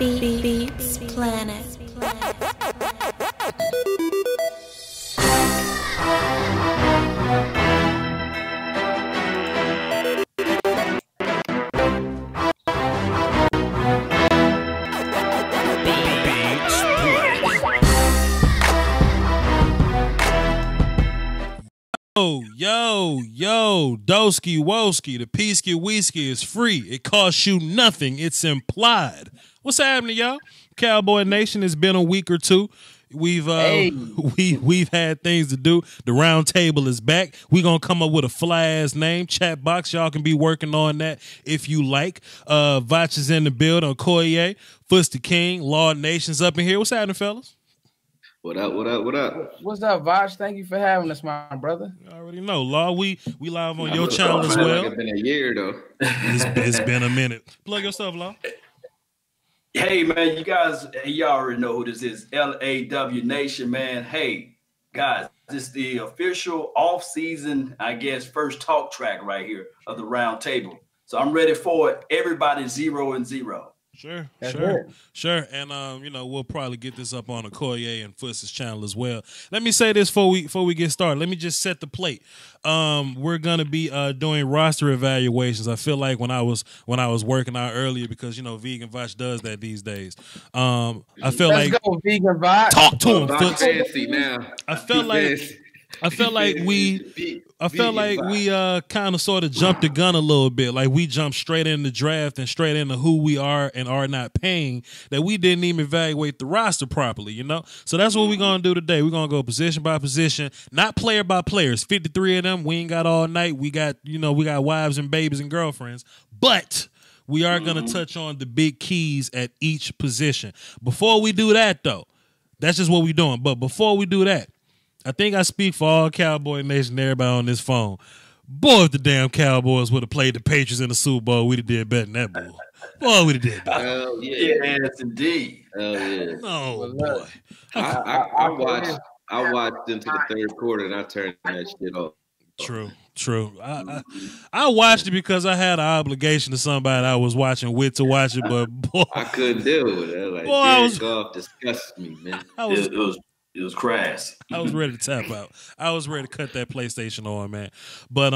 Beats Planet. Yo, Doski Woski, the Peasky Whiskey is free. It costs you nothing. It's implied. What's happening, y'all? Cowboy Nation, it's been a week or two. We've had things to do. The round table is back. We're gonna come up with a fly ass name. Chat box, y'all can be working on that if you like. Voch is in the building. Akoye, Fuss the King, Law Nation's up in here. What's happening, fellas? What up? What's up, Voch? Thank you for having us, my brother. I already know, Law. We live on your channel as well. It's been a year though. It's been a minute. Plug your stuff, Law. Hey man, you guys, y'all already know who this is. LAW Nation, man. Hey guys, this is the official off-season, I guess, first talk track right here of the round table. So I'm ready for it. Everybody 0-0. Sure. And we'll probably get this up on Akoye and Fuss's channel as well. Let me say this before we get started. Let me just set the plate. We're gonna be doing roster evaluations. I feel like when I was working out earlier, because Vegan Voch does that these days. I feel Let's go, Vegan Voch. Talk to him. Fancy now. I felt like we kind of sort of jumped the gun a little bit. Like we jumped straight in the draft and straight into who we are and are not paying, that we didn't even evaluate the roster properly, So that's what we're going to do today. We're going to go position by position, not player by player. It's 53 of them. We ain't got all night. We got wives and babies and girlfriends, but we are going to touch on the big keys at each position. Before we do that, though, that's just what we're doing. But before we do that, I think I speak for all Cowboy Nation and everybody on this phone. Boy, if the damn Cowboys would have played the Patriots in the Super Bowl, we'd have did better than that bull. Boy, we'd have did better. Hell yeah. Yes, indeed. Hell yeah. Oh, boy. I watched into the third quarter and I turned that shit off. True. I watched it because I had an obligation to somebody I was watching with to watch it, but boy, I couldn't deal with it. Like, golf disgusts me, man. It was crass. I was ready to tap out. I was ready to cut that PlayStation on, man. But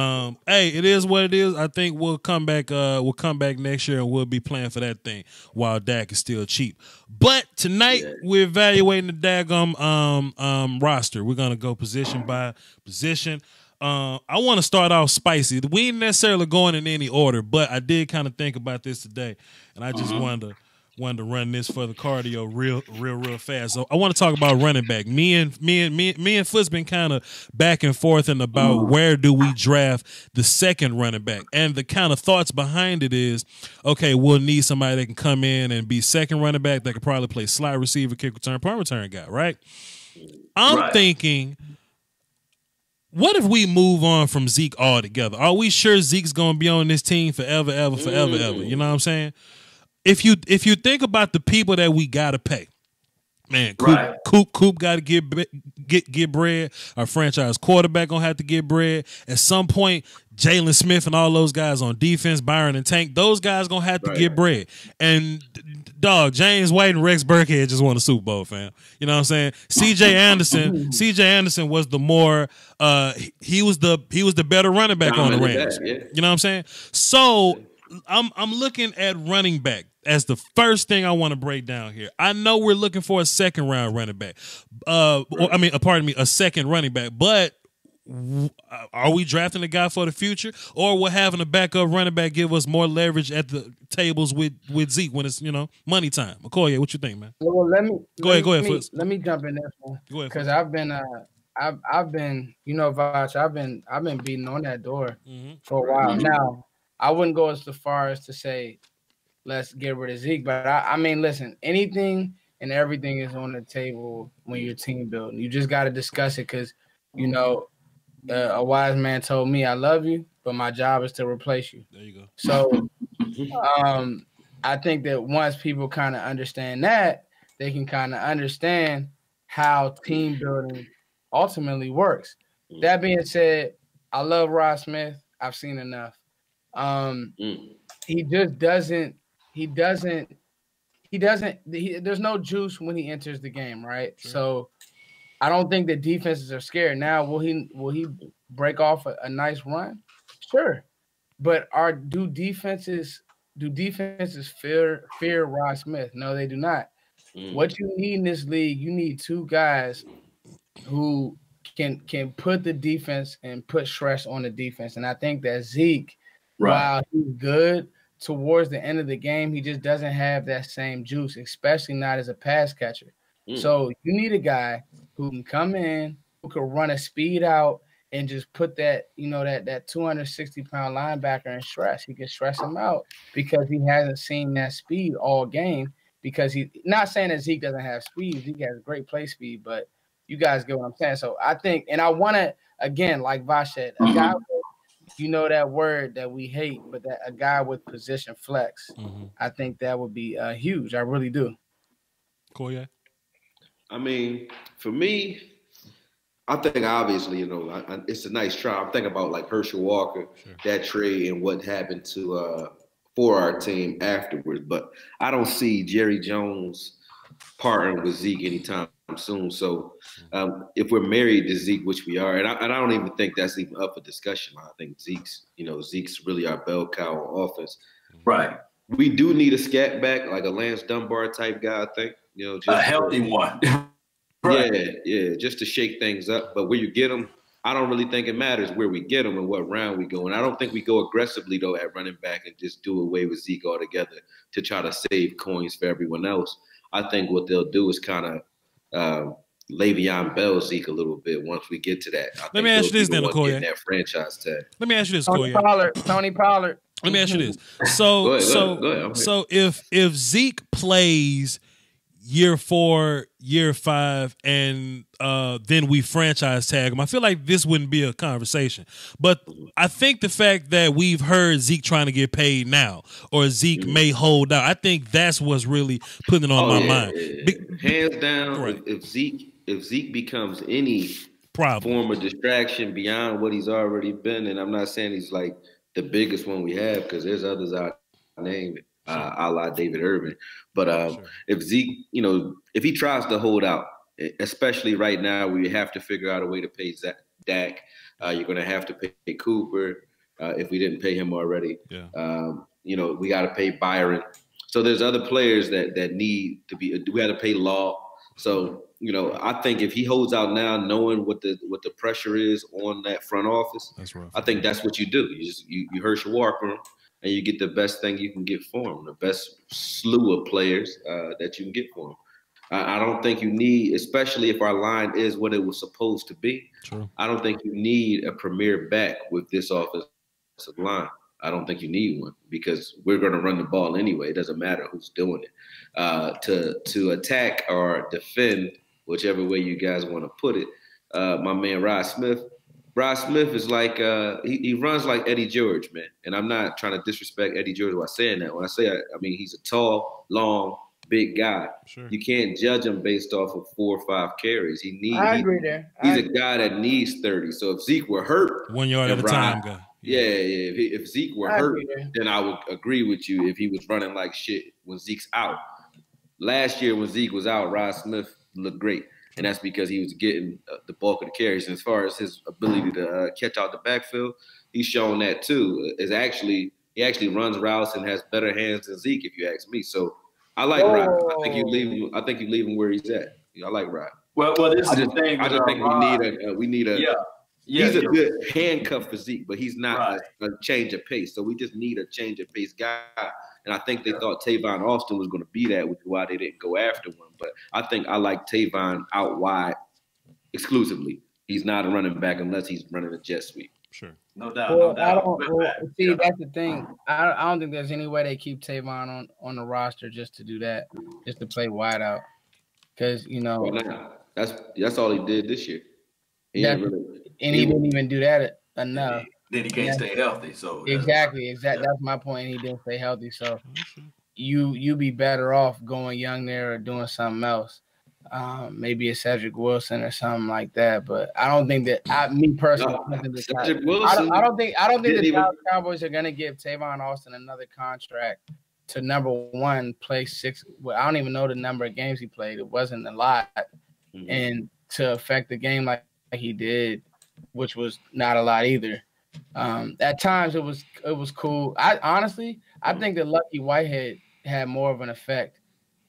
hey, it is what it is. I think we'll come back. We'll come back next year and we'll be playing for that thing while Dak is still cheap. But tonight we're evaluating the daggum roster. We're gonna go position by position. I want to start off spicy. We ain't necessarily going in any order, but I did kind of think about this today, and I just wanted to run this for the cardio real fast. So I want to talk about running back. Me and Foot's been kind of back and forth and about where do we draft the second running back. And the kind of thoughts behind it is, okay, we'll need somebody that can come in and be second running back that could probably play slot receiver, kick return, punt return guy, right? I'm thinking, what if we move on from Zeke altogether? Are we sure Zeke's going to be on this team forever? You know what I'm saying? If you think about the people that we gotta pay, man, Coop got to get bread. Our franchise quarterback gonna have to get bread at some point. Jalen Smith and all those guys on defense, Byron and Tank, those guys gonna have to get bread. And dog, James White and Rex Burkhead just won a Super Bowl, fam. You know what I'm saying? CJ Anderson was the more he was the better running back on the Rams. You know what I'm saying? So I'm looking at running back as the first thing I want to break down here. I know we're looking for a second round running back. A second running back. But are we drafting a guy for the future, or will having a backup running back give us more leverage at the tables with Zeke when it's money time? Akoye, what you think, man? Well, go ahead. Let me jump in there, because I've been Voch, I've been beating on that door for a while now. I wouldn't go as far as to say let's get rid of Zeke, but I mean, listen, anything and everything is on the table when you're team building. You just got to discuss it because, a wise man told me, I love you, but my job is to replace you. There you go. So I think that once people kind of understand that, they can kind of understand how team building ultimately works. That being said, I love Ross Smith. I've seen enough. He just doesn't there's no juice when he enters the game, right? Sure. So I don't think the defenses are scared. Now, will he break off a nice run? Sure. But do defenses fear Rod Smith? No, they do not. What you need in this league, you need two guys who can put the defense and put stress on the defense. And I think that Zeke, while he's good, towards the end of the game, he just doesn't have that same juice, especially not as a pass catcher. So you need a guy who can come in, who can run a speed out and just put that, that 260-pound linebacker in stress. He can stress him out because he hasn't seen that speed all game. Because he's not saying that Zeke doesn't have speed. Zeke has great play speed, but you guys get what I'm saying. So I think, and I want to, again, like Voch said, a guy with, that word that we hate, but that a guy with position flex, I think that would be huge. I really do. Akoye? I mean, for me, I think obviously, it's a nice try. I'm thinking about like Herschel Walker, that trade and what happened to for our team afterwards. But I don't see Jerry Jones partnering with Zeke anytime soon. So if we're married to Zeke, which we are, and I don't even think that's even up for discussion. I think Zeke's really our bell cow on offense. Right. We do need a scat back, like a Lance Dunbar type guy, I think. Just a healthy one. Right. Yeah, just to shake things up. But where you get them, I don't really think it matters where we get them and what round we go. And I don't think we go aggressively, though, at running back and just do away with Zeke altogether to try to save coins for everyone else. I think what they'll do is kind of Le'Veon Bell Zeke a little bit once we get to that. Let me ask you this, then, Akoye. That franchise tag. Let me ask you this, Akoye. Tony Pollard. Let me ask you this. So, go ahead. So if Zeke plays year 4, year 5, and then we franchise tag him, I feel like this wouldn't be a conversation. But I think the fact that we've heard Zeke trying to get paid now, or Zeke may hold out, I think that's what's really putting it on my mind. Yeah. Hands down, right. if Zeke becomes any form of distraction beyond what he's already been, and I'm not saying he's like the biggest one we have, because there's others out named a la David Irvin. But if Zeke, if he tries to hold out, especially right now, we have to figure out a way to pay Dak. You're going to have to pay Cooper if we didn't pay him already. Yeah. We got to pay Byron. So there's other players that need to be. We got to pay Law. So I think if he holds out now, knowing what the pressure is on that front office, I think that's what you do. You Herschel Walker him, and you get the best thing you can get for him, the best slew of players that you can get for him. I don't think you need, especially if our line is what it was supposed to be. True. I don't think you need a premier back with this offensive line. I don't think you need one, because we're going to run the ball anyway. It doesn't matter who's doing it. To attack or defend, whichever way you guys want to put it, my man Rod Smith is like he runs like Eddie George, man. And I'm not trying to disrespect Eddie George while saying that. When I say I mean he's a tall, long, big guy. Sure. You can't judge him based off of 4 or 5 carries. I agree there. He's a guy that needs 30. So if Zeke were hurt, 1 yard at a time, guy. Yeah. If Zeke were hurt, then I would agree with you if he was running like shit when Zeke's out. Last year when Zeke was out, Rod Smith looked great. And that's because he was getting the bulk of the carries. And as far as his ability to catch out the backfield, he's shown that too. He actually runs routes and has better hands than Zeke, if you ask me. So I like Rod. I think you leave him where he's at. I like Rod. Well, this is the thing. I just think we need a. He's a good handcuff for Zeke, but he's not a change of pace. So we just need a change of pace guy. And I think they thought Tavon Austin was going to be that, which is why they didn't go after one. But I think I like Tavon out wide exclusively. He's not a running back unless he's running a jet sweep. Sure. No doubt. See, that's the thing. I don't think there's any way they keep Tavon on the roster just to do that, just to play wide out. Because, that's all he did this year. He didn't even do that enough. Then he can't stay healthy. So exactly. That's my point. He didn't stay healthy. So you be better off going young there or doing something else. Maybe a Cedric Wilson or something like that. But I don't think that me personally. I don't think the Cowboys are gonna give Tavon Austin another contract to number one, play 6. Well, I don't even know the number of games he played. It wasn't a lot, and to affect the game like he did, which was not a lot either. At times it was cool. I think that Lucky Whitehead had more of an effect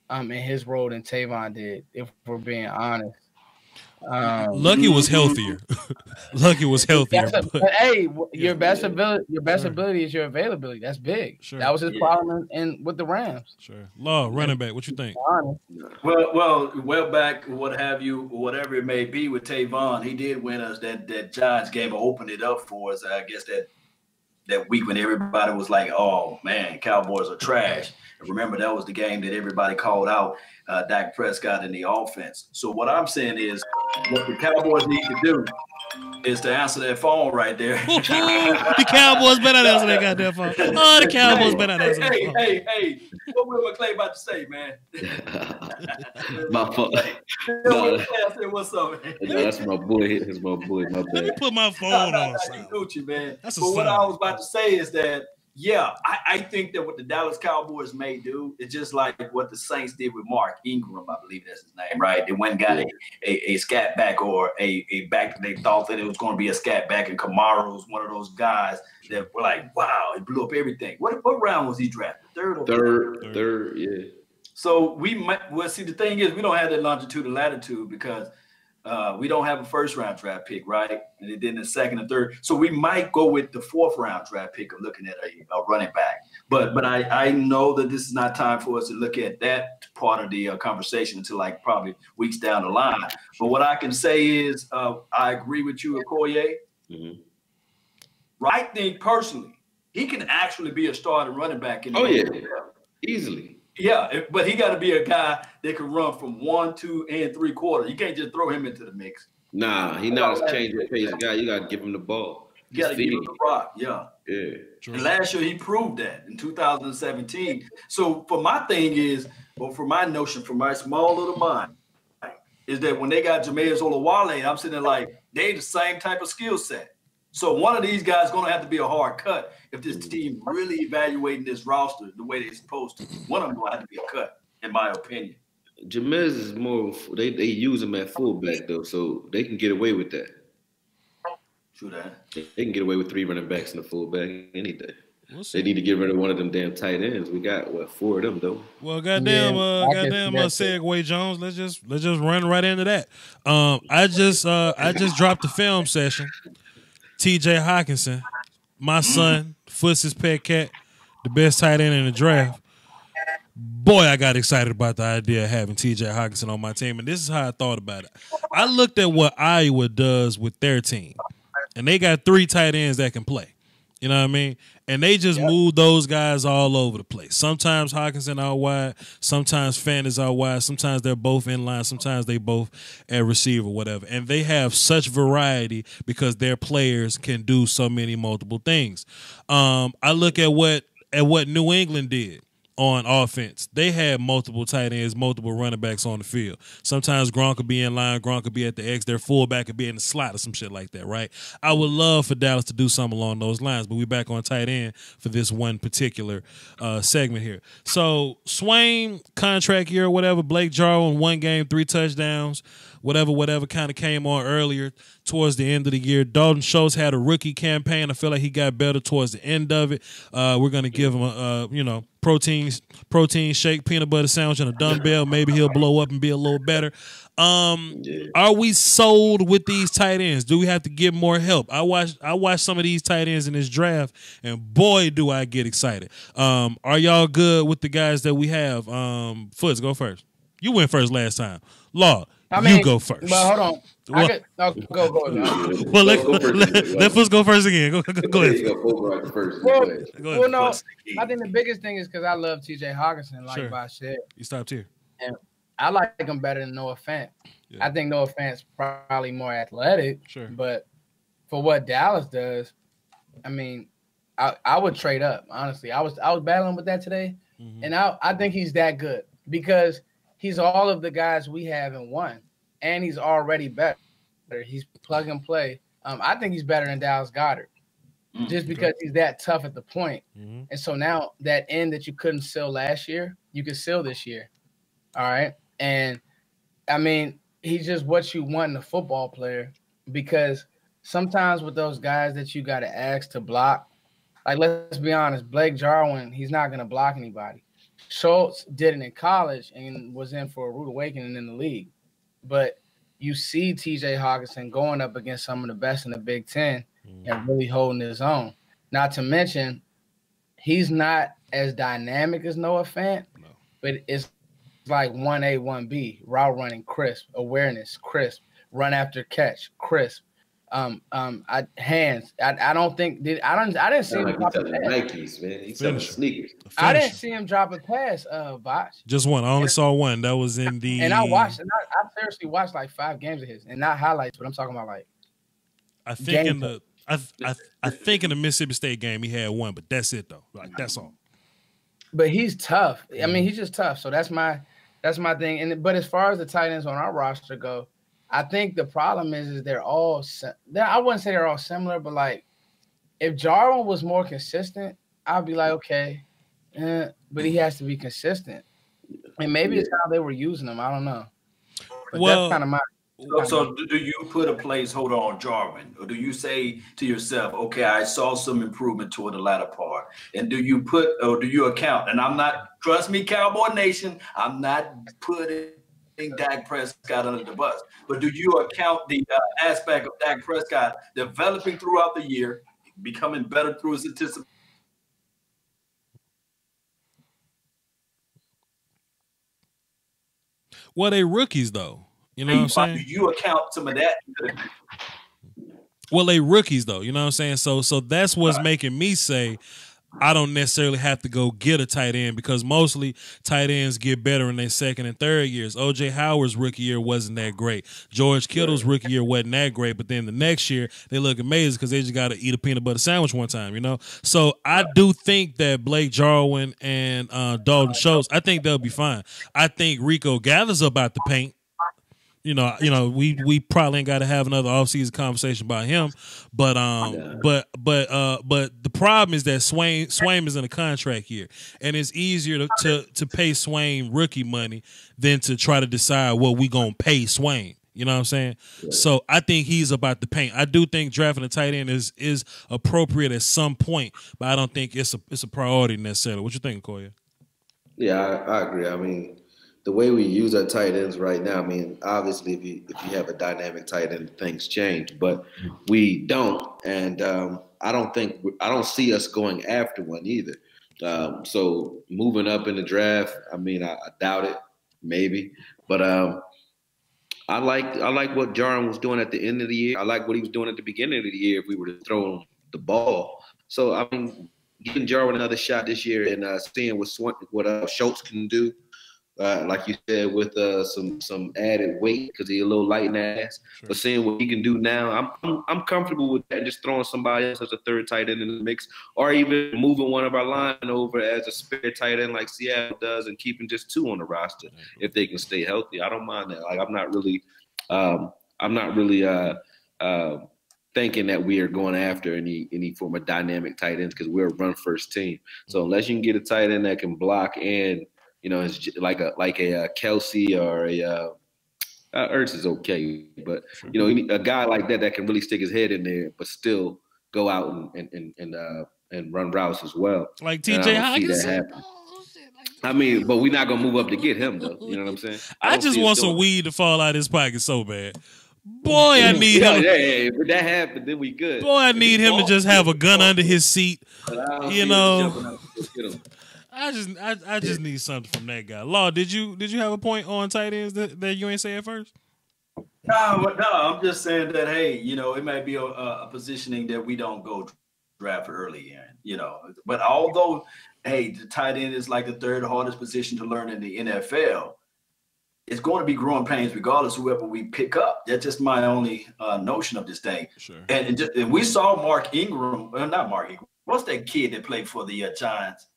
in his role than Tavon did, if we're being honest. Lucky was healthier. Lucky was healthier. But hey, your best ability is your availability. That's big. Sure. That was his problem in with the Rams. Sure. Law, running back, what you think? Well back, what have you, whatever it may be with Tavon, he did win us that Giants game, opened it up for us. I guess that week when everybody was like, "Oh man, Cowboys are trash." Remember, that was the game that everybody called out Dak Prescott in the offense. So what I'm saying is, what the Cowboys need to do is to answer that phone right there. The Cowboys better not answer that goddamn phone. Oh, the Cowboys better not answer that phone. Hey, what Will McClay about to say, man? My fault. What's up, man? No, that's my boy. It's my boy. My bad. Let me put my phone on. Gucci, man. That's but what I was about to say is that, yeah, I think that what the Dallas Cowboys may do is just like what the Saints did with Mark Ingram, I believe that's his name, right? They went and got a scat back or a back. They thought that it was going to be a scat back, and Kamara was one of those guys that were like, wow, it blew up everything. What round was he drafted? Third, yeah. So we might. Well, see, the thing is, we don't have that longitude and latitude because we don't have a first-round draft pick, right? And then the second and third. So we might go with the fourth-round draft pick of looking at a running back. But I know that this is not time for us to look at that part of the conversation until like probably weeks down the line. But what I can say is I agree with you, Akoye. I think personally he can actually be a starting running back in the NFL. Easily. Yeah, but he got to be a guy that can run from 1, 2, and 3 quarters. You can't just throw him into the mix. Nah, he's not a change of pace guy. You got to give him the ball. You got to give him the rock, yeah. And last year he proved that in 2017. So for my thing is, or for my notion, for my small little mind, is that when they got Jameis Olawale, I'm sitting there like, they the same type of skill set. So one of these guys is going to have to be a hard cut if this team really evaluating this roster the way they're supposed to. One of them going to have to be a cut, in my opinion. Jameis is more – they use him at fullback, though, so they can get away with that. True that. They can get away with 3 running backs in the fullback any day. They need to get rid of one of them damn tight ends. We got 4 of them though. Well, goddamn, Segway Jones. Let's just run right into that. I just dropped the film session. T.J. Hockenson, my son, Foots' pet cat, the best tight end in the draft. Boy, I got excited about the idea of having T.J. Hockenson on my team, and this is how I thought about it. I looked at what Iowa does with their team, and they got 3 tight ends that can play. You know what I mean? And they just move those guys all over the place. Sometimes Hockenson out wide, sometimes Fant is out wide, sometimes they're both in line, sometimes they both at receiver, whatever. And they have such variety because their players can do so many multiple things. I look at what New England did on offense. They had multiple tight ends, multiple running backs on the field. Sometimes Gronk could be in line, Gronk could be at the X, their fullback could be in the slot or some shit like that, right? I would love for Dallas to do something along those lines, but we back on tight end for this one particular segment here. So Swain, contract year or whatever, Blake Jarwin, 1 game, 3 touchdowns, whatever kind of came on earlier towards the end of the year. Dalton Schultz had a rookie campaign. I feel like he got better towards the end of it. We're going to give him a, protein shake, peanut butter sandwich, and a dumbbell. Maybe he'll blow up and be a little better. Are we sold with these tight ends? Do we have to get more help? I watched some of these tight ends in this draft, and boy, do I get excited. Are y'all good with the guys that we have? Foots, go first. You went first last time. Law, you go first. But hold on. Go. Well, let Foots go first again. Go ahead. Well, no, I think the biggest thing is because I love T.J. Hockenson, like I said. You stopped here. And I like him better than Noah Fant. Yeah. I think Noah Fant's probably more athletic. Sure. But for what Dallas does, I mean, I would trade up, honestly. I was battling with that today, and I think he's that good because he's all of the guys we have in one, and he's already better. He's plug and play. I think he's better than Dallas Goedert. just because he's that tough at the point. And so now that end that you couldn't sell last year, you can sell this year. All right. And I mean, he's just what you want in a football player, because sometimes with those guys that you got to ask to block, like, let's be honest, Blake Jarwin, he's not going to block anybody. Schultz did it in college and was in for a rude awakening in the league. But you see TJ Hawkinson going up against some of the best in the Big Ten and really holding his own. Not to mention, he's not as dynamic as Noah Fant, but it's like 1A, 1B, route running, crisp, awareness, crisp, run after catch, crisp. Hands. I don't think I didn't see him drop a pass. Nikes, man. He's selling sneakers. I didn't see him drop a pass, Voch. Just one. I only saw one. That was in the and I seriously watched like 5 games of his, and not highlights, but I'm talking about like I think in the Mississippi State game he had one, but that's it though. Like that's all. But he's tough. I mean, he's just tough. So that's my thing. But as far as the tight ends on our roster go, I think the problem is they're all I wouldn't say they're all similar, but like if Jarwin was more consistent, I'd be like, okay, but he has to be consistent. And maybe it's how they were using him. I don't know. But that's kind of my. So do you put a placeholder on Jarwin, or do you say to yourself, okay, I saw some improvement toward the latter part, and do you account? And I'm not, trust me, Cowboy Nation, I'm not putting Dak Prescott under the bus, but do you account the aspect of Dak Prescott developing throughout the year, becoming better through his anticipation? Well, they rookies though. You know what I'm saying? Do you account some of that? Well, they rookies though. You know what I'm saying? So that's what's making me say I don't necessarily have to go get a tight end, because mostly tight ends get better in their second and third years. O.J. Howard's rookie year wasn't that great. George Kittle's rookie year wasn't that great, but then the next year they look amazing because they just got to eat a peanut butter sandwich one time, you know? So I do think that Blake Jarwin and Dalton Schultz, I think they'll be fine. I think Rico gathers about the paint. You know, we probably ain't got to have another offseason conversation about him, but the problem is that Swaim is in a contract year, and it's easier to pay Swaim rookie money than to try to decide what we gonna pay Swaim. You know what I'm saying? Right. So I think he's about the paint. I do think drafting a tight end is appropriate at some point, but I don't think it's a priority necessarily. What you think, Akoye? Yeah, I agree. I mean, the way we use our tight ends right now, I mean, obviously, if you have a dynamic tight end, things change, but we don't, and I don't see us going after one either. So moving up in the draft, I mean, I doubt it, maybe, but I like what Jarwin was doing at the end of the year. I like what he was doing at the beginning of the year if we were to throw him the ball. So I mean, giving Jarwin another shot this year and seeing what Schultz can do. Like you said, with some added weight because he's a little light in the ass. Sure. But seeing what he can do now, I'm comfortable with that. Just throwing somebody else as a third tight end in the mix, or even moving one of our linemen over as a spare tight end like Seattle does, and keeping just 2 on the roster if they can stay healthy. I don't mind that. Like I'm not really thinking that we are going after any form of dynamic tight ends because we're a run first team. So unless you can get a tight end that can block and it's like a Kelsey or a Ertz is okay, but you need a guy like that can really stick his head in there, but still go out and run routes as well. Like TJ Hawkinson. I mean, but we're not gonna move up to get him though. You know what I'm saying? I just want some weed to fall out of his pocket so bad. Boy, I need him. Yeah, if that happened, then we good. Boy, I need him to just have a gun under his seat. I just need something from that guy. Law, did you have a point on tight ends that you ain't say at first? No, I'm just saying that, hey, it might be a positioning that we don't go draft early in, But although, hey, the tight end is like the third hardest position to learn in the NFL, it's going to be growing pains regardless of whoever we pick up. That's just my only notion of this thing. Sure. And we saw Mark Ingram, not Mark Ingram. What's that kid that played for the Giants?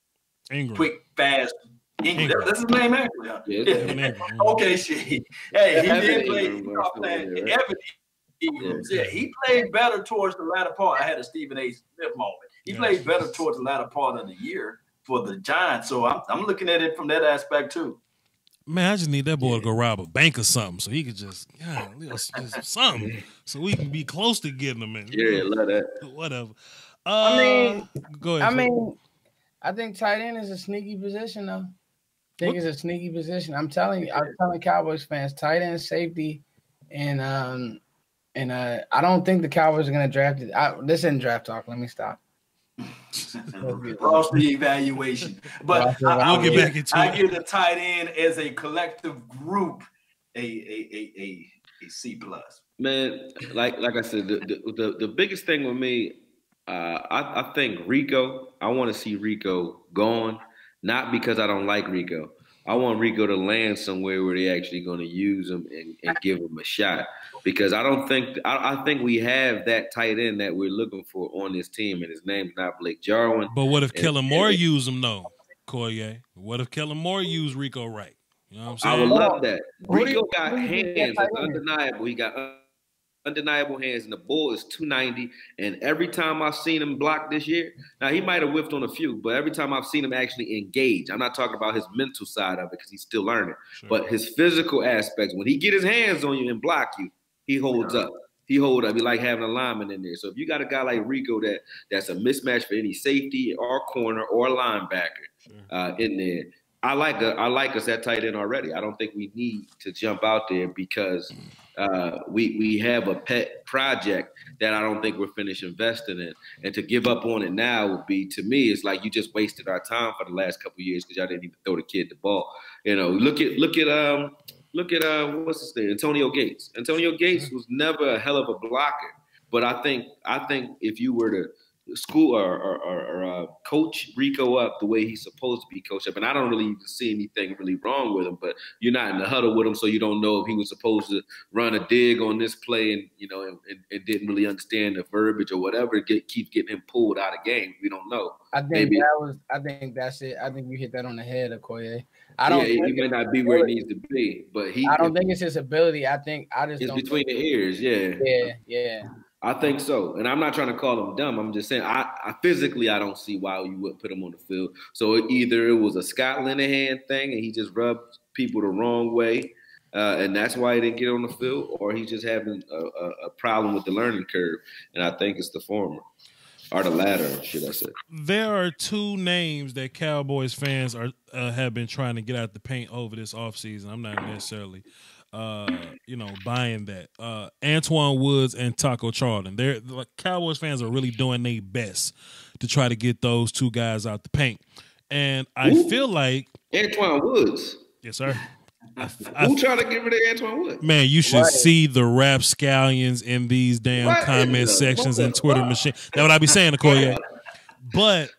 Ingram. Quick, fast. Ingram. That's his name, actually. Yeah. Okay, shit. Hey, he did play. Evan Yeah, he played better towards the latter part. I had a Stephen A. Smith moment. He played better towards the latter part of the year for the Giants. So I'm looking at it from that aspect too. Man, I just need that boy to go rob a bank or something so he could just something so we can be close to getting him in. Yeah, love that. Whatever. I mean, go ahead. I think tight end is a sneaky position though. I think it's a sneaky position. I'm telling Cowboys fans, tight end, safety, and I don't think the Cowboys are gonna draft it. This isn't draft talk. Let me stop. Roster evaluation, but I'll get back into it. I give the tight end as a collective group a C plus. Man, like I said, the biggest thing with me, I think Rico. I want to see Rico gone, not because I don't like Rico. I want Rico to land somewhere where they're actually going to use him and give him a shot. Because I think we have that tight end that we're looking for on this team, and his name's not Blake Jarwin. But what if Kellen Moore used him though, Akoye? What if Kellen Moore used Rico right? You know what I'm saying? I would love that. Rico got hands. It's undeniable. He got undeniable hands, and the bull is 290. And every time I've seen him block this year, now he might have whiffed on a few, but every time I've seen him actually engage, I'm not talking about his mental side of it because he's still learning, but his physical aspects. When he get his hands on you and block you, he holds up. He hold up. He like having a lineman in there. So if you got a guy like Rico that's a mismatch for any safety or corner or linebacker in there, I like us at tight end already. I don't think we need to jump out there because we have a pet project that I don't think we're finished investing in. And to give up on it now would be, to me, it's like you just wasted our time for the last couple of years because y'all didn't even throw the kid the ball. You know, look at what's his name? Antonio Gates. Antonio Gates was never a hell of a blocker, but I think if you were to school or coach Rico up the way he's supposed to be coached up, and I don't really even see anything really wrong with him, but you're not in the huddle with him, so you don't know if he was supposed to run a dig on this play and didn't really understand the verbiage or whatever. Keeps getting him pulled out of game. We don't know. I think that's it. I think you hit that on the head, Akoye. He may not be where he needs to be, but I don't think it's his ability. It's between the ears. Yeah. I think so. And I'm not trying to call him dumb. I'm just saying I physically I don't see why you would put him on the field. So either it was a Scott Linehan thing and he just rubbed people the wrong way, and that's why he didn't get on the field, or he's just having a problem with the learning curve. And I think it's the former. Or the latter, should I say. There are two names that Cowboys fans have been trying to get out the paint over this offseason. I'm not necessarily buying that. Antoine Woods and Taco Charlton. Cowboys fans are really doing their best to try to get those two guys out the paint. And I feel like Antoine Woods. Yes, sir. Who trying to get rid of Antoine Woods? Man, you should see the rapscallions in these damn comment sections and Twitter machine. That's what I be saying, Akoye. But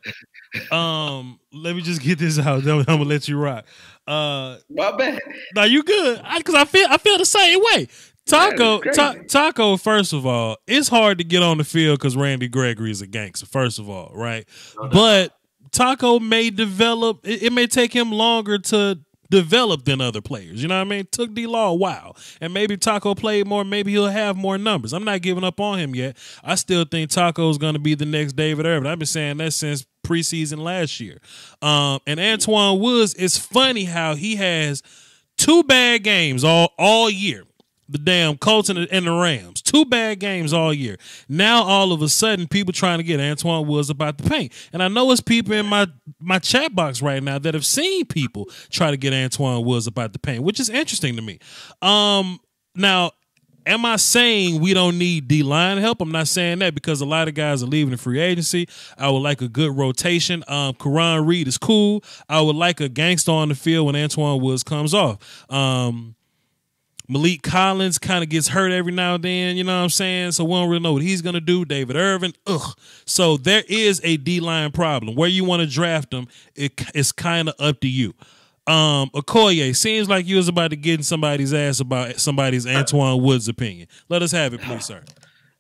let me just get this out. I'm gonna let you rock. My bad. No, you good? Because I feel the same way. Taco. First of all, it's hard to get on the field because Randy Gregory is a gangster. First of all, right? But Taco may develop. It may take him longer to develop than other players. You know what I mean? Took D-Law a while. And maybe Taco played more. Maybe he'll have more numbers. I'm not giving up on him yet. I still think Taco's going to be the next David Irvin. I've been saying that since preseason last year. And Antoine Woods, it's funny how he has two bad games all year. The damn Colts and the Rams. Two bad games all year. Now, all of a sudden, people trying to get Antoine Woods about the paint. And I know it's people in my chat box right now that have seen people try to get Antoine Woods about the paint, which is interesting to me. Now, am I saying we don't need D-line help? I'm not saying that because a lot of guys are leaving the free agency. I would like a good rotation. Karan Reed is cool. I would like a gangster on the field when Antoine Woods comes off. Malik Collins kind of gets hurt every now and then, you know what I'm saying? So we don't really know what he's going to do. David Irvin, So there is a D-line problem. Where you want to draft them, it's kind of up to you. Akoye, seems like you was about to get in somebody's ass about somebody's Antoine Woods opinion. Let us have it, please, sir.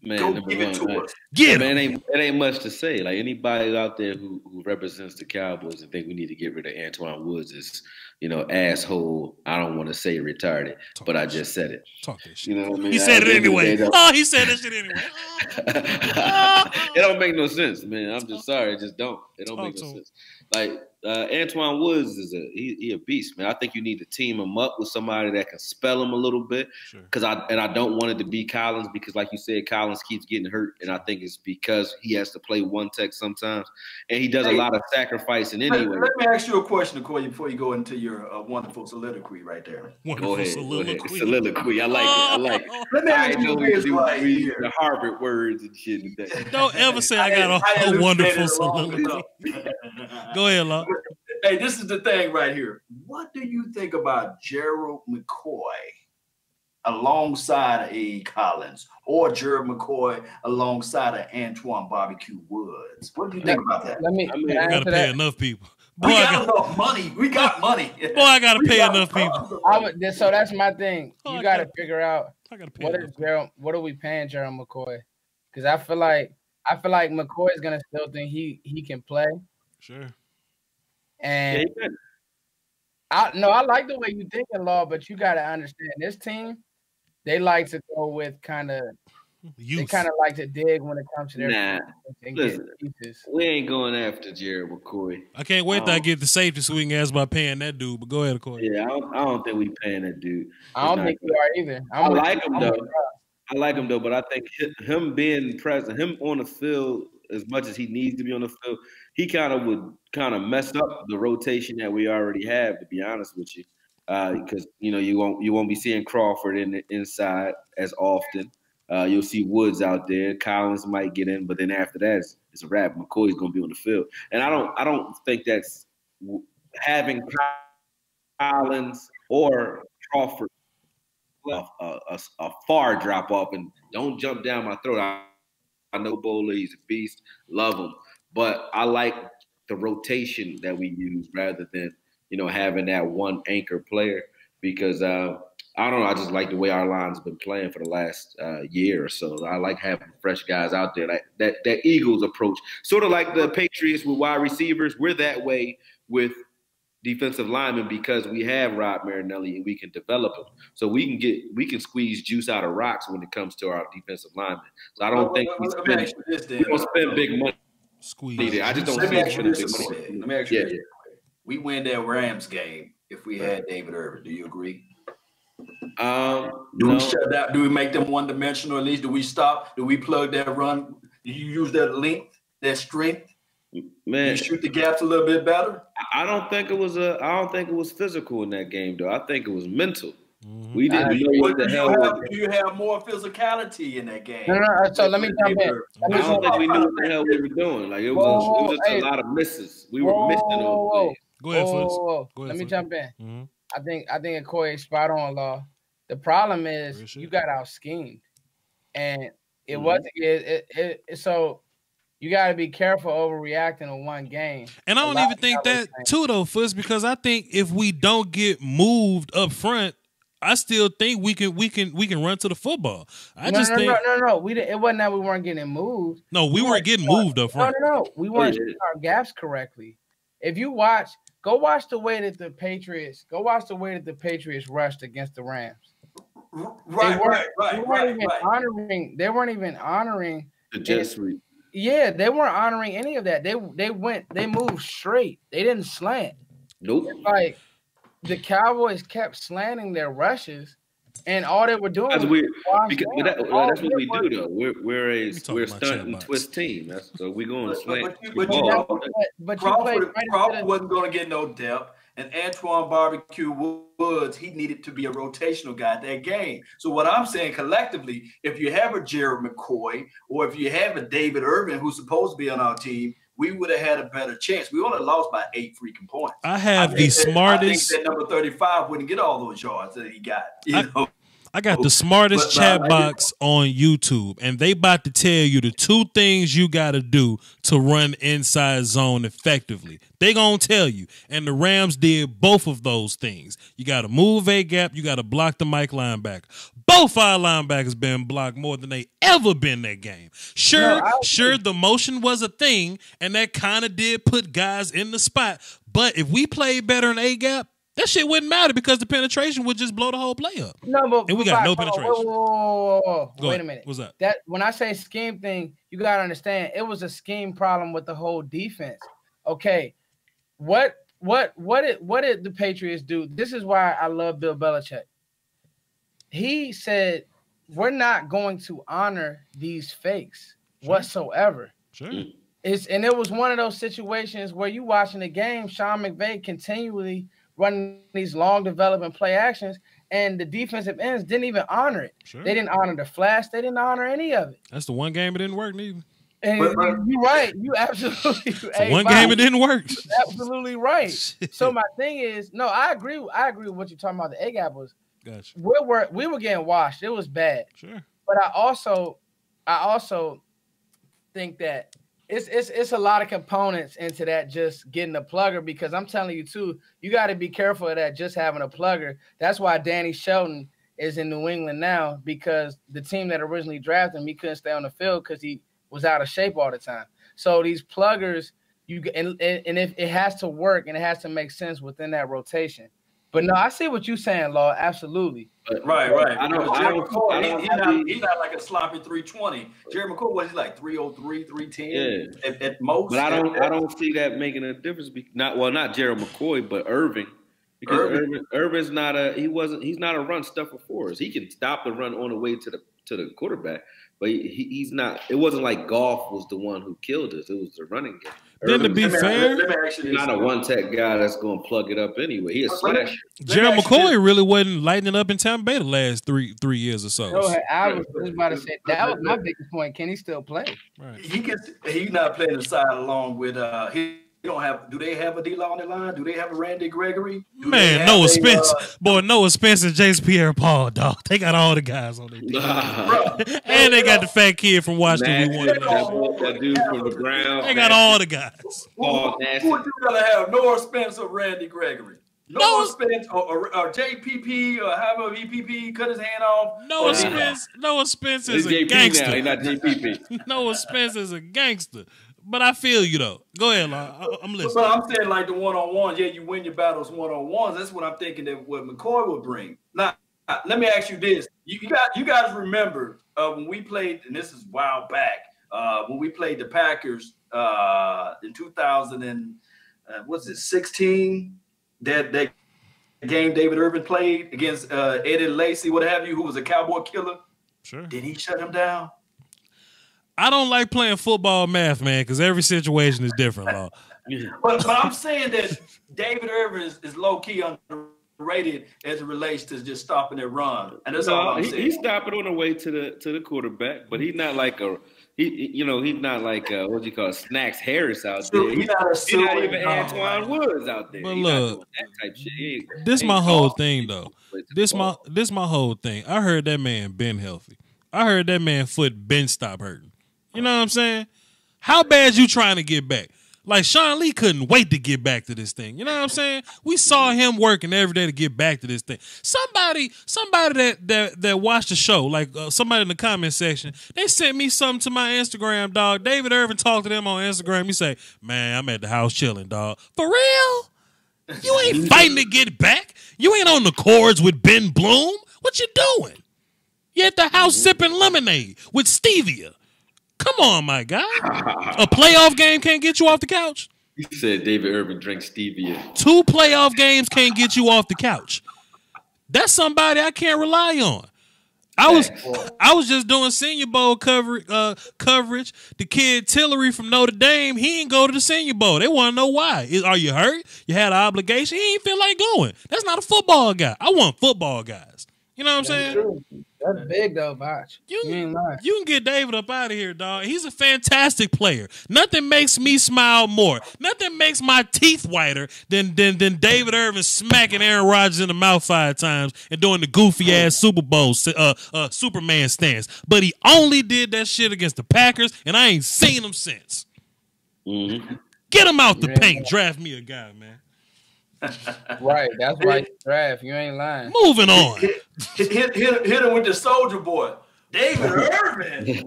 Man, it ain't much to say. Like anybody out there who represents the Cowboys and think we need to get rid of Antoine Woods is asshole. I don't want to say retarded, but I just said it. Talk that shit. You know what I mean? He said it anyway. He said that shit anyway. It don't make no sense, man. I'm just sorry. It just don't. It don't make no sense. Like Antoine Woods is he a beast, man. I think you need to team him up with somebody that can spell him a little bit. Because I don't want it to be Collins because, like you said, Collins keeps getting hurt, and I think it's because he has to play one tech sometimes, and he does a lot of sacrificing anyway. Let me ask you a question, Akoye, before you go into your wonderful soliloquy right there. Go ahead. Soliloquy. I like it. Let me ask you this right here. The Harvard words and shit today. Don't ever say I got a wonderful soliloquy. Go ahead, Law. Hey, this is the thing right here. What do you think about Gerald McCoy alongside of A. Collins or Gerald McCoy alongside of Antoine Barbecue Woods? What do you think about that? We got to pay enough people. Boy, we got enough money. We got money. Boy, I got to pay enough people. So that's my thing. You got to figure out what are we paying Gerald McCoy? Because I feel like McCoy is gonna still think he can play. Sure. And I like the way you think in Law, but you got to understand this team. They like to go with they kind of like to dig when it comes to their listen, we ain't going after Jared McCoy. I can't wait till I get the safety so we can ask about paying that dude. But go ahead, Akoye. Yeah, I don't think we paying that dude. I don't think you are either. I like him though, but I think him being present, him on the field as much as he needs to be on the field, he would mess up the rotation that we already have. To be honest with you, because you won't be seeing Crawford in the inside as often. You'll see Woods out there. Collins might get in, but then after that, it's a wrap. McCoy's going to be on the field, and I don't think that's having Collins or Crawford a far drop off. And don't jump down my throat. I know Bowler, he's a beast, love him, but I like the rotation that we use rather than having that one anchor player because. I don't know. I just like the way our line's been playing for the last year or so. I like having fresh guys out there. Like that Eagles approach, sort of like the Patriots with wide receivers. We're that way with defensive linemen because we have Rod Marinelli and we can develop them. So we can squeeze juice out of rocks when it comes to our defensive linemen. So I don't think we don't spend big money. Squeeze. I just don't spend big money. Let me ask you this. We win that Rams game if we had David Irvin. Do you agree? We shut down? Do we make them one-dimensional at least? Do we stop? Do we plug that run? Do you use that length, that strength? Man, you shoot the gaps a little bit better. I don't think it was physical in that game, though. I think it was mental. Mm-hmm. We didn't know what the hell. Do you have more physicality in that game? No. So let me jump in. I don't think we knew what the hell we were doing. Like it was just a lot of misses. We were missing those plays. Go ahead, Foots. Let me jump in. Mm-hmm. I think Akoye is spot on, Law. The problem is you got out schemed, and it wasn't. So you got to be careful overreacting to one game. And I don't even think that too, though, Foots, because I think if we don't get moved up front, I still think we can run to the football. No. It wasn't that we weren't getting moved. No, we weren't getting moved up front. No. We weren't shooting our gaps correctly. If you go watch the way that the Patriots rushed against the Rams. Right. They weren't even honoring the jet sweep. Yeah, they weren't honoring any of that. They moved straight. They didn't slant. Nope. Like the Cowboys kept slanting their rushes, and all they were doing that's what we do though. We're a stunt and twist team. So we're going to slant. But Crawford wasn't going to get no depth. And Antoine Barbecue Woods, he needed to be a rotational guy at that game. So what I'm saying collectively, if you have a Jared McCoy or if you have a David Irvin who's supposed to be on our team, we would have had a better chance. We only lost by 8 freaking points. I think that number 35 wouldn't get all those yards that he got. I got the smartest chat box on YouTube, and they about to tell you the 2 things you got to do to run inside zone effectively. They going to tell you, and the Rams did both of those things. You got to move a gap. You got to block the Mike linebacker. Both our linebackers been blocked more than they ever been that game. Sure, the motion was a thing, and that kind of did put guys in the spot. But if we played better in A gap, That shit wouldn't matter because the penetration would just blow the whole play up. No, but and we got no penetration. Wait a minute. What's that? That when I say scheme thing, you gotta understand it was a scheme problem with the whole defense. Okay, what did the Patriots do? This is why I love Bill Belichick. He said, "We're not going to honor these fakes whatsoever." Sure. And it was one of those situations where you watching the game, Sean McVay continually running these long development play actions, and the defensive ends didn't even honor it. Sure. They didn't honor the flash. They didn't honor any of it. That's the one game it didn't work neither. And you're right. You absolutely. One game it didn't work. Absolutely right. So my thing is, no, I agree with what you're talking about. The egg apples. Gotcha. We were getting washed. It was bad. Sure. But I also think that it's a lot of components into that just getting a plugger, because I'm telling you too, you got to be careful of that just having a plugger. That's why Danny Shelton is in New England now, because the team that originally drafted him, he couldn't stay on the field because he was out of shape all the time. So these pluggers, and if it has to work and it has to make sense within that rotation. But no, I see what you're saying, Law. Absolutely. Right. He's not like a sloppy 320. Jerry McCoy was like 303, 310 at most. But I don't see that making a difference. Not Jerry McCoy, but Irving. Because Irvin's he's not a run stuffer for us. He can stop the run on the way to the quarterback, but he's not. It wasn't like Goff was the one who killed us. It was the running game. Then to be fair, he's not a one-tech guy that's going to plug it up anyway. He's a slasher. Gerald McCoy really wasn't lighting it up in Tampa Bay the last three years or so. No, I was just about to say that was my biggest point. Can he still play? Right. He's not playing the side along with do they have a D-Law on the line? Do they have a Randy Gregory? Noah Spence. Noah Spence and Jason Pierre-Paul, dog. They got all the guys on their team. And they got the fat kid from Washington. That dude from the Browns. They got all the guys. Who would you rather have, Noah Spence or Randy Gregory? Noah Spence or JPP or however VPP cut his hand off. Noah Spence is a gangster. Now, he's not JPP. Noah Spence is a gangster. But I feel you though. Go ahead, I'm listening. But I'm saying like the one-on-ones. Yeah, you win your battles one-on-ones. That's what I'm thinking that what McCoy would bring. Now, let me ask you this: you guys remember when we played, and this is a while back, when we played the Packers in 2016? That game David Irvin played against Eddie Lacy, what have you, who was a Cowboy killer. Sure. Did he shut him down? I don't like playing football math, man, because every situation is different, Law. But I'm saying that David Irvin is low-key underrated as it relates to just stopping their run. And that's all I'm saying. He's stopping on the way to the quarterback, but he's not like he's not like what you call Snacks Harris out there. He's not even Antoine Woods out there. But look, that type shit. This my whole thing though. This my whole thing. I heard that man been healthy. I heard that man foot been stop hurting. You know what I'm saying? How bad you trying to get back? Like Sean Lee couldn't wait to get back to this thing. You know what I'm saying? We saw him working every day to get back to this thing. Somebody that watched the show, like somebody in the comment section, they sent me something to my Instagram, dog. David Irvin talked to them on Instagram. He say, "Man, I'm at the house chilling, dog. For real? You ain't fighting to get back. You ain't on the cords with Ben Bloom. What you doing? You at the house sipping lemonade with stevia. Come on, my guy. A playoff game can't get you off the couch." He said David Irvin drinks stevia. 2 playoff games can't get you off the couch. That's somebody I can't rely on. I was just doing Senior Bowl coverage. The kid Tillery from Notre Dame, he ain't go to the Senior Bowl. They want to know why. Are you hurt? You had an obligation? He ain't feel like going. That's not a football guy. I want football guys. You know what I'm saying? True. That's big though, Voch. You ain't lying. You can get David up out of here, dog. He's a fantastic player. Nothing makes me smile more. Nothing makes my teeth whiter than David Irvin smacking Aaron Rodgers in the mouth 5 times and doing the goofy ass Super Bowl Superman stance. But he only did that shit against the Packers, and I ain't seen him since. Mm-hmm. Get him out the paint. Draft me a guy, man. Right, that's why you draft. You ain't lying. Moving on. Hit him with the Soldier Boy, David Irvin.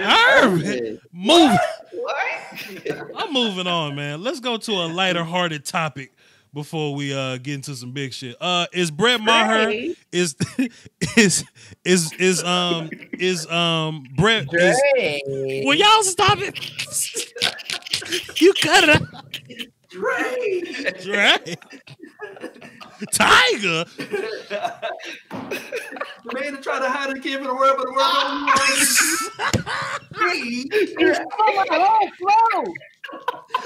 Irvin. Move. I'm moving on, man. Let's go to a lighter-hearted topic before we get into some big shit. Is Brett Maher is Brett is will y'all stop it? You cut it out. Dre. Tiger. The man to try to hide the kid from the world, but the world.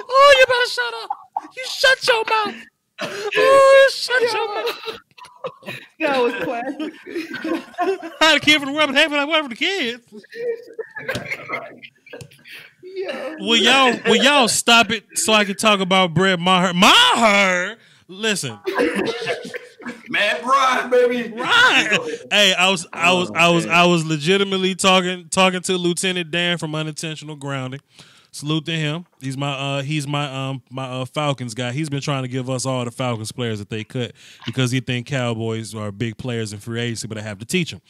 Oh, you better shut up. You shut your mouth. Oh, shut your mouth. That was classic. Hide the kid from the world, but having like whatever the kids. Yeah. Will y'all stop it so I can talk about Brett Maher? Maher? Listen. Matt Bryan, baby. Right. Hey, I was legitimately talking to Lieutenant Dan from Unintentional Grounding. Salute to him. He's my Falcons guy. He's been trying to give us all the Falcons players that they cut because he think Cowboys are big players in free agency, but I have to teach them.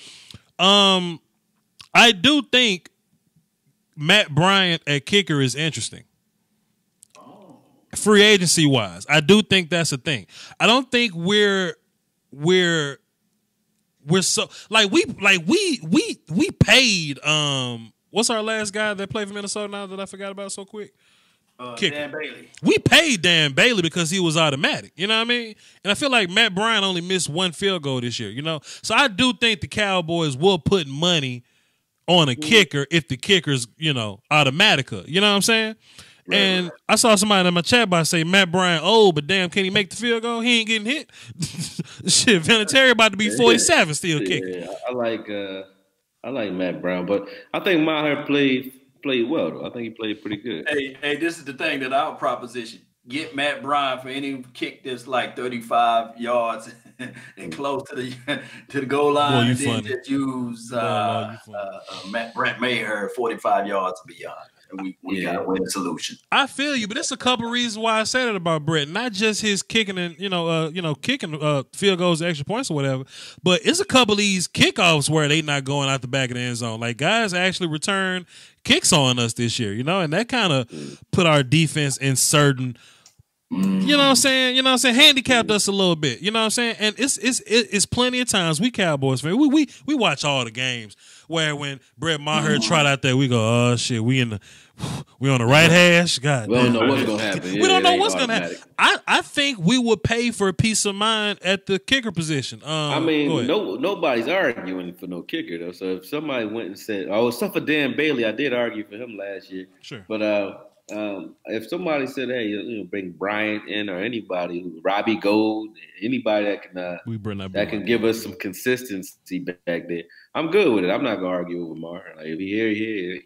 I do think Matt Bryant at kicker is interesting. Free agency wise, I do think that's a thing. I don't think we're so we paid what's our last guy that played for Minnesota now that I forgot about so quick? Dan Bailey. We paid Dan Bailey because he was automatic. You know what I mean? And I feel like Matt Bryant only missed one field goal this year. You know, so I do think the Cowboys will put money on a kicker if the kicker's automatica. You know what I'm saying? Right, and I saw somebody in my chat box say Matt Bryant but damn, can he make the field goal? He ain't getting hit. Shit, Vinatieri about to be 47 still kicking. Yeah, I like Matt Bryant, but I think Maher played well though. I think he played pretty good. Hey, this is the thing that our proposition. Get Matt Bryant for any kick that's like 35 yards and close to the goal line. Boy, and then just use Brett Maher 45 yards and beyond. And we got to win the solution. I feel you, but there's a couple reasons why I said it about Brett. Not just his kicking and kicking field goals, extra points or whatever, but it's a couple of these kickoffs where they not going out the back of the end zone. Like guys actually return kicks on us this year, and that kind of put our defense in certain. You know what I'm saying? Handicapped us a little bit. You know what I'm saying? And it's plenty of times we Cowboys fans, we watch all the games where when Brett Maher trot out there, we go, oh shit, we on the right hash. God, we don't know what's gonna happen. We don't know what's gonna happen. I think we would pay for peace of mind at the kicker position. Nobody's arguing for no kicker though. So if somebody went and said, except for Dan Bailey, I did argue for him last year. Sure, but if somebody said, "Hey, bring Bryant in or anybody, Robbie Gold, anybody that can give us some consistency back there," I'm good with it. I'm not gonna argue with Maher. Like if he here,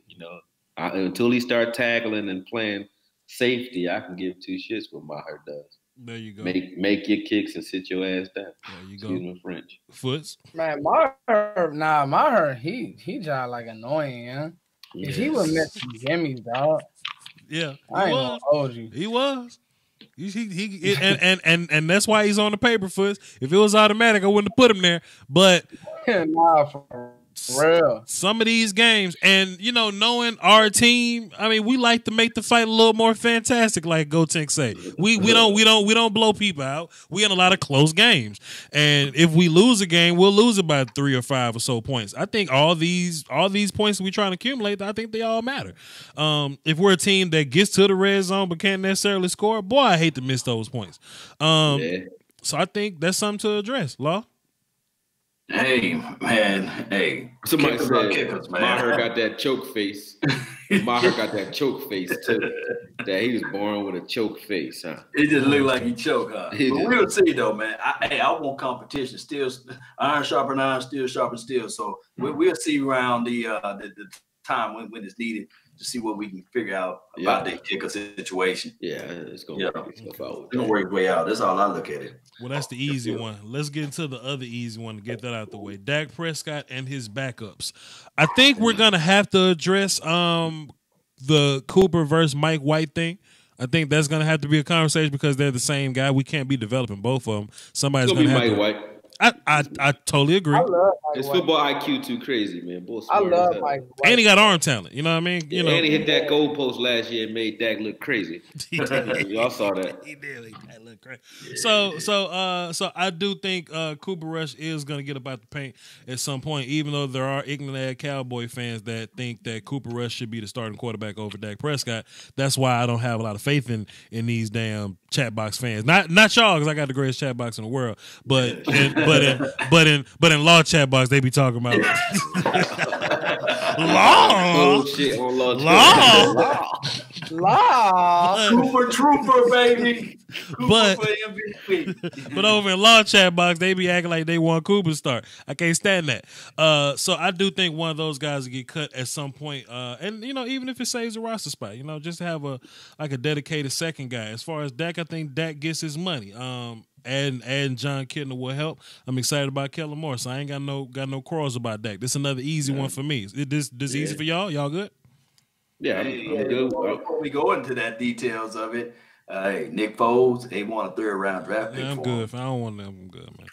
until he start tackling and playing safety, I can give two shits what Maher does. There you go. Make your kicks and sit your ass down. There you go. Excuse my French. Foots. Man, Maher, he just like annoying, yeah. Yes. He would miss some jimmies, dog. Yeah, I ain't gonna hold you. He was. And that's why he's on the paper, Foots. If it was automatic, I wouldn't have put him there. But nah, for real. Some of these games, and knowing our team, I mean, we like to make the fight a little more fantastic, like Gotenk say. We don't blow people out. We in a lot of close games, and if we lose a game, we'll lose it by 3 or 5 or so points. I think all these points we trying to accumulate, I think they all matter. If we're a team that gets to the red zone but can't necessarily score, boy, I hate to miss those points. So I think that's something to address. Law. Hey, man. Hey. Somebody said kickers, man. Maher got that choke face. Maher got that choke face, too. That he was born with a choke face, huh? It just looked like he choked, huh? But we'll see, though, man. I want competition. Still, iron sharpen iron, steel sharpen steel. So we'll see around the time when it's needed to see what we can figure out about the kicker situation. Yeah, it's going to work stuff out. It's going to work its way out. That's all I look at it. Well, that's the easy one. Let's get into the other easy one to get that out the way. Dak Prescott and his backups. I think we're going to have to address the Cooper versus Mike White thing. I think that's going to have to be a conversation because they're the same guy. We can't be developing both of them. Somebody's going to have Mike to. White. I totally agree. I love his football IQ too crazy, man. Boy, I love Mike White. And he got arm talent. You know what I mean? You know, and he hit that goalpost last year and made Dak look crazy. Y'all saw that. He did. That look crazy. So I do think Cooper Rush is going to get about the paint at some point, even though there are ignorant Cowboy fans that think that Cooper Rush should be the starting quarterback over Dak Prescott. That's why I don't have a lot of faith in these damn chat box fans. Not y'all, because I got the greatest chat box in the world, but in law chat box they be talking about law. Bullshit on law. Cooper Trooper, baby. But Cooper for MVP. But over in law chat box, they be acting like they want Cooper start. I can't stand that. So I do think one of those guys will get cut at some point. And you know, even if it saves a roster spot, you know, just have a dedicated second guy. As far as Dak, I think Dak gets his money. And John Kitna will help. I'm excited about Kellen Moore, so I ain't got no quarrels about Dak. This is another easy one for me. This easy for y'all? Y'all good? Yeah, I'm good. Before we go into that details of it, Nick Foles, they won a third-round draft pick. Yeah, I'm for good. him. I don't want them. I'm good, man.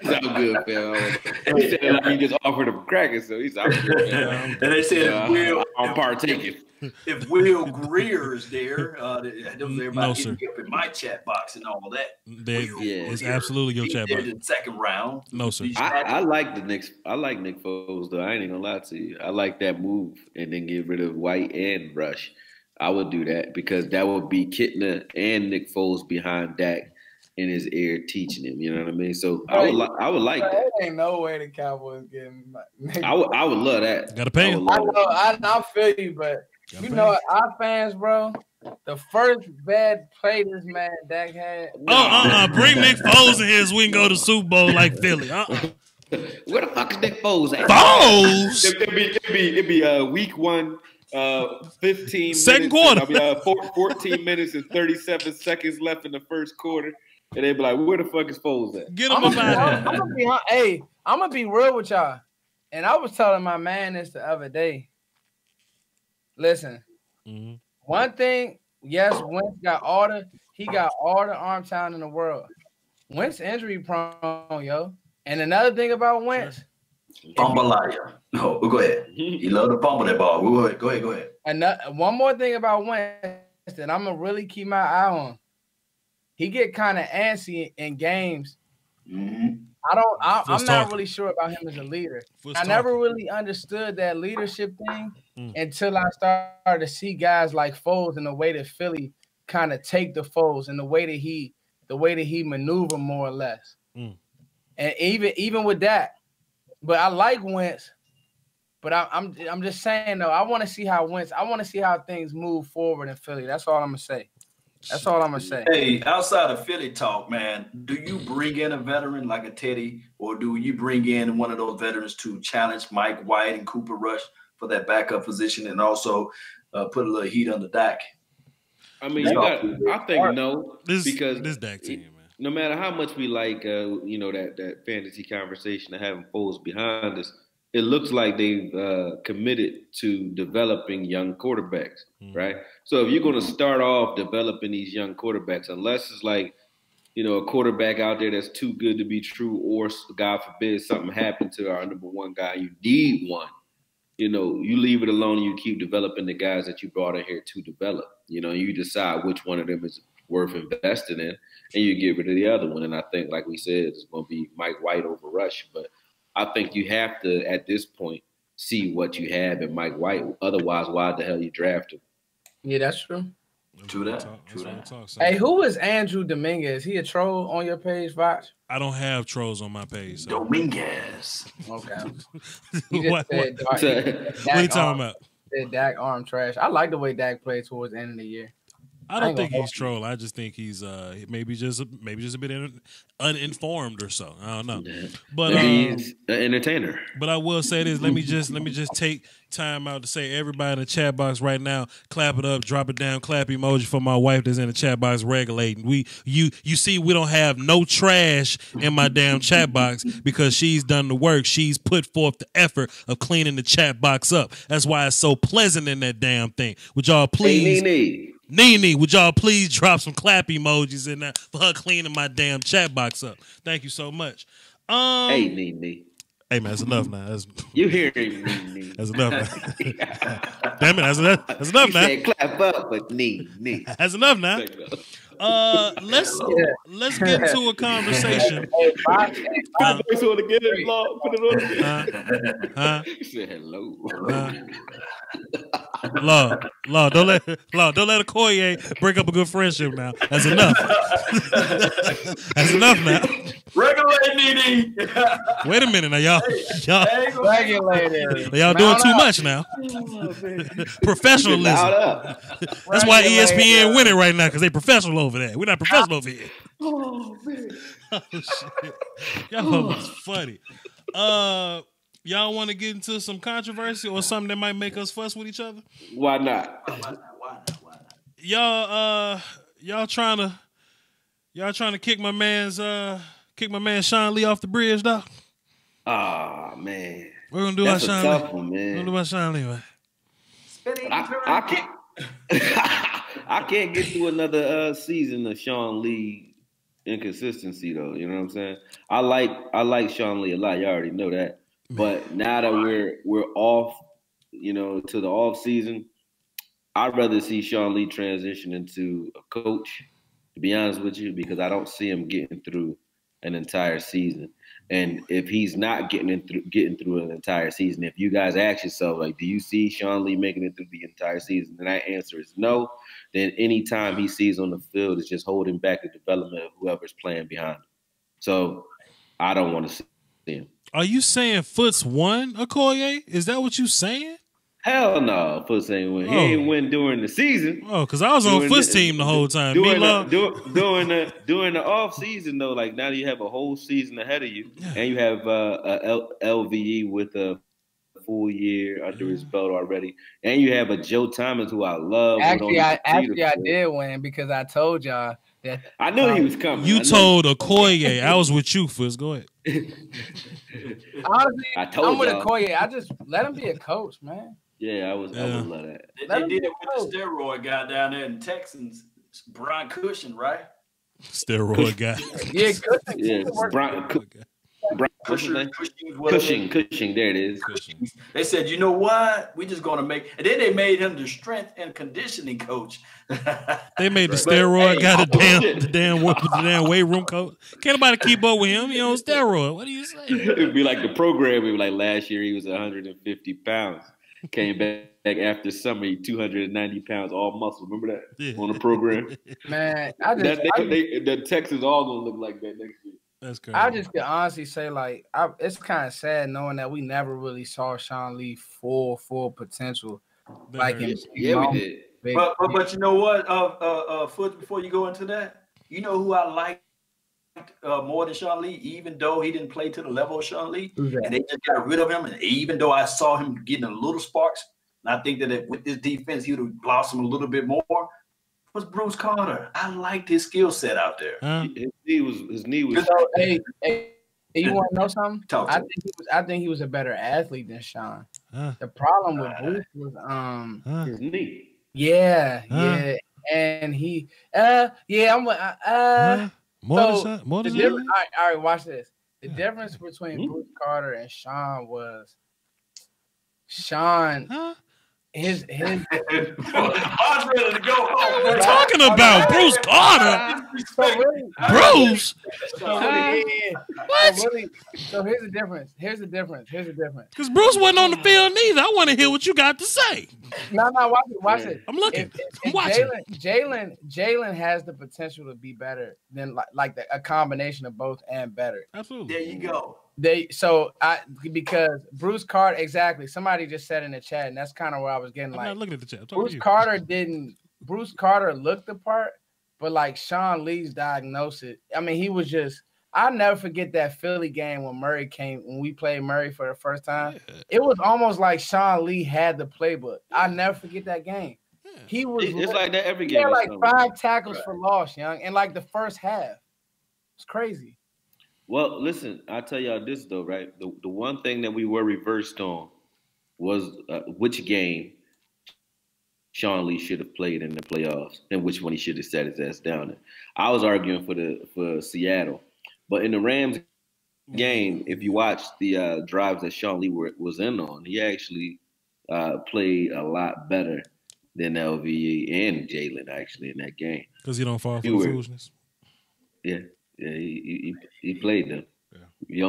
I'm good, man. He said like he just offered him crackers, so he's out good, man. And they said, I'm partaking. If Will Greer is there, everybody No, getting sir. up in my chat box and all that. It's absolutely your chat box. In the second round. No, sir. I like the Knicks. I like Nick Foles, though. I ain't gonna lie to you. I like that move and then get rid of White and Rush. I would do that because that would be Kitna and Nick Foles behind Dak in his ear teaching him. You know what I mean? So I would like that. There ain't no way the Cowboys getting. I would love that. Gotta pay him. I feel you, but you know our fans, bro. The first bad play this man Dak had. Bring Nick Foles in here so we can go to Super Bowl like Philly. Where the fuck is Nick Foles at? Foles? It'd be week one. 15 second minutes, quarter. 14 minutes and 37 seconds left in the first quarter, and they'd be like, "Where the fuck is Foles at?" Get him about it. I'm gonna be real with y'all, and I was telling my man this the other day. Listen, one thing, yes, Wentz got all the arm talent in the world. Wentz injury prone, yo. And another thing about Wentz. Fumbleia. No, go ahead. He loved to fumble that ball. Go ahead. And one more thing about Wentz that I'm gonna really keep my eye on. He get kind of antsy in games. Mm-hmm. I'm not really sure about him as a leader. I never really understood that leadership thing until I started to see guys like Foles and the way that Philly kind of take the Foles and the way that he maneuver more or less. And even with that. But I like Wentz, but I'm just saying though, I want to see how things move forward in Philly. That's all I'm gonna say. Hey, outside of Philly talk, man, do you bring in a veteran like a Teddy, or do you bring in one of those veterans to challenge Mike White and Cooper Rush for that backup position, and also put a little heat on the Dak? I mean, I think no, because this Dak team. No matter how much we like, that fantasy conversation of having Foles behind us, it looks like they've committed to developing young quarterbacks, right? So if you're going to start off developing these young quarterbacks, unless it's like, a quarterback out there that's too good to be true, or God forbid something happened to our number one guy, you need one. You leave it alone and you keep developing the guys that you brought in here to develop. You decide which one of them is worth investing in, and you get rid of the other one. And I think, like we said, it's going to be Mike White over Rush. But I think you have to, at this point, see what you have in Mike White. Otherwise, why the hell you draft him? Yeah, that's true. True that. Hey, who is Andrew Dominguez? He a troll on your page, Voch? I don't have trolls on my page. So. Dominguez. Okay. What are you talking about? Said Dak arm trash. I like the way Dak played towards the end of the year. I don't think he's troll. I just think he's maybe just a bit uninformed or so. I don't know. But he's an entertainer. But I will say this. Let me just take time out to say, everybody in the chat box right now, clap it up, drop it down, clap emoji for my wife that's in the chat box regulating. You see, we don't have no trash in my damn chat box because she's done the work. She's put forth the effort of cleaning the chat box up. That's why it's so pleasant in that damn thing. Would y'all please? Hey, Nene, would y'all please drop some clap emojis in there for her cleaning my damn chat box up? Thank you so much. Hey, Nee. Hey man, that's enough now. You hearing me? That's enough now. Damn it, that's enough now. Said clap up, but Nee. That's enough now. Let's get into a conversation. Hey, voice on again, Lord. Put it on again. He said hello. Lord, don't let Akoye break up a good friendship now. That's enough. That's enough now. Regulate, Nene. Wait a minute now, y'all Regulated. doing too much now. Professionalism. That's why ESPN winning right now, because they professional over there. We're not professional over here. Oh man. Oh shit. Y'all was funny. Y'all want to get into some controversy or something that might make us fuss with each other? Why not? Y'all trying to kick my man's Sean Lee off the bridge, dog? Ah man. We're gonna do That's our a Sean tough Lee. one, man. We're gonna do our Sean Lee, man. I can't. I can't get through another season of Sean Lee inconsistency, though. You know what I'm saying? I like Sean Lee a lot. You already know that. But now that we're off, to the off season, I'd rather see Sean Lee transition into a coach. To be honest with you, because I don't see him getting through an entire season. And if he's not getting through an entire season, if you guys ask yourself, like, do you see Sean Lee making it through the entire season? And that answer is no. Then any time he sees on the field is just holding back the development of whoever's playing behind him. So I don't want to see him. Are you saying Foots won, Akoye? Is that what you saying? Hell no, Foots ain't win. He ain't win during the season. Oh, because I was on Foots' team the whole time. During the off season though, like now you have a whole season ahead of you, and you have a LVE with a full year under his belt already, and you have a Joe Thomas who I love. Actually, I did win because I told y'all that. I knew he was coming. You told Akoye. I was with you, Foots. Go ahead. Honestly, I'm with Akoye. I just let him be a coach, man. Yeah, I would love that. They did it with the steroid guy down there in Texans, Brian Cushing, right? Steroid guy. Yeah, Cushing. Yeah, Brian Cushing. There it is. Cushing. They said, you know what? We're just going to make, and then they made him the strength and conditioning coach. They made the steroid guy the damn weight room coach. Can't nobody keep up with him. He on steroid. What do you say? It would be like the program. It would be like last year he was 150 pounds. Came back after summer, 290 pounds, all muscle. Remember that on the program? Man, the Texans all gonna look like that next year. That's crazy. I just can honestly say, like, it's kind of sad knowing that we never really saw Sean Lee full potential. Like, we did. But you know what, Foot, before you go into that, you know who I like more than Sean Lee, even though he didn't play to the level of Sean Lee, and they just got rid of him. And even though I saw him getting a little sparks, and I think that with this defense he would have blossomed a little bit more, was Bruce Carter. I liked his skill set out there. His knee was. So, hey, you want to know something? I think he was a better athlete than Sean. The problem with Bruce was his knee. Yeah, and he All right, watch this. The difference between Bruce Carter and Sean was Sean. His ready to go home. We're talking about Bruce Carter. Bruce. So here's the difference. Because Bruce wasn't on the field neither. I want to hear what you got to say. No, watch it. I'm looking. I'm watching. Jalen has the potential to be better than like a combination of both and better. Absolutely. There you go. Because Bruce Carter, exactly. Somebody just said in the chat, and that's kind of where I was getting. I'm not looking at the chat. Bruce Carter looked the part, but like Sean Lee's diagnosis, I mean, he was just. I'll never forget that Philly game when we played Murray for the first time. Yeah. It was almost like Sean Lee had the playbook. I'll never forget that game. Yeah. He was. It's like that every game. He had like 5 tackles for loss, young, in like the first half. It's crazy. Well, listen, I'll tell y'all this, though, right? The one thing that we were reversed on was which game Sean Lee should have played in the playoffs and which one he should have sat his ass down in. I was arguing for Seattle. But in the Rams game, if you watch the drives that Sean Lee was in on, he actually played a lot better than LVE and Jalen actually in that game. Because he don't fall for the foolishness. Yeah, he played them. Yeah. He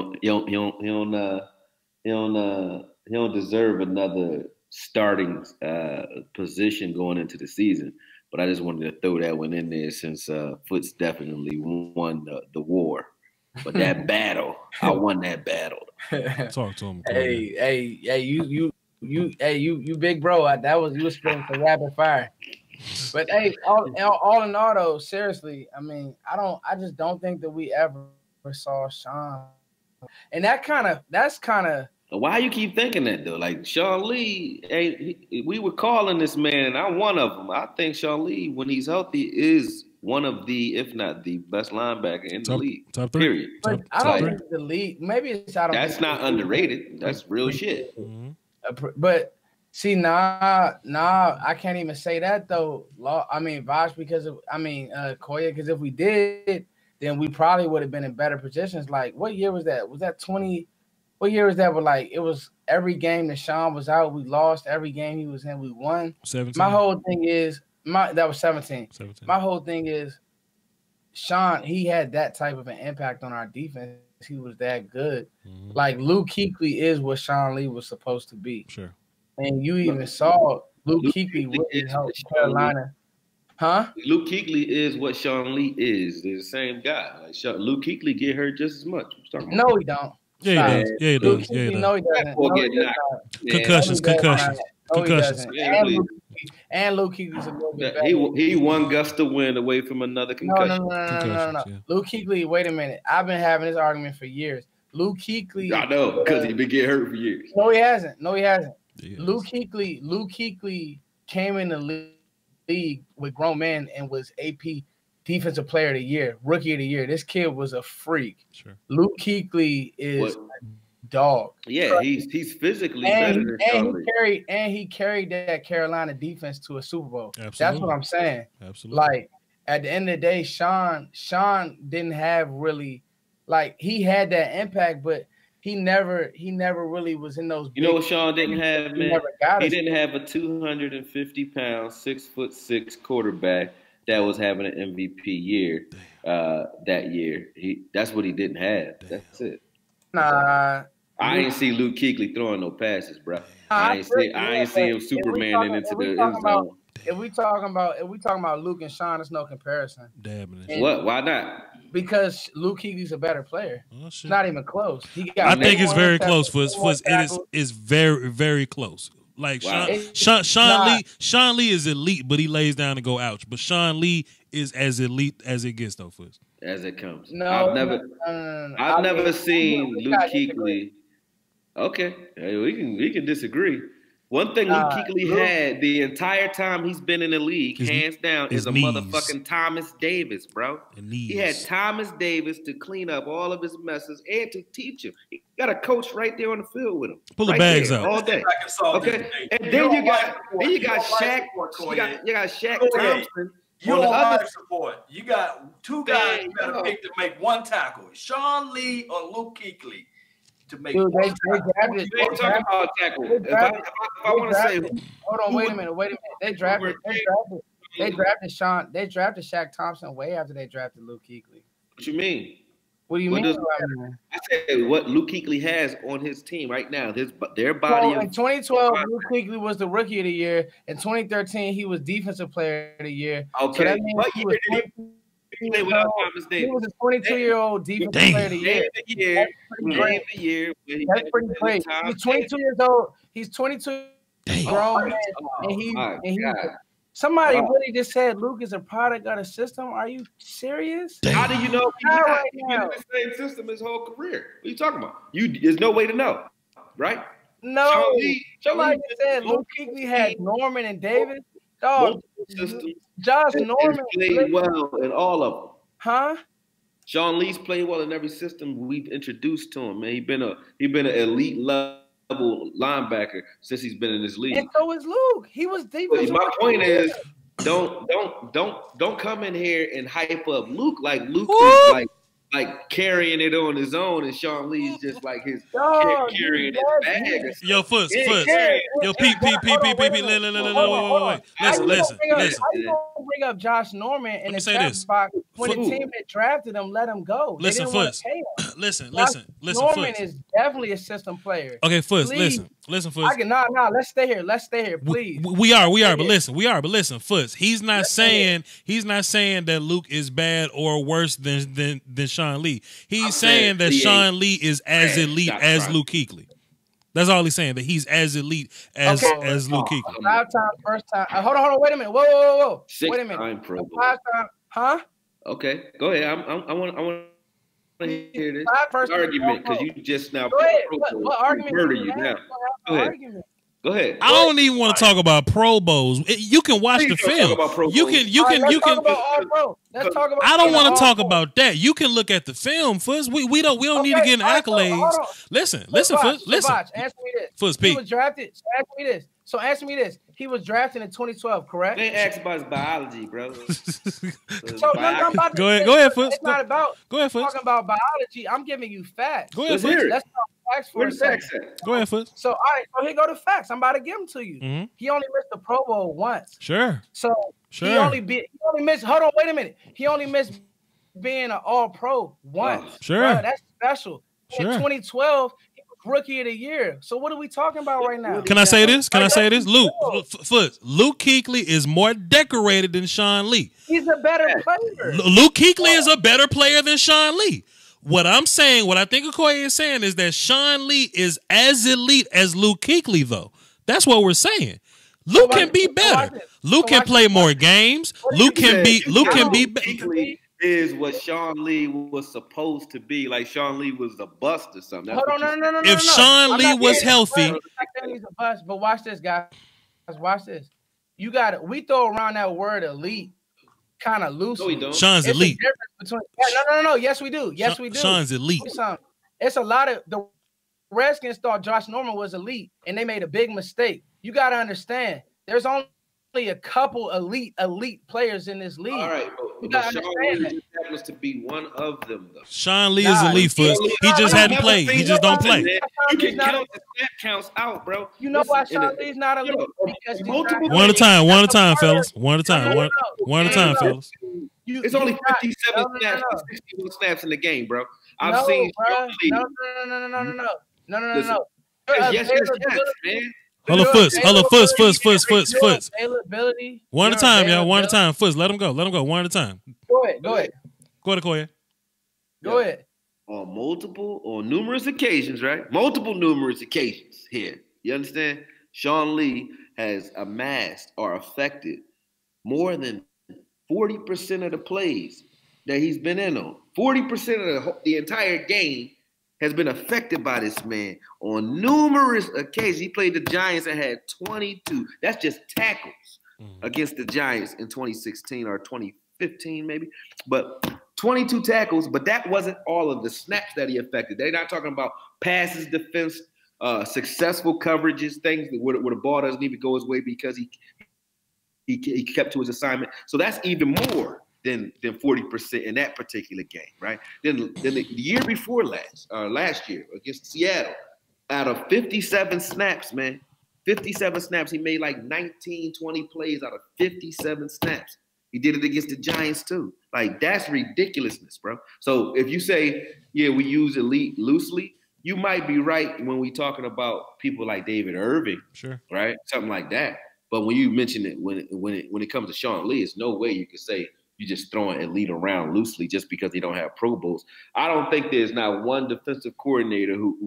don't deserve another starting position going into the season. But I just wanted to throw that one in there since Foots definitely won the war. But that battle, I won that battle. Talk to him. Hey, you big bro. You was spitting for rapid fire. But hey, all in all though, seriously, I mean, I just don't think that we ever saw Sean. And that's kind of why you keep thinking that though? Like Sean Lee, we were calling this man, and I'm one of them. I think Sean Lee, when he's healthy, is one of the, if not the best linebacker in the league. Top 3. Period. But I don't think the league. Maybe it's that's not underrated. That's real shit. Mm-hmm. But see, nah, I can't even say that though. I mean, Voch, Akoye, because if we did, then we probably would have been in better positions. Like, what year was that? Was that 20? What year was that? But like, it was every game that Sean was out, we lost. Every game he was in, we won. 17. My whole thing is that was 17. My whole thing is Sean. He had that type of an impact on our defense. He was that good. Mm-hmm. Like Luke Kuechly is what Sean Lee was supposed to be. Sure. And you even saw Luke Kuechly really help Carolina. Huh? Luke Kuechly is what Sean Lee is. They're the same guy. Like Luke Kuechly get hurt just as much. No, he don't. Yeah, he does. Yeah, he does. No, he doesn't. Concussions. And Luke Kuechly's a little bit better. He one gust of wind away from another concussion. No. Yeah. Luke Kuechly, wait a minute. I've been having this argument for years. Luke Kuechly. I know, because he's been getting hurt for years. No, he hasn't. Luke Kuechly came in the league with grown men and was AP Defensive Player of the Year, Rookie of the Year. This kid was a freak. Sure. Luke Kuechly is a dog. Yeah, he's physically better than Sean Lee. He carried that Carolina defense to a Super Bowl. Absolutely. That's what I'm saying. Absolutely. Like at the end of the day, Sean didn't have really, like, he had that impact, but he never really was in those. You know what Sean didn't have, man? He didn't have a 250-pound, 6'6" quarterback that was having an MVP year that year. That's what he didn't have. That's it. Nah. I ain't see Luke Kuechly throwing no passes, bro. I ain't see him Supermaning into the end zone. If we talking about Luke and Sean, it's no comparison. Damn it. What? Why not? Because Luke Kuechly's a better player. Oh, shit. Not even close. I think it's very close for it is very, very close. Like Sean Lee is elite, but he lays down and go ouch. But Sean Lee is as elite as it gets though, Fuzz. As it comes. No, I've never seen Luke Kuechly. Okay, we can disagree. One thing Luke Kuechly had the entire time he's been in the league, hands down, is a motherfucking Thomas Davis, bro. He had Thomas Davis to clean up all of his messes and to teach him. He got a coach right there on the field with him. Pull the bags out all day. Okay, and then you got Shaq. You got Shaq Thompson. You don't life support. You got two guys you got to pick to make one tackle: Sean Lee or Luke Kuechly. To make Dude, they drafted. Talking about tackle. If I want to say, hold on, wait a minute. They drafted Sean. They drafted Shaq Thompson way after they drafted Luke Kuechly. What you mean? What do you mean? I said what Luke Kuechly has on his team right now. Their body. In 2012, Luke Kuechly was the Rookie of the Year. In 2013, he was Defensive Player of the Year. Okay. So that means he was a 22-year-old Defensive Player of the Year. That's pretty great. He's 22 years old. He's 22 grown, and he. Somebody really just said Luke is a product of the system. Are you serious? How do you know he's been in the same system his whole career? What are you talking about? There's no way to know, right? No. Somebody just said Luke Kuechly had Norman and Davis. Dog, Josh Norman played well in all of them. Huh? Sean Lee's played well in every system we've introduced to him, man. He been an elite level linebacker since he's been in this league. And so is Luke. He was defensive. My point is, don't come in here and hype up Luke like Luke is like like carrying it on his own, and Sean Lee is just like his carrying his bag. Yo, Foots. Yo, Pete. Wait. Listen. How you gonna bring up Josh Norman in the chat box when the team that drafted him let him go? Listen, Foots. Listen, Norman is definitely a system player. Okay, Foots. Listen, Foots. No. Let's stay here, please. We are. But listen, Foots. He's not saying that Luke is bad or worse than Sean Lee. He's saying that Sean Lee is as elite as Luke Kuechly. That's all he's saying. That he's as elite as Luke Kuechly. 5-time, first time. Hold on. Wait a minute. Whoa. Wait a minute. 6-time Pro Bowl. 5-time, huh? Okay, go ahead. I want to hear this argument because you just now. Go ahead. What argument? Murder you now. Go ahead. Go ahead. I don't even want to talk about Pro Bowls. You can watch the film. You can. Let's talk about. I don't want to talk about that. You can look at the film, Fuzz. We don't need to get in accolades. Listen, Fuzz. Listen. Answer me this. Fuzz, Pete. He was drafted. Answer me this. He was drafted in 2012, correct? They asked about his biology, bro. Go ahead, Fuzz. It's not about talking about biology. I'm giving you facts. Go ahead, Fuzz. Let's talk facts for a second. Go ahead, Fuzz. So, all right. So here go the facts. I'm about to give them to you. Mm-hmm. He only missed the Pro Bowl once. Sure. So he only missed. Hold on, wait a minute. He only missed being an All-Pro once. Sure. Bro, that's special. In 2012. Rookie of the year. So what are we talking about right now? Can I say this? Luke Kuechly is more decorated than Sean Lee. He's a better player. Luke Kuechly is a better player than Sean Lee. What I'm saying, what I think Akoye is saying is that Sean Lee is as elite as Luke Kuechly, though. That's what we're saying. Luke can be better. Luke can play more games. Luke can be better. Is what Sean Lee was supposed to be. Like Sean Lee was a bust or something. Hold on, no. If Sean Lee was healthy, he's a bust. But watch this, guys. Watch this. You got it. We throw around that word elite kind of loosely. No, we don't. Sean's elite. No. Yes, we do. Yes, we do. Sean's elite. It's a lot of the Redskins thought Josh Norman was elite, and they made a big mistake. You got to understand. There's only a couple elite players in this league. All right, but Sean Lee happens to be one of them, though. Sean Lee is elite for us. He just hadn't played. He just don't play. You can count the snap counts out, bro. You know why Sean Lee's not elite? One at a time, fellas. One at a time, fellas. It's only 57 snaps, 61 snaps in the game, bro. I've seen Sean Lee. No. Yes, man. Hold on, Fuzz. Availability. One at a time, y'all. One at a time. Fuzz, let him go. One at a time. Go ahead, Akoye. Go ahead. On numerous occasions, right? Numerous occasions here. You understand? Sean Lee has amassed or affected more than 40% of the plays that he's been in on. 40% of the entire game has been affected by this man on numerous occasions. He played the Giants and had 22. That's just tackles against the Giants in 2016 or 2015 maybe. But 22 tackles, but that wasn't all of the snaps that he affected. They're not talking about passes, defense, successful coverages, things where the ball doesn't even go his way because he kept to his assignment. So that's even more than 40% in that particular game, right? Then the year before last year against Seattle, out of 57 snaps, man, 57 snaps, he made like 19, 20 plays out of 57 snaps. He did it against the Giants too. Like, that's ridiculousness, bro. So if you say, yeah, we use elite loosely, you might be right when we talking about people like David Irving, sure, right? Something like that. But when you mention it, when it comes to Sean Lee, it's no way you could say you're just throwing elite around loosely just because they don't have Pro Bowls. I don't think there's not one defensive coordinator who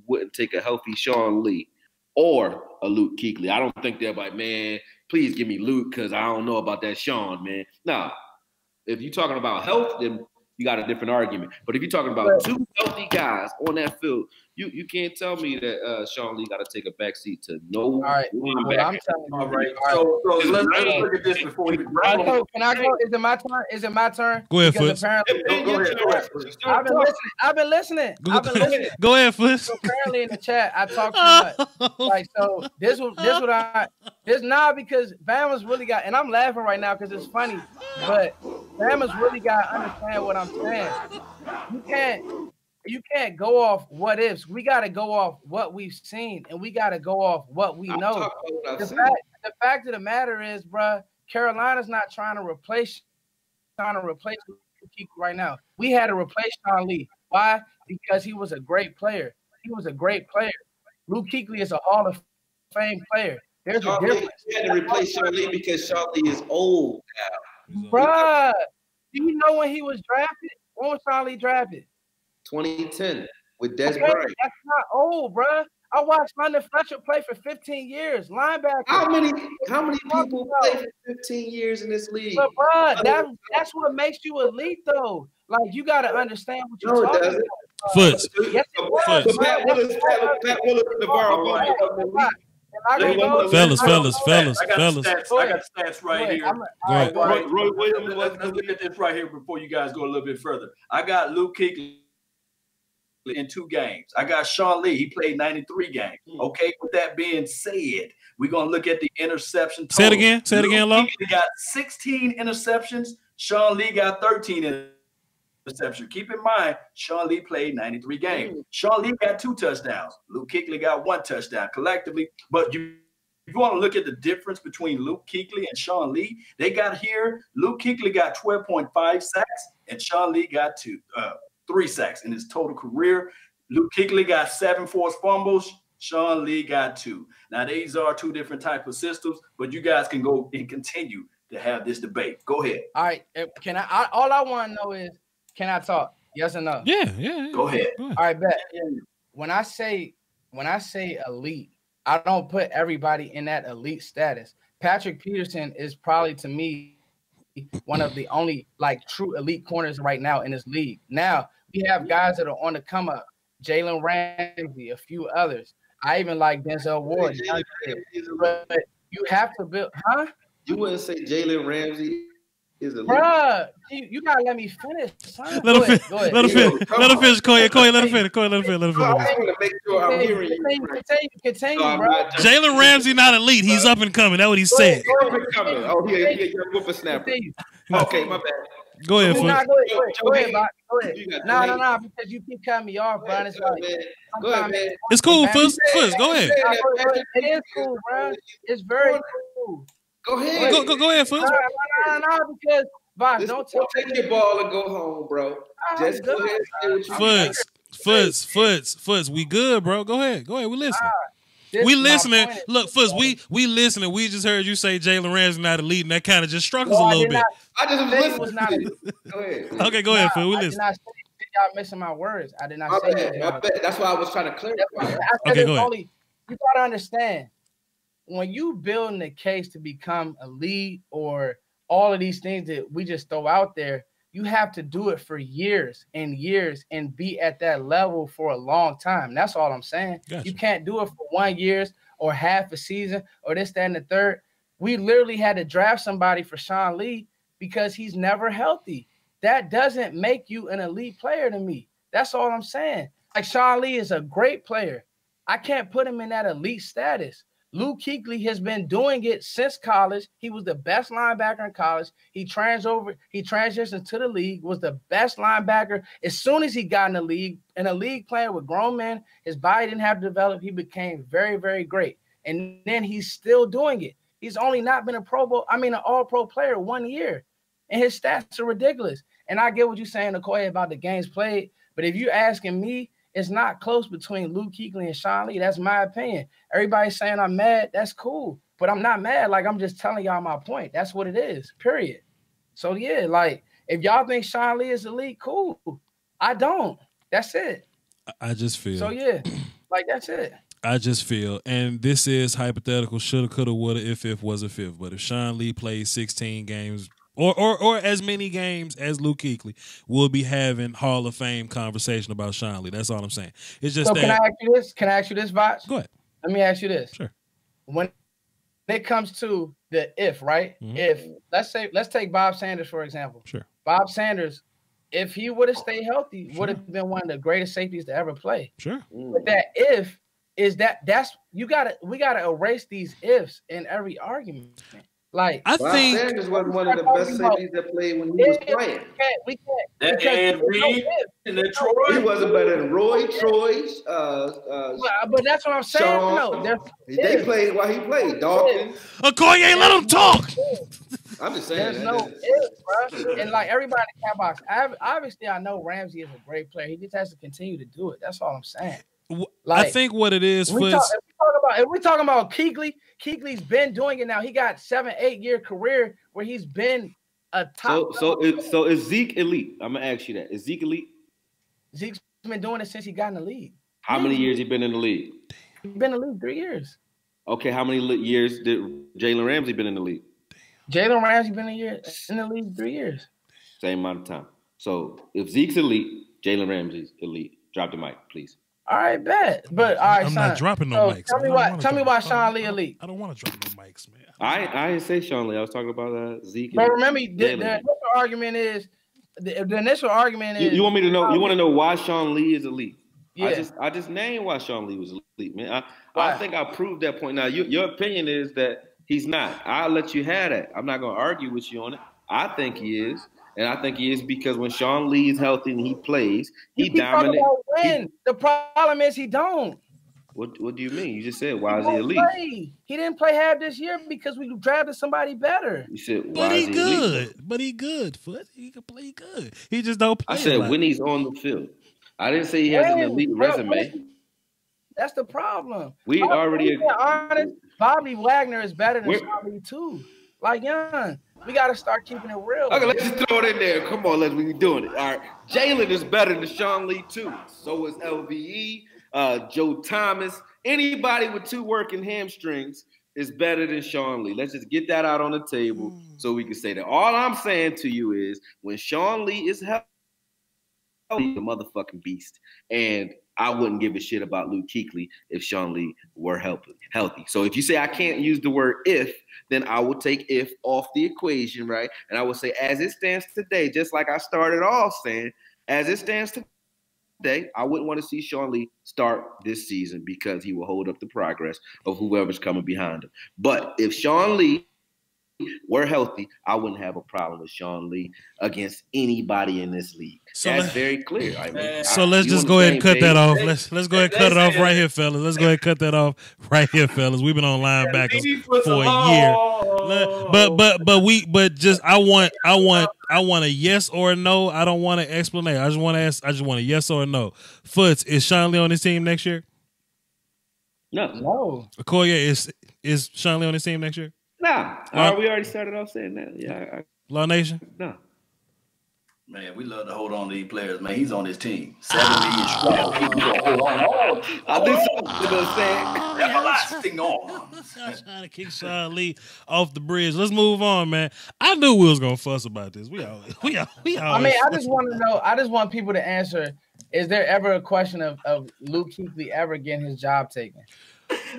wouldn't take a healthy Sean Lee or a Luke Kuechly. I don't think they're like, man, please give me Luke because I don't know about that Sean, man. Nah, if you're talking about health, then you got a different argument. But if you're talking about two healthy guys on that field, You can't tell me that Sean Lee got to take a backseat to no. All right, well, I'm telling you. All right. So let's look at this before we. Can I go? Is it my turn? Is it my turn? Go ahead, because Foots. Apparently, go ahead. I've been listening. Go ahead, Foots. So apparently in the chat, I talk too much. Like, so this because Bama's really got, and I'm laughing right now because it's funny, but Bama's really got to understand what I'm saying. You can't go off what ifs. We got to go off what we've seen, and we got to go off what we know. The fact of the matter is, bruh, Carolina's not trying to replace Luke right now. We had to replace Sean Lee. Why? Because he was a great player. Luke Kuechly is a Hall of Fame player. There's a difference. We had to replace Sean Lee because Sean Lee is old now. Bruh, do you know when he was drafted? When was Sean Lee drafted? 2010 with Des Bryant. That's not old, bruh. I watched London Fletcher play for 15 years. Linebacker. How many people play for 15 years in this league? But bruh, that's what makes you elite, though. Like, you got to understand what you're talking about. Foots. Yes, it Pat Willis, Navarro. Fellas. I got stats right here. Roy Williams. Let's look at this right here before you guys go a little bit further. I got Luke Kuechly in 2 games. I got Sean Lee. He played 93 games. Okay, with that being said, we're going to look at the interception total. Say it again, Lo. He got 16 interceptions. Sean Lee got 13 interceptions. Keep in mind, Sean Lee played 93 games. Sean Lee got 2 touchdowns. Luke Kuechly got 1 touchdown collectively. But if you want to look at the difference between Luke Kuechly and Sean Lee, they got here. Luke Kuechly got 12.5 sacks, and Sean Lee got 3 sacks in his total career. Luke Kuechly got 7 forced fumbles. Sean Lee got 2. Now, these are 2 different types of systems, but you guys can go and continue to have this debate. Go ahead. All right. All I want to know is, can I talk? Yes or no? Yeah. Go ahead. All right, bet. When I say elite, I don't put everybody in that elite status. Patrick Peterson is probably, to me, one of the only true elite corners right now in this league. Now, we have guys that are on the come up. Jalen Ramsey, a few others. I even like Denzel Ward. But you have to build, huh? You wouldn't say Jalen Ramsey is elite. Bruh, you gotta let me finish. Son. Let him finish. Go ahead. Let him finish. Koye, let him finish. I want to make sure I'm hearing you. Continue, bro. Jalen Ramsey not elite. He's up and coming. That's what he said. Oh, yeah, whippersnapper. Okay, my bad. Go ahead, Foots. Go ahead, No, because you keep cutting me off, bro. It's like, go ahead, man. It's cool, Foots. Go ahead. It is cool, bro. It's very cool. Go ahead. Go ahead, Foots. No, because Voch, don't take your ball and go home, bro. Just go ahead and say what you Foots. We good, bro. Go ahead. We listening. We listening. Look, Foots, we listening. We just heard you say Jalen Ramsey not elite, and that kind of just struck us a little bit. I just was not elite. Go ahead. Okay, go ahead, Foots. We listening. Y'all missing my words. I did not say that. That's why I was trying to clarify. Okay, go ahead. You gotta understand, when you building a case to become elite or all of these things that we just throw out there, you have to do it for years and years and be at that level for a long time. That's all I'm saying. Gotcha. You can't do it for 1 year or half a season or this, that, and the third. We literally had to draft somebody for Sean Lee because he's never healthy. That doesn't make you an elite player to me. That's all I'm saying. Like, Sean Lee is a great player. I can't put him in that elite status. Luke Kuechly has been doing it since college. He was the best linebacker in college. He transitioned to the league, was the best linebacker. As soon as he got in the league playing with grown men, his body didn't have to develop. He became very, very great. And then he's still doing it. He's only not been an all-pro player 1 year. And his stats are ridiculous. And I get what you're saying, Akoye, about the games played. But if you're asking me, it's not close between Luke Kuechly and Sean Lee. That's my opinion. Everybody's saying I'm mad. That's cool. But I'm not mad. Like, I'm just telling y'all my point. That's what it is, period. So, yeah, like, if y'all think Sean Lee is elite, cool. I don't. That's it. I just feel. So, yeah, like, that's it. I just feel, and this is hypothetical, shoulda, coulda, woulda, if was a fifth. But if Sean Lee played 16 games or as many games as Luke Kuechly, we'll be having Hall of Fame conversation about Sean Lee. That's all I'm saying. It's just that. Can I ask you this, Voch? Go ahead. Let me ask you this. Sure. When it comes to the if, right? If let's take Bob Sanders for example. Sure. Bob Sanders, if he would have stayed healthy, would have been one of the greatest safeties to ever play. Sure. But that if is we gotta erase these ifs in every argument. Like I think Sanders was one of the best safeties that played when he was playing. We can't. He wasn't better than Roy, Troy. But that's what I'm saying. Sean, they played while he played. Dawkins. Akoye, let him talk. I'm just saying. There's no if, bro. And like everybody in the cat box, obviously I know Ramsey is a great player. He just has to continue to do it. That's all I'm saying. Like, I think what it is, if we're talking about Kuechly, Kuechly's been doing it now. He got 7-8 year career where he's been a top. So is Zeke elite? I'm gonna ask you that. Is Zeke elite? Zeke's been doing it since he got in the league. How many years he been in the league? He's been in the league 3 years. Okay, how many years did Jalen Ramsey been in the league? Jalen Ramsey been in the league 3 years. Same amount of time. So if Zeke's elite, Jalen Ramsey's elite. Drop the mic, please. All right, bet. But all right, I'm son, not dropping no mics. Tell me why Sean Lee elite. I don't want to drop no mics, man. I didn't say Sean Lee. I was talking about Zeke. But remember, the initial argument is you want me to know? You want to know why Sean Lee is elite? Yeah. I just named why Sean Lee was elite, man. I think I proved that point. Now your opinion is that he's not. I'll let you have that. I'm not going to argue with you on it. I think he is. And I think he is because when Sean Lee is healthy and he plays, he dominates. The problem is he don't. What do you mean? You just said why is he elite? He didn't play half this year because we drafted somebody better. You said why is he elite? But he good. Foot. He can play good. He just don't play. I said when he's on the field. I didn't say he has an elite resume. That's the problem. We already honest. Bobby Wagner is better than Sean Lee too. Like young. We got to start keeping it real. Okay, let's just throw it in there. Come on, let's be doing it. All right. Jalen is better than Sean Lee, too. So is LVE, Joe Thomas. Anybody with 2 working hamstrings is better than Sean Lee. Let's just get that out on the table so we can say that. All I'm saying to you is when Sean Lee is healthy, he's a motherfucking beast. And I wouldn't give a shit about Luke Kuechly if Sean Lee were healthy. So if you say I can't use the word if, then I will take if off the equation, right? And I will say as it stands today, just like I started off saying, as it stands today, I wouldn't want to see Sean Lee start this season because he will hold up the progress of whoever's coming behind him. But if Sean Lee were healthy, I wouldn't have a problem with Sean Lee against anybody in this league. So that's very clear. I mean, so let's just go ahead and cut that off. Let's go ahead and cut it off right here, fellas. Let's go ahead and cut that off right here, fellas. We've been on linebackers for a year. I want a yes or a no. I don't want an explanation. I just want a yes or a no. Foots, is Sean Lee on this team next year? No. Akoye, is Sean Lee on this team next year? Nah. We already started off saying that. Yeah. Law Nation? No. Man, we love to hold on to these players, man. He's on his team. 7 million strong. Hold on. I think something's going to say everlasting on. Trying to kick Sean Lee off the bridge. Let's move on, man. I knew we was gonna fuss about this. We always. I mean, I just want to know. I just want people to answer. Is there ever a question of Luke Kuechly ever getting his job taken?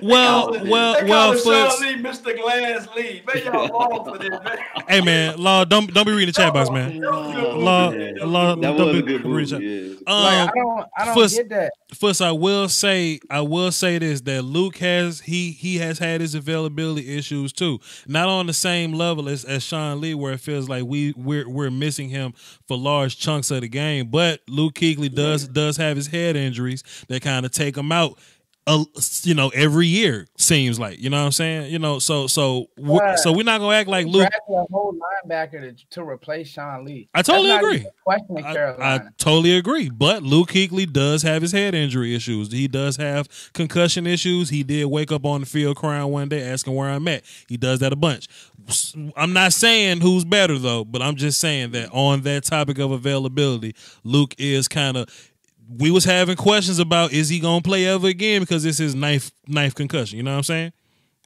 Well, Sean Lee, Mr. Glass Lee. Man, y'all wrong for this, man. Hey, man, Law, don't be reading the chat box, man. Law, don't be reading the chat. I don't get that. First, I will say this: that Luke has had his availability issues too. Not on the same level as Sean Lee, where it feels like we're missing him for large chunks of the game. But Luke Kuechly does have his head injuries that kind of take him out. Every year seems like, you know what I'm saying? So we're not gonna act like Luke. A whole linebacker to replace Sean Lee. I totally agree. I totally agree. But Luke Kuechly does have his head injury issues. He does have concussion issues. He did wake up on the field crying one day asking where I'm at. He does that a bunch. I'm not saying who's better though, but I'm just saying that on that topic of availability, Luke is kind of. We was having questions about is he gonna play ever again because it's his ninth concussion. You know what I'm saying?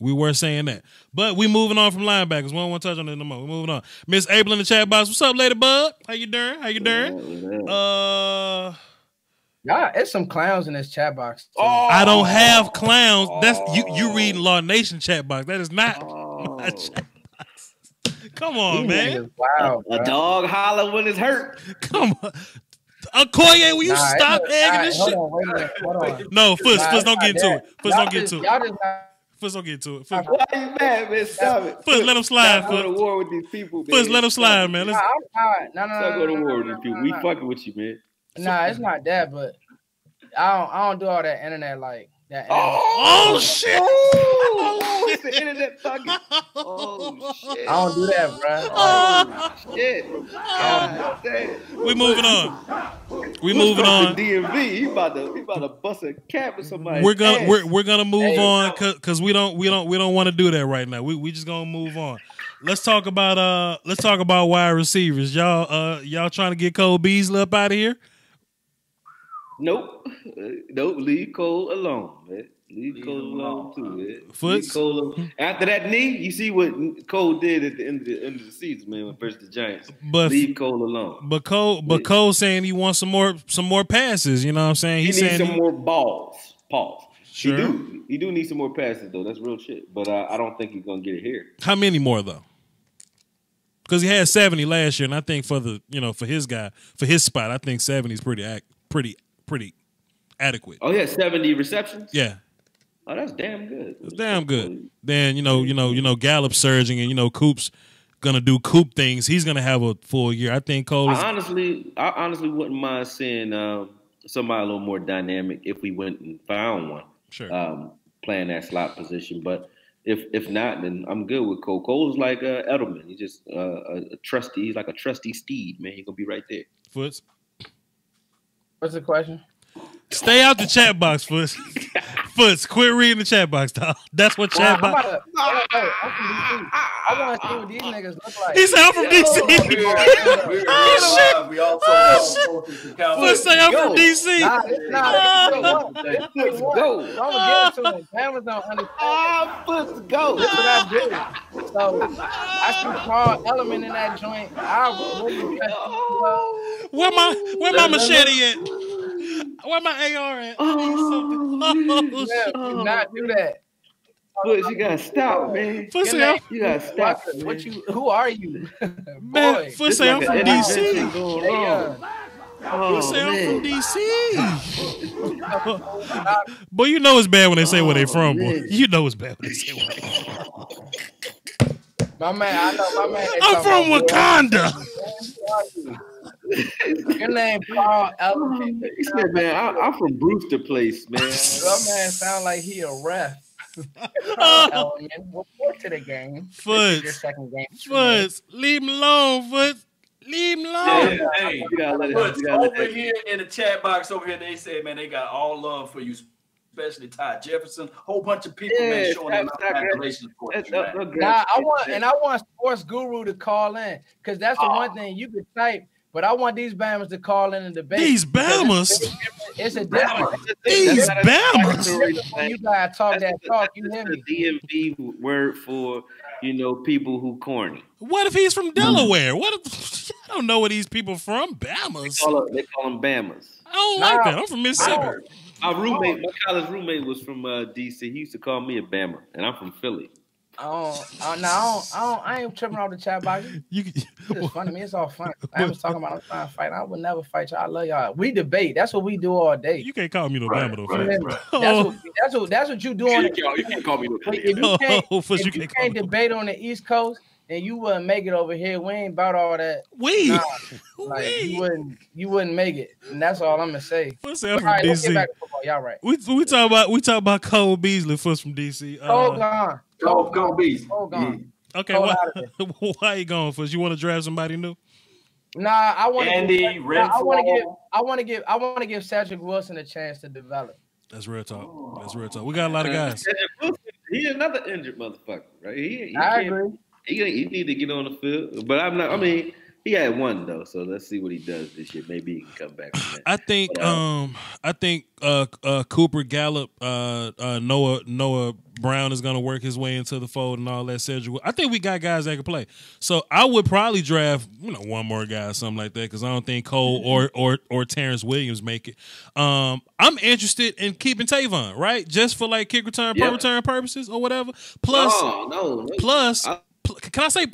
We were saying that. But we moving on from linebackers. We don't want to touch on it no more. We're moving on. Miss Abel in the chat box. What's up, Lady Bud? How you doing? Yeah, it's some clowns in this chat box. I don't have clowns. That's you reading Law Nation chat box. That is not my chat box. Come on, man. Wow, a dog holler when it's hurt. Come on. Akoye, will you stop egging this shit? Hold on. No, Foots, don't get into it. Foots, don't get into it. Y'all just Foots, don't get into it. Why are you mad, man? Stop it. Foots, let him slide, Go to war with these people, man. Foots, let him slide, man. No. Stop go to war with these people. We fucking with you, man. Nah, it's not that, but I don't do all that internet like that. Oh shit! Oh, it's the internet talking. Oh shit! I don't do that, bro. Oh shit! God damn. We moving on. We moving on. DMV, he about to bust a cap with somebody. We're gonna move on because we don't want to do that right now. We just gonna move on. Let's talk about wide receivers. Y'all trying to get Cole Beasley up out of here? Nope. Leave Cole alone, man. Leave Cole alone too, man. Foots. Cole alone. After that knee, you see what Cole did at the end of the season, man, versus the Giants. But leave Cole alone. But Cole saying he wants some more passes. You know what I'm saying? He needs some more balls. Pause. Sure. He do need some more passes though. That's real shit. But I don't think he's gonna get it here. How many more though? Because he had 70 last year, and I think for his spot, I think 70 is pretty adequate. Oh yeah, 70 receptions. Yeah. Oh, that's damn good. That's damn good. Then Gallup surging, and Coop's gonna do Coop things. He's gonna have a full year. I think Cole. I honestly wouldn't mind seeing somebody a little more dynamic if we went and found one. Sure. Playing that slot position, but if not, then I'm good with Cole. Cole's like Edelman. He's just a trusty. He's like a trusty steed, man. He's gonna be right there. Foots. What's the question? Stay out the chat box, Foots. Foots, quit reading the chat box, dog. That's what chat box. I want to see what these niggas look like. He said I'm from DC. We also Foots say I'm from DC. Let's go. I'm gonna get it to him. Cameras don't understand. Let's go. That's what I do. So I see Carl Element in that joint. Where my machete at? Where my AR at? Do not do that. But you gotta stop, man. You gotta stop. Who are you? Man, Foot say I'm from DC. Oh, say I'm from DC. Boy, you know it's bad when they say where they from, boy. You know it's bad when they say where they from. My man. I'm from Wakanda. Your name Carl Element. He said, man, I'm from Brewster Place, man. That man sound like he a ref. Element, report to the game. Foots. Your second game. Foots. Leave him alone, Foots. Leave him alone. Hey, over here in the chat box over here, they say, man, they got all love for you, especially Ty Jefferson. Whole bunch of people, man, showing them congratulations for you, man. Now, I want Sports Guru to call in, because that's the one thing you could type. But I want these Bammers to call in and debate. These Bammers? It's a difference. These Bammers? When you guys talk that talk, you hear me? The DMV word for, people who corny. What if he's from Delaware? What if I don't know where these people from? Bammers? They call them Bammers. I don't like that. I'm from Mississippi. My college roommate was from D.C. He used to call me a Bammer, and I'm from Philly. I ain't tripping off the chat box. It's funny to me. It's all fun. I was talking about I'm trying to fight. I would never fight y'all. I love y'all. We debate. That's what we do all day. You can't call me no Bama though. That's what you do on the. You can't call me no If you can't debate on the East Coast, and you wouldn't make it over here. We ain't about all that. You wouldn't make it, and that's all I'm gonna say. Let's get back to football. Y'all right. We talk about Cole Beasley first from DC. Cole gone. Go Beasley. Cole gone. Okay, why you going first? You want to draft somebody new? Nah, I want to give Cedric Wilson a chance to develop. That's real talk. We got a lot of guys. Cedric Wilson, he another injured motherfucker, right? I agree. He need to get on the field, but I'm not. I mean, He had one though, so let's see what he does this year. Maybe he can come back from that. I think Cooper Gallup, Noah Brown is gonna work his way into the fold and all that. Cedric, I think we got guys that can play. So I would probably draft one more guy or something like that because I don't think Cole or Terrence Williams make it. I'm interested in keeping Tavon, right? Just for like kick return, punt return purposes or whatever. Plus, can I say?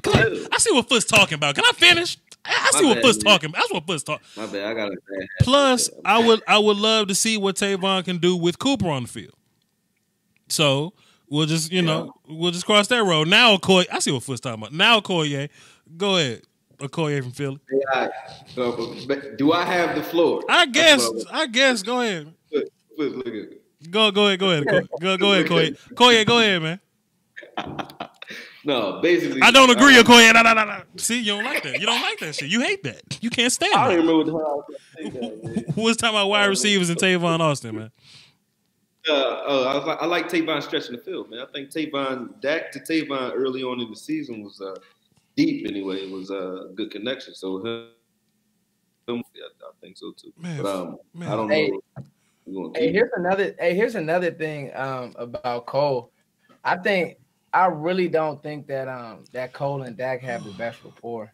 I see what Foot's talking about. Can I finish? I see what Foot's talking about. That's what Foot's talking. My bad. I got it. Plus, I would love to see what Tavon can do with Cooper on the field. So we'll just we'll just cross that road. Now Akoye, I see what Foot's talking about. Now Akoye, go ahead. Akoye from Philly. Do I have the floor? I guess. Go ahead. Look at it. Go ahead. Go ahead, Akoye. Akoye, go ahead, man. No, basically, I don't agree, Akoye. No. See, you don't like that. You don't like that shit. You hate that. You can't stand I don't that. even remember what the hell I was going to say. Who was talking about wide receivers and Tavon Austin, man? I like Tavon stretching the field, man. I think Dak to Tavon early on in the season was deep anyway. It was a good connection. So I think so too. Man, but I don't know. Here's another thing about Cole. I really don't think that Cole and Dak have the best rapport.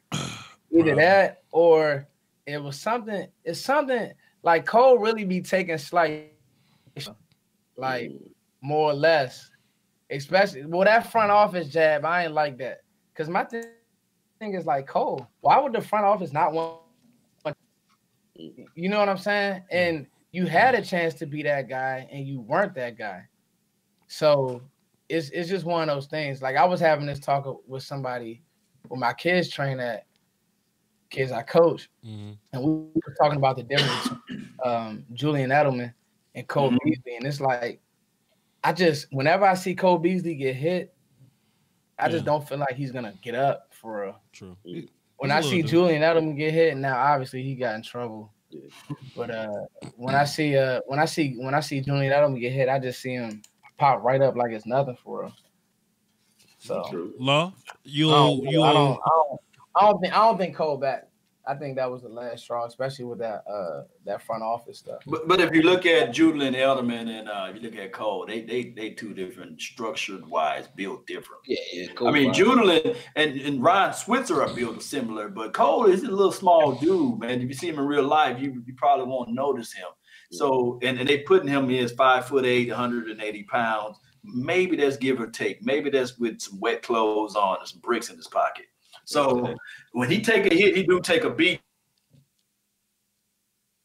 Either that or it was something. It's something like Cole really be taking slight, like more or less. Especially that front office jab. I ain't like that because my thing is like Cole. Why would the front office not want? You know what I'm saying? And you had a chance to be that guy, and you weren't that guy. So. It's just one of those things. Like I was having this talk with somebody, with my kids kids I coach, and we were talking about the difference between Julian Edelman and Cole Beasley, and it's like whenever I see Cole Beasley get hit, I just don't feel like he's gonna get up for real. True. When I see Julian Edelman get hit, now obviously he got in trouble. But when I see Julian Edelman get hit, I just see him pop right up like it's nothing for real. So Law, I don't think Cole back. I think that was the last straw, especially with that front office stuff. But if you look at Julian Edelman and if you look at Cole, they two different structured wise, built different. Yeah. I mean, Julian and Ryan Switzer are built similar, but Cole is a little small dude, man. If you see him in real life, you probably won't notice him. So, and they putting him in 5'8", 180 pounds. Maybe that's give or take. Maybe that's with some wet clothes on and some bricks in his pocket. So when he take a hit, he do take a beat.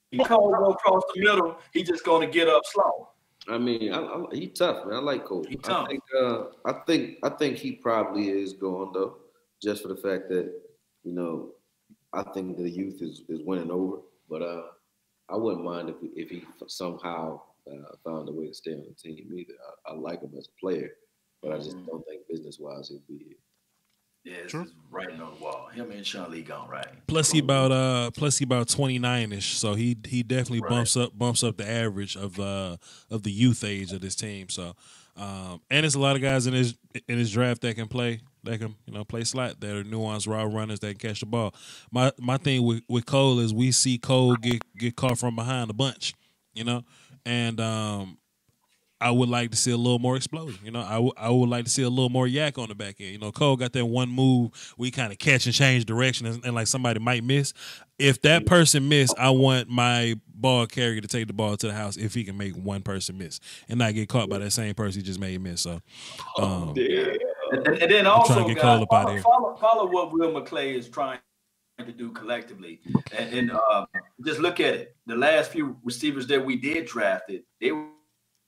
He Cole go across the middle. He just going to get up slow. I mean, he tough, man. I like Cole. He tough. I think he probably is going though, just for the fact that I think the youth is winning over, but I wouldn't mind if he somehow found a way to stay on the team either. I like him as a player, but I just don't think business-wise he'll be here. Yeah, it's just writing on the wall. Him and Sean Lee gone right. Plus he about 29ish, so he definitely bumps up the average of the youth age of this team. So and there's a lot of guys in his draft that can play. That can play slot, that are nuanced route runners that can catch the ball. My thing with Cole is we see Cole get caught from behind a bunch, and I would like to see a little more explosion. I would like to see a little more yak on the back end. Cole got that one move we kind of catch and change direction and like somebody might miss. If that person miss, I want my ball carrier to take the ball to the house if he can make one person miss and not get caught by that same person he just made miss. So, and then also, guys, follow what Will McClay is trying to do collectively, and just look at it. The last few receivers that we did drafted, they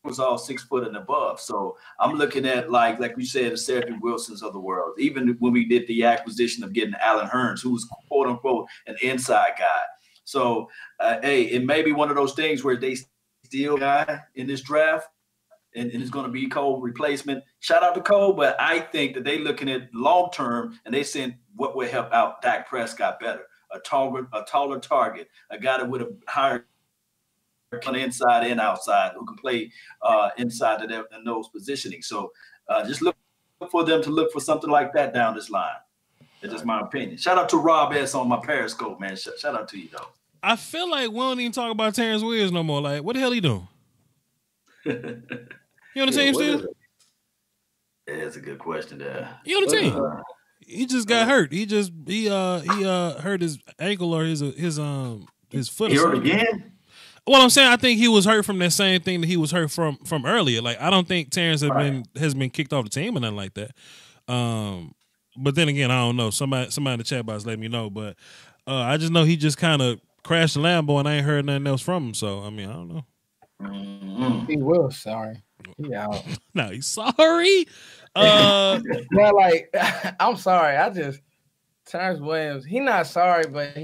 was all 6 foot and above. So I'm looking at like we said, the Cedric Wilsons of the world. Even when we did the acquisition of getting Allen Hurns, who's quote unquote an inside guy. So it may be one of those things where they steal a guy in this draft. And it's going to be Cole replacement. Shout out to Cole, but I think that they looking at long term and they saying what will help out Dak Prescott better. A taller target, a guy that would have hired on the inside and outside who can play inside of them in those positioning. So just look for them to look for something like that down this line. It's just my opinion. Shout out to Rob S on my Periscope, man. Shout out to you, though. I feel like we don't even talk about Terrence Williams no more. Like, what the hell he doing? You on the team still? Yeah, that's a good question there. You on the team? He just got hurt. He hurt his ankle or his foot. He hurt again? Well, I'm saying I think he was hurt from that same thing that he was hurt from earlier. Like, I don't think Terrence has been kicked off the team or nothing like that. But then again, I don't know. Somebody in the chat box let me know. But I just know he just kind of crashed the Lambo and I ain't heard nothing else from him. So I mean, I don't know. He will. Sorry. He out. No, he's sorry. Well, like I'm sorry. Terrence Williams. He not sorry, but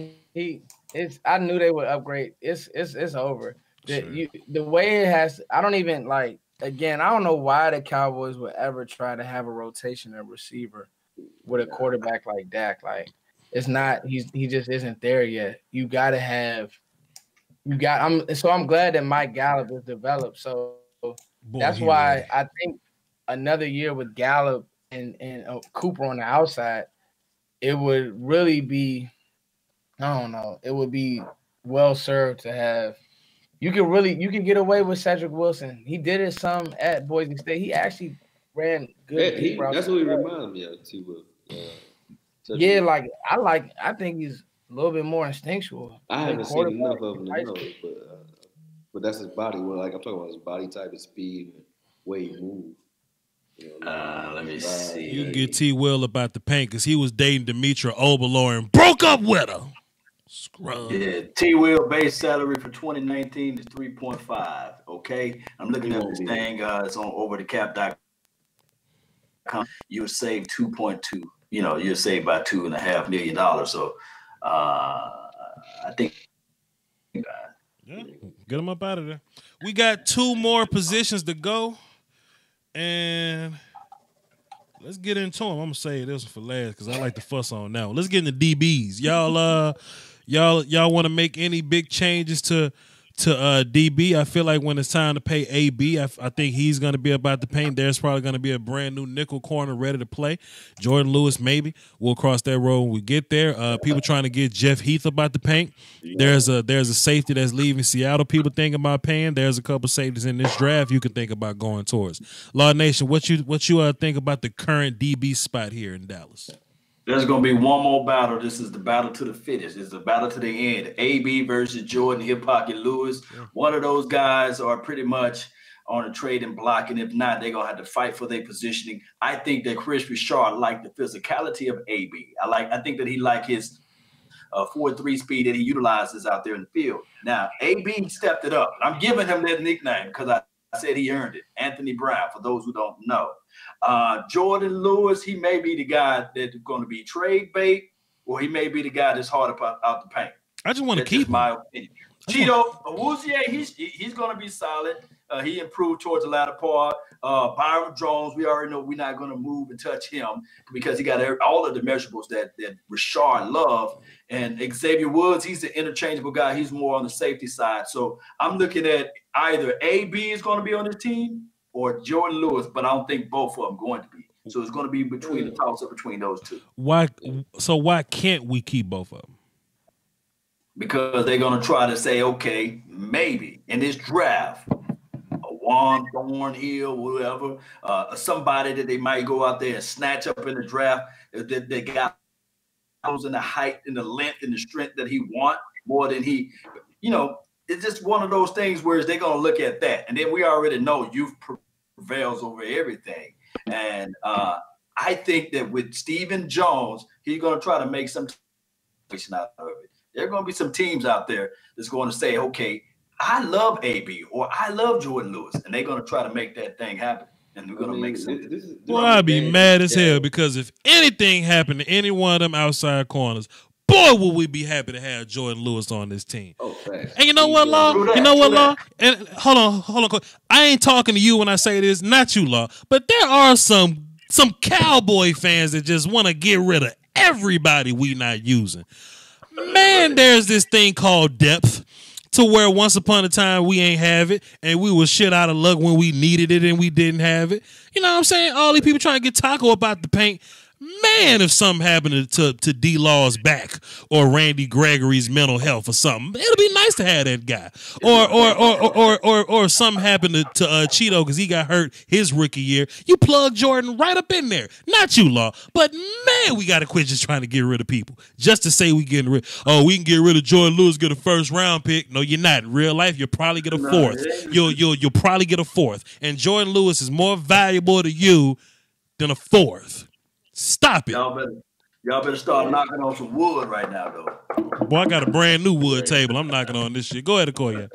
I knew they would upgrade. It's over. The way it has. I don't even like. Again, I don't know why the Cowboys would ever try to have a rotation at receiver with a quarterback like Dak. Like, it's not. He just isn't there yet. You got to have. I'm glad that Mike Gallup is developed. So that's why I think another year with Gallup and Cooper on the outside, it would really be. I don't know. It would be well served to have. You can get away with Cedric Wilson. He did it some at Boise State. He actually ran good. Yeah, that's what he reminded me of too. Yeah, I think he's a little bit more instinctual. I haven't seen enough of him to know, but that's his body. Well, like I'm talking about his body type, his speed, way he moves. Let me see. You get T. Will about the paint because he was dating Demetra Oberlor and broke up with her. Scrub. Yeah, T. Will base salary for 2019 is 3.5. Okay, I'm looking at this thing. It's on overthecap.com. You'll save 2.2. You'll save about $2.5 million. So, I think. Yeah, get them up out of there. We got 2 more positions to go, and let's get into them. I'm gonna say this for last because I like to fuss on now. Let's get into DBs. Y'all want to make any big changes to DB? I feel like when it's time to pay AB, I think he's going to be about the paint. There's probably going to be a brand new nickel corner ready to play. Jordan Lewis, maybe. We'll cross that road when we get there. People trying to get Jeff Heath about the paint. There's a safety that's leaving Seattle. People thinking about paying. There's a couple safeties in this draft you can think about going towards. Law Nation, what you think about the current DB spot here in Dallas? There's going to be one more battle. This is the battle to the fittest. It's the battle to the end. AB versus Jordan Hip Pocket Lewis. Yeah. One of those guys are pretty much on a trading block, and if not, they're going to have to fight for their positioning. I think that Chris Richard liked the physicality of AB. I think that he liked his 4.3 speed that he utilizes out there in the field. Now, AB stepped it up. I'm giving him that nickname because I said he earned it. Anthony Brown, for those who don't know. Jordan Lewis, he may be the guy that's going to be trade bait, or he may be the guy that's hard out the paint. I just want to keep my opinion. Cheeto Awuzie, he's going to be solid. He improved towards the latter part. Byron Jones, we already know we're not going to move and touch him because he got all of the measurables that Rashard loved. And Xavier Woods, he's an interchangeable guy. He's more on the safety side. So I'm looking at either AB is going to be on the team or Jordan Lewis, but I don't think both of them going to be. So it's going to be between the toss-up between those two. Why can't we keep both of them? Because they're going to try to say, okay, maybe in this draft, Juan Thornhill, whatever, somebody that they might go out there and snatch up in the draft that they got in the height and the length and the strength that he want more than he, it's just one of those things where they're going to look at that. And then we already know youth prevails over everything. And I think that with Stephen Jones, he's going to try to make some out of it. There are going to be some teams out there that's going to say, okay, I love AB or I love Jordan Lewis. And they're going to try to make that thing happen. And we're going to make something. Well, I'd be mad as hell because if anything happened to any one of them outside corners, boy, would we be happy to have Jordan Lewis on this team. Oh, thanks. And you know what, Law? Law? And hold on. I ain't talking to you when I say this, not you, Law. But there are some Cowboy fans that just want to get rid of everybody we not using. Man, there's this thing called depth to where once upon a time we ain't have it and we was shit out of luck when we needed it and we didn't have it. You know what I'm saying? All these people trying to get Taco about the paint. Man, if something happened to D-Law's back or Randy Gregory's mental health or something, it'll be nice to have that guy. Or something happened to Cheeto because he got hurt his rookie year. You plug Jordan right up in there. Not you, Law. But man, we got to quit just trying to get rid of people. Just to say we can get rid of Jordan Lewis, get a first round pick. No, you're not. In real life, you'll probably get a fourth. You'll probably get a fourth. And Jordan Lewis is more valuable to you than a fourth. Stop it. Y'all better start knocking on some wood right now, though. Boy, I got a brand new wood table. I'm knocking on this shit. Go ahead, Akoye.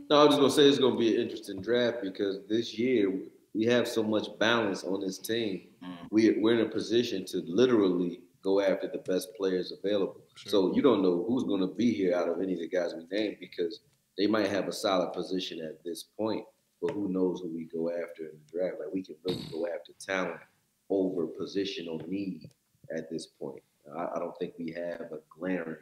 No, I was just gonna say it's gonna be an interesting draft because this year we have so much balance on this team. We're in a position to literally go after the best players available. Sure. So you don't know who's gonna be here out of any of the guys we named because they might have a solid position at this point, but who knows who we go after in the draft? Like we can really go after talent over positional need at this point. I don't think we have a glaring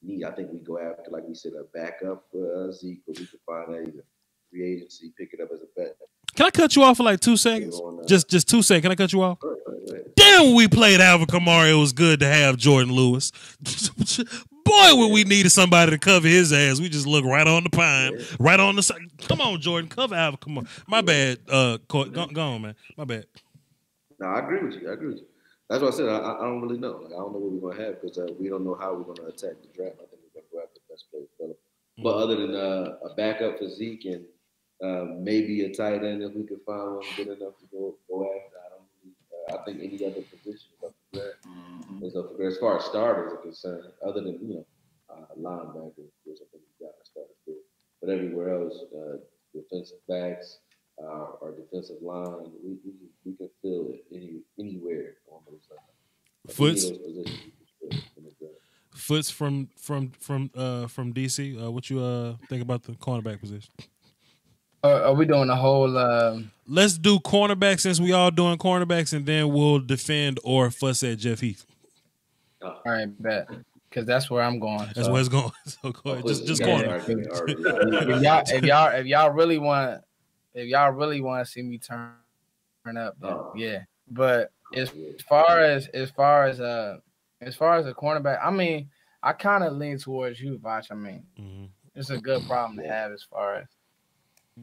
need. I think we go after, like we said, a backup for Zeke, or we can find that either free agency, pick it up as a bet. Can I cut you off for like 2 seconds? Just 2 seconds. Can I cut you off? Right. Damn, when we played Alvin Kamara, it was good to have Jordan Lewis. Boy, when we needed somebody to cover his ass, we just look right on the pine, right on the side. Come on, Jordan, cover Alvin Kamara. My bad. Go on, man. My bad. No, I agree with you. That's what I said. I don't really know. Like, I don't know what we're gonna have because we don't know how we're gonna attack the draft. I think we're gonna go after the best players available. But other than a backup for Zeke and maybe a tight end if we could find one good enough to go after, I think any other position is up for grabs. Is up for grabs as far as starters are concerned. Other than linebacker, which I think we got to start with. But everywhere else, defensive backs. Our defensive line, we can fill it anywhere on those sides. Foots from DC. What you think about the cornerback position? Are we doing a whole? Let's do cornerback since we all doing cornerbacks, and then we'll defend or fuss at Jeff Heath. All right, bet. Because that's where I'm going. That's where it's going. So go ahead. Just corner. If y'all really want. If y'all really want to see me turn up, then yeah. But as far as a cornerback, I mean, I kind of lean towards you, Voch. I mean, it's a good problem to have as far as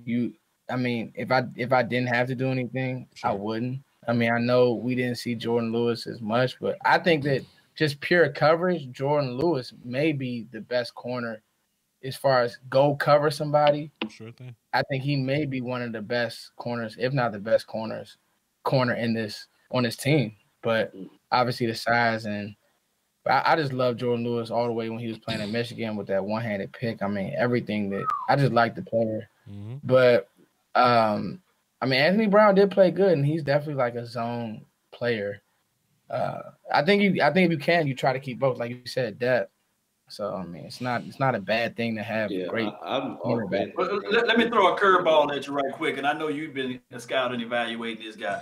you. I mean, if I didn't have to do anything, I wouldn't. I mean, I know we didn't see Jordan Lewis as much, but I think that just pure coverage, Jordan Lewis may be the best corner. As far as go cover somebody, sure thing. I think he may be one of the best corners, if not the best corner on this team. But obviously the size and I just love Jordan Lewis all the way when he was playing at Michigan with that one-handed pick. I mean, everything that I just like the player. But I mean, Anthony Brown did play good, and he's definitely like a zone player. I think if you can, you try to keep both, like you said, depth. So I mean, it's not a bad thing to have great cornerback. Let me throw a curveball at you right quick, and I know you've been scouting and evaluating this guy,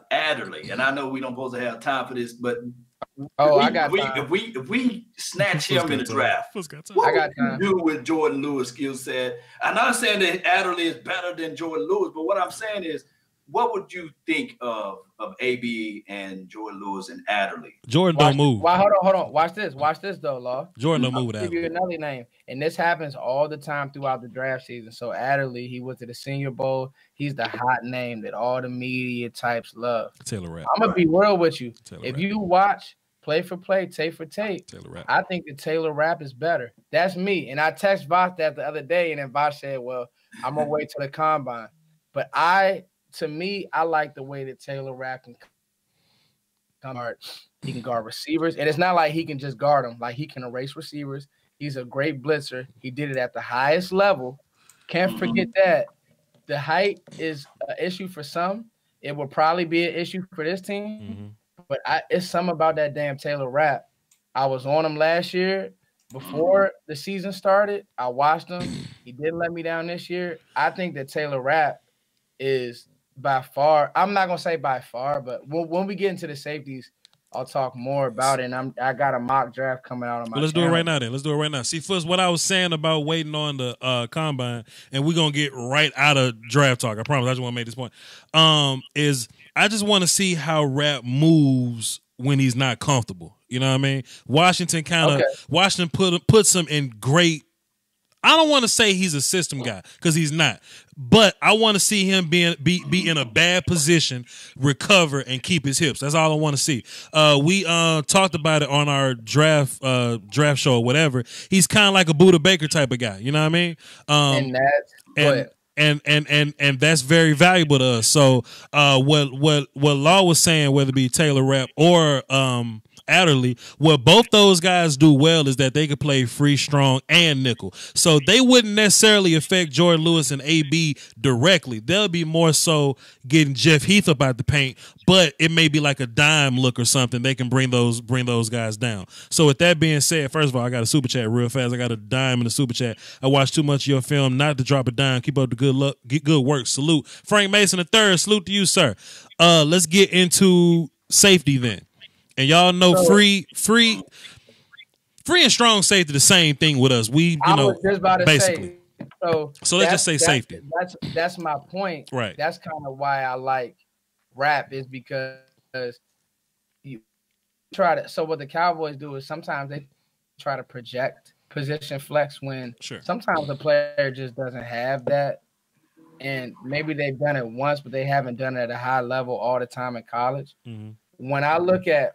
Adderley, and I know we don't supposed to have time for this, but if we snatch him in the draft, what would you do with Jordan Lewis' skill set? I'm not saying that Adderley is better than Jordan Lewis, but what I'm saying is, what would you think of AB and Jordan Lewis and Adderley? Jordan don't move. Hold on. Watch this though, Law. Jordan don't move with Adderley. Give you another name, and this happens all the time throughout the draft season. So Adderley, he went to the Senior Bowl. He's the hot name that all the media types love. Taylor Rapp. I'm gonna be real with you. If you watch play for play, tape for tape, I think that Taylor Rapp is better. That's me. And I text Voch that the other day, and then Voch said, "Well, I'm gonna wait till the combine." But to me, I like the way that Taylor Rapp can guard. He can guard receivers, and it's not like he can just guard them. Like he can erase receivers. He's a great blitzer. He did it at the highest level. Can't forget that. The height is an issue for some. It will probably be an issue for this team. But it's something about that damn Taylor Rapp. I was on him last year. Before the season started, I watched him. He didn't let me down this year. I think that Taylor Rapp is by far, I'm not going to say by far, but when we get into the safeties, I'll talk more about it. And I got a mock draft coming out on my let's channel. do it right now then. Let's do it right now. See, first, what I was saying about waiting on the combine, and we're going to get right out of draft talk. I promise. I just want to make this point. Is I just want to see how Rap moves when he's not comfortable. You know what I mean? Washington puts him in great. I don't want to say he's a system guy because he's not, but I want to see him be in a bad position, recover, and keep his hips. That's all I want to see. We talked about it on our draft show or whatever. He's kind of like a Buda Baker type of guy. You know what I mean? And that's very valuable to us. So what Law was saying, whether it be Taylor Rapp or Adderley, what both those guys do well is that they could play free, strong, and nickel. So they wouldn't necessarily affect Jordan Lewis and AB directly. They'll be more so getting Jeff Heath up out the paint, but it may be like a dime look or something. They can bring those guys down. So with that being said, first of all, I got a super chat real fast. I got a dime in the super chat. I watched too much of your film not to drop a dime. Keep up the good work. Salute. Frank Mason III, salute to you, sir. Let's get into safety then. And y'all know free and strong safety the same thing with us. We, I was just about to basically. Say, so let's just say safety. That's my point. Right. That's kind of why I like Rap is because you try to. So what the Cowboys do is sometimes they try to project position flex when sometimes the player just doesn't have that, and maybe they've done it once, but they haven't done it at a high level all the time in college. Mm-hmm. When I look at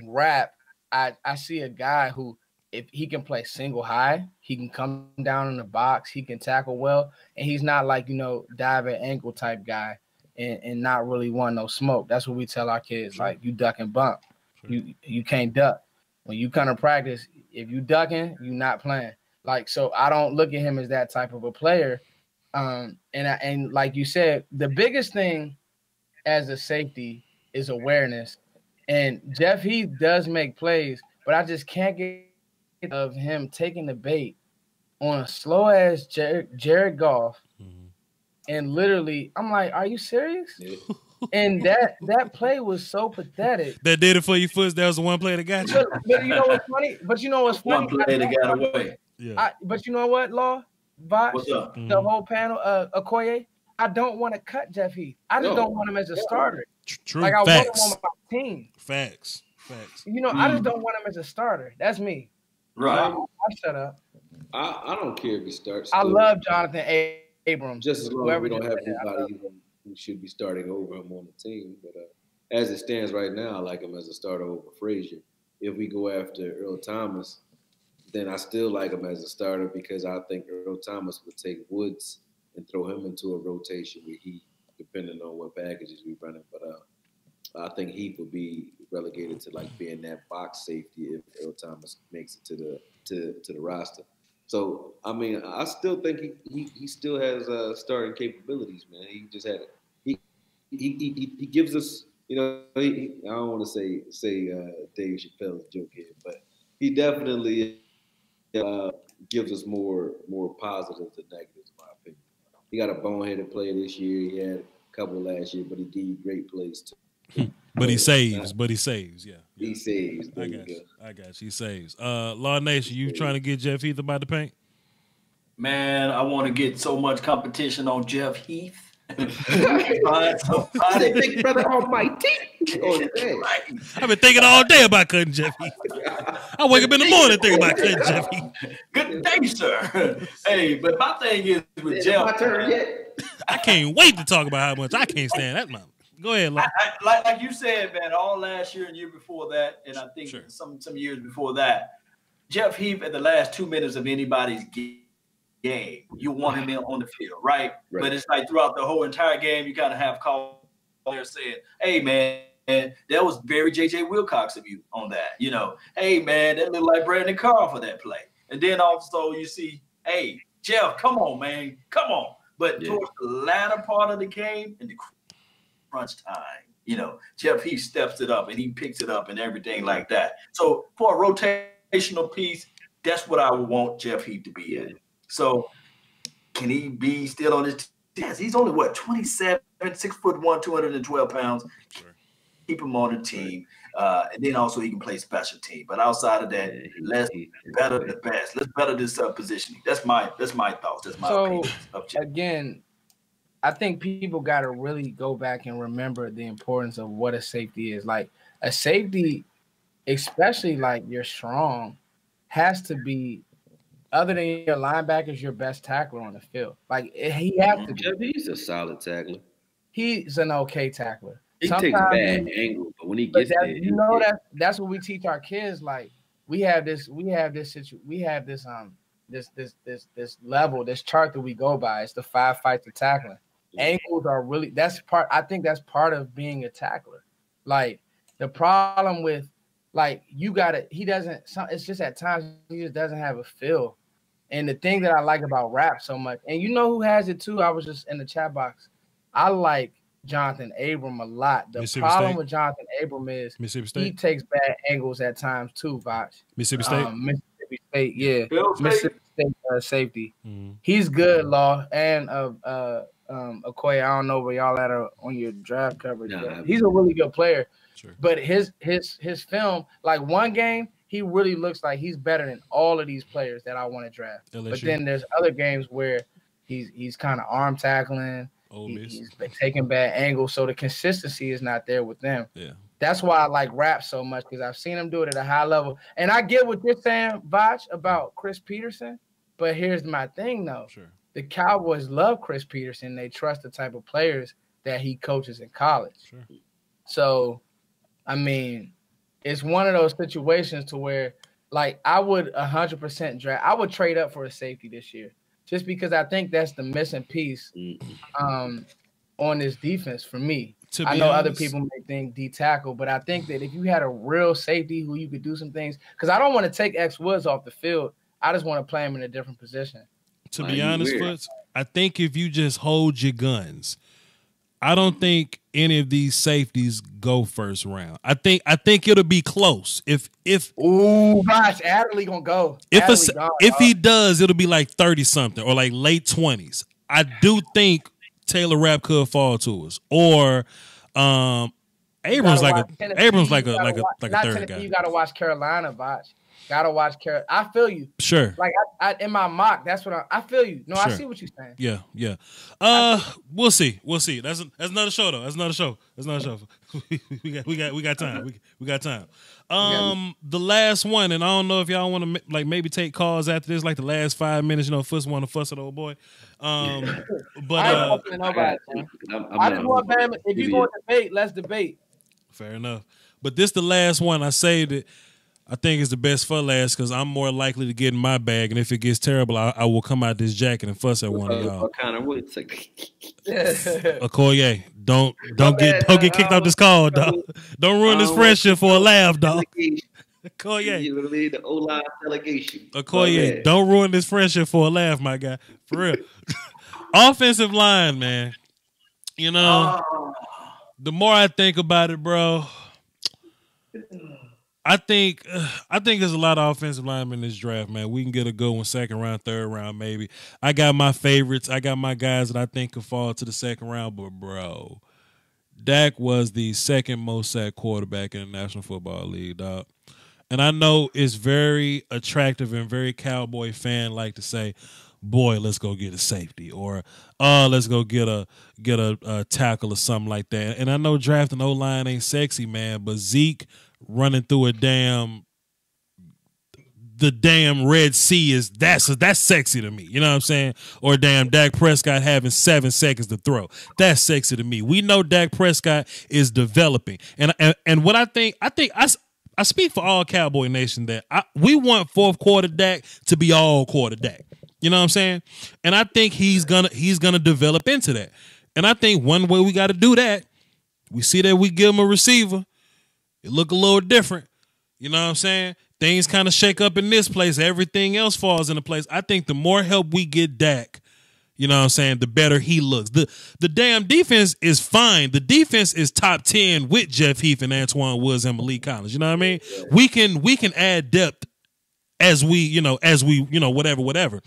Rap, I see a guy who, if he can play single high, he can come down in the box, he can tackle well, and he's not like, dive at ankle type guy and not really want no smoke. That's what we tell our kids, like, you duck and bump. You can't duck. When you kind of practice, if you ducking, you not playing. Like, so I don't look at him as that type of a player. And like you said, the biggest thing as a safety is awareness. And Jeff Heath does make plays, but I just can't get of him taking the bait on a slow ass Jared Goff. Mm-hmm. And literally, I'm like, are you serious? Yeah. And that play was so pathetic. That did it for you, Foots. That was the one play that got you. But you know what's funny? One play that got away. Yeah. But you know what, Law? Voch, what's up? The whole panel, Akoye, I don't want to cut Jeff Heath. I just don't want him as a starter. True. Like, I want him on my team. Facts. I just don't want him as a starter. That's me. Right. I'll shut up. I don't care if he starts. I love Jonathan Abrams. Just as long as we don't have anybody who should be starting over him on the team. But as it stands right now, I like him as a starter over Frazier. If we go after Earl Thomas, then I still like him as a starter because I think Earl Thomas would take Woods and throw him into a rotation with Heath, depending on what packages we running. But I think Heath would be relegated to like being that box safety if Earl Thomas makes it to the roster. So I mean, I still think he still has starting capabilities, man. He just had he gives us, I don't want to say Dave Chappelle's joke here, but he definitely gives us more positives than negatives, in my opinion. He got a boneheaded play this year. He had a couple last year, but he gave you great plays too. But he saves. Yeah. He saves. I got you. He saves. Law Nation, you trying to get Jeff Heath about the paint? Man, I want to get so much competition on Jeff Heath. Big brother almighty. I've been thinking all day about cutting Jeff Heath. I wake up in the morning thinking about cutting Jeff Heath. Good day, sir. Hey, but my thing is with Jeff. My turn yet? I can't wait to talk about how much I can't stand that man. Go ahead, like you said, man. All last year and year before that, and I think some years before that, Jeff Heath at the last 2 minutes of anybody's game, you want him in on the field, right? But it's like throughout the whole entire game, you gotta have callers saying, "Hey, man, that was very JJ Wilcox of you on that." Hey, man, that looked like Brandon Carr for that play. And then also you see, "Hey, Jeff, come on, man, come on." But towards the latter part of the game and the crunch time, Jeff Heath steps it up and he picks it up and everything like that. So for a rotational piece, that's what I would want Jeff Heath to be in. So can he be still on his team? Yes, he's only 27, 6'1", 212 pounds. Sure. keep him on the team, and then also he can play special team. But outside of that, let's better the best. Let's better this positioning. That's my thoughts. That's my opinion. Again, I think people got to really go back and remember the importance of what a safety is. Like a safety, especially like you're strong, has to be, other than your linebackers, your best tackler on the field. Like he has to be. He's a solid tackler. He's an okay tackler. He takes bad angles, but when he gets there, you know that's what we teach our kids. Like we have this level, this chart that we go by. It's the 5 fights of tackling. Angles are really I think that's part of being a tackler. Like the problem with it's just at times he just doesn't have a feel. And the thing that I like about Rap so much, and you know who has it too? I was just in the chat box. I like Jonathan Abram a lot. The problem with Jonathan Abram is he takes bad angles at times too, Voch. Mississippi State? Mississippi State, yeah. Mississippi State safety. He's good, Law. And Akoye, I don't know where y'all at on your draft coverage. He's a really good player. Sure. But his film, like one game, he really looks like he's better than all of these players that I want to draft. LSU. But then there's other games where he's kind of arm tackling. He's been taking bad angles, so the consistency is not there with them. Yeah, that's why I like Rap so much, because I've seen him do it at a high level. And I get what you're saying, Voch, about Chris Peterson. But here's my thing, though. Sure. The Cowboys love Chris Peterson. They trust the type of players that he coaches in college. Sure. So, I mean, it's one of those situations to where, like, I would 100% draft. I would trade up for a safety this year, just because I think that's the missing piece on this defense for me. I know other people may think D-tackle, but I think that if you had a real safety who you could do some things, because I don't want to take X Woods off the field. I just want to play him in a different position. To be honest, Foots, I think if you just hold your guns, I don't think any of these safeties go first round. I think it'll be close. If gosh, Adderley gonna go. If he does, it'll be like 30 something or like late 20s. I do think Taylor Rapp could fall to us, or Abrams like a third guy. You gotta watch Carolina, Voch. Gotta watch Carolina. I feel you. Sure. Like I in my mock, that's what I feel you. No, sure. I see what you're saying. Yeah. We'll see. That's another show though. That's another show. we got time. We got time. The last one, and I don't know if y'all want to like maybe take calls after this, like the last 5 minutes. You know, Fuss want to fuss at old boy. But I ain't to nobody. I just want them. If you want to debate, let's debate. Fair enough. But this the last one. I saved it. I think it's the best for last because I'm more likely to get in my bag, and if it gets terrible, I will come out this jacket and fuss at one of y'all. Akoye, don't get kicked off this call, dog. Don't ruin this friendship for a laugh, dog. Akoye, the O-line delegation. Akoye, don't ruin this friendship for a laugh, my guy. For real. Offensive line, man. You know, the more I think about it, bro. I think there's a lot of offensive linemen in this draft, man. We can get a good one, second round, third round, maybe. I got my favorites. I got my guys that I think could fall to the second round. But, bro, Dak was the second most sacked quarterback in the National Football League, dog. And I know it's very attractive and very Cowboy fan-like to say, boy, let's go get a safety, or let's go get a tackle or something like that. And I know drafting O-line ain't sexy, man, but Zeke running through the damn Red Sea that's sexy to me. You know what I'm saying? Or damn Dak Prescott having 7 seconds to throw. That's sexy to me. We know Dak Prescott is developing. And what I speak for all Cowboy Nation that we want fourth quarter Dak to be all quarter Dak. You know what I'm saying? And I think he's gonna develop into that. And I think one way we got to do that, we see that we give him a receiver. It look a little different. You know what I'm saying? Things kind of shake up in this place. Everything else falls into place. I think the more help we get Dak, you know what I'm saying, the better he looks. The damn defense is fine. The defense is top 10 with Jeff Heath and Antoine Woods and Malik Collins. You know what I mean? We can add depth as we whatever.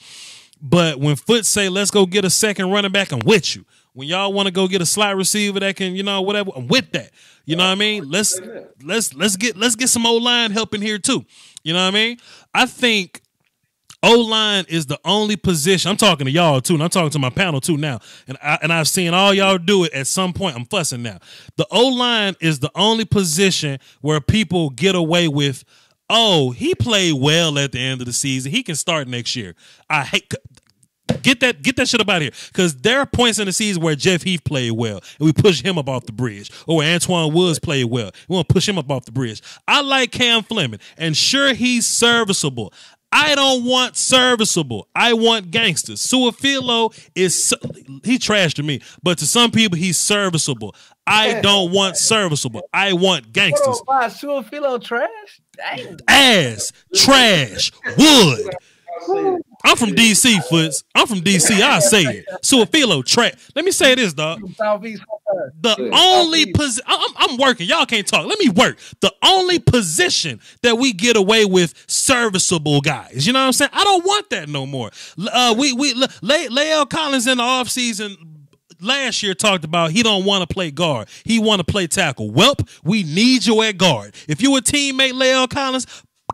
But when Foot say, let's go get a second running back, I'm with you. When y'all want to go get a slot receiver that can, whatever, I'm with that. You know what I mean? Let's get some O-line help in here too. You know what I mean? I think O-line is the only position. I'm talking to y'all too, and I'm talking to my panel too now. And I've seen all y'all do it at some point. I'm fussing now. The O-line is the only position where people get away with, oh, he played well at the end of the season. He can start next year. I hate. Get that shit up out of here. Because there are points in the season where Jeff Heath played well and we push him up off the bridge. Or where Antoine Woods played well. We want to push him up off the bridge. I like Cam Fleming. And sure, he's serviceable. I don't want serviceable. I want gangsters. Suafilo he trashed to me. But to some people, he's serviceable. I don't want serviceable. I want gangsters. Suafilo trash? Dang. Ass, trash, wood. I'm from DC, Foots. I'm from DC. I say it. Suafilo trash. Let me say this, dog. The only position I'm working. Y'all can't talk. Let me work. The only position that we get away with serviceable guys. You know what I'm saying? I don't want that no more. Lael Collins in the offseason last year talked about he don't want to play guard. He want to play tackle. Welp, we need you at guard. If you a teammate, Lael Collins,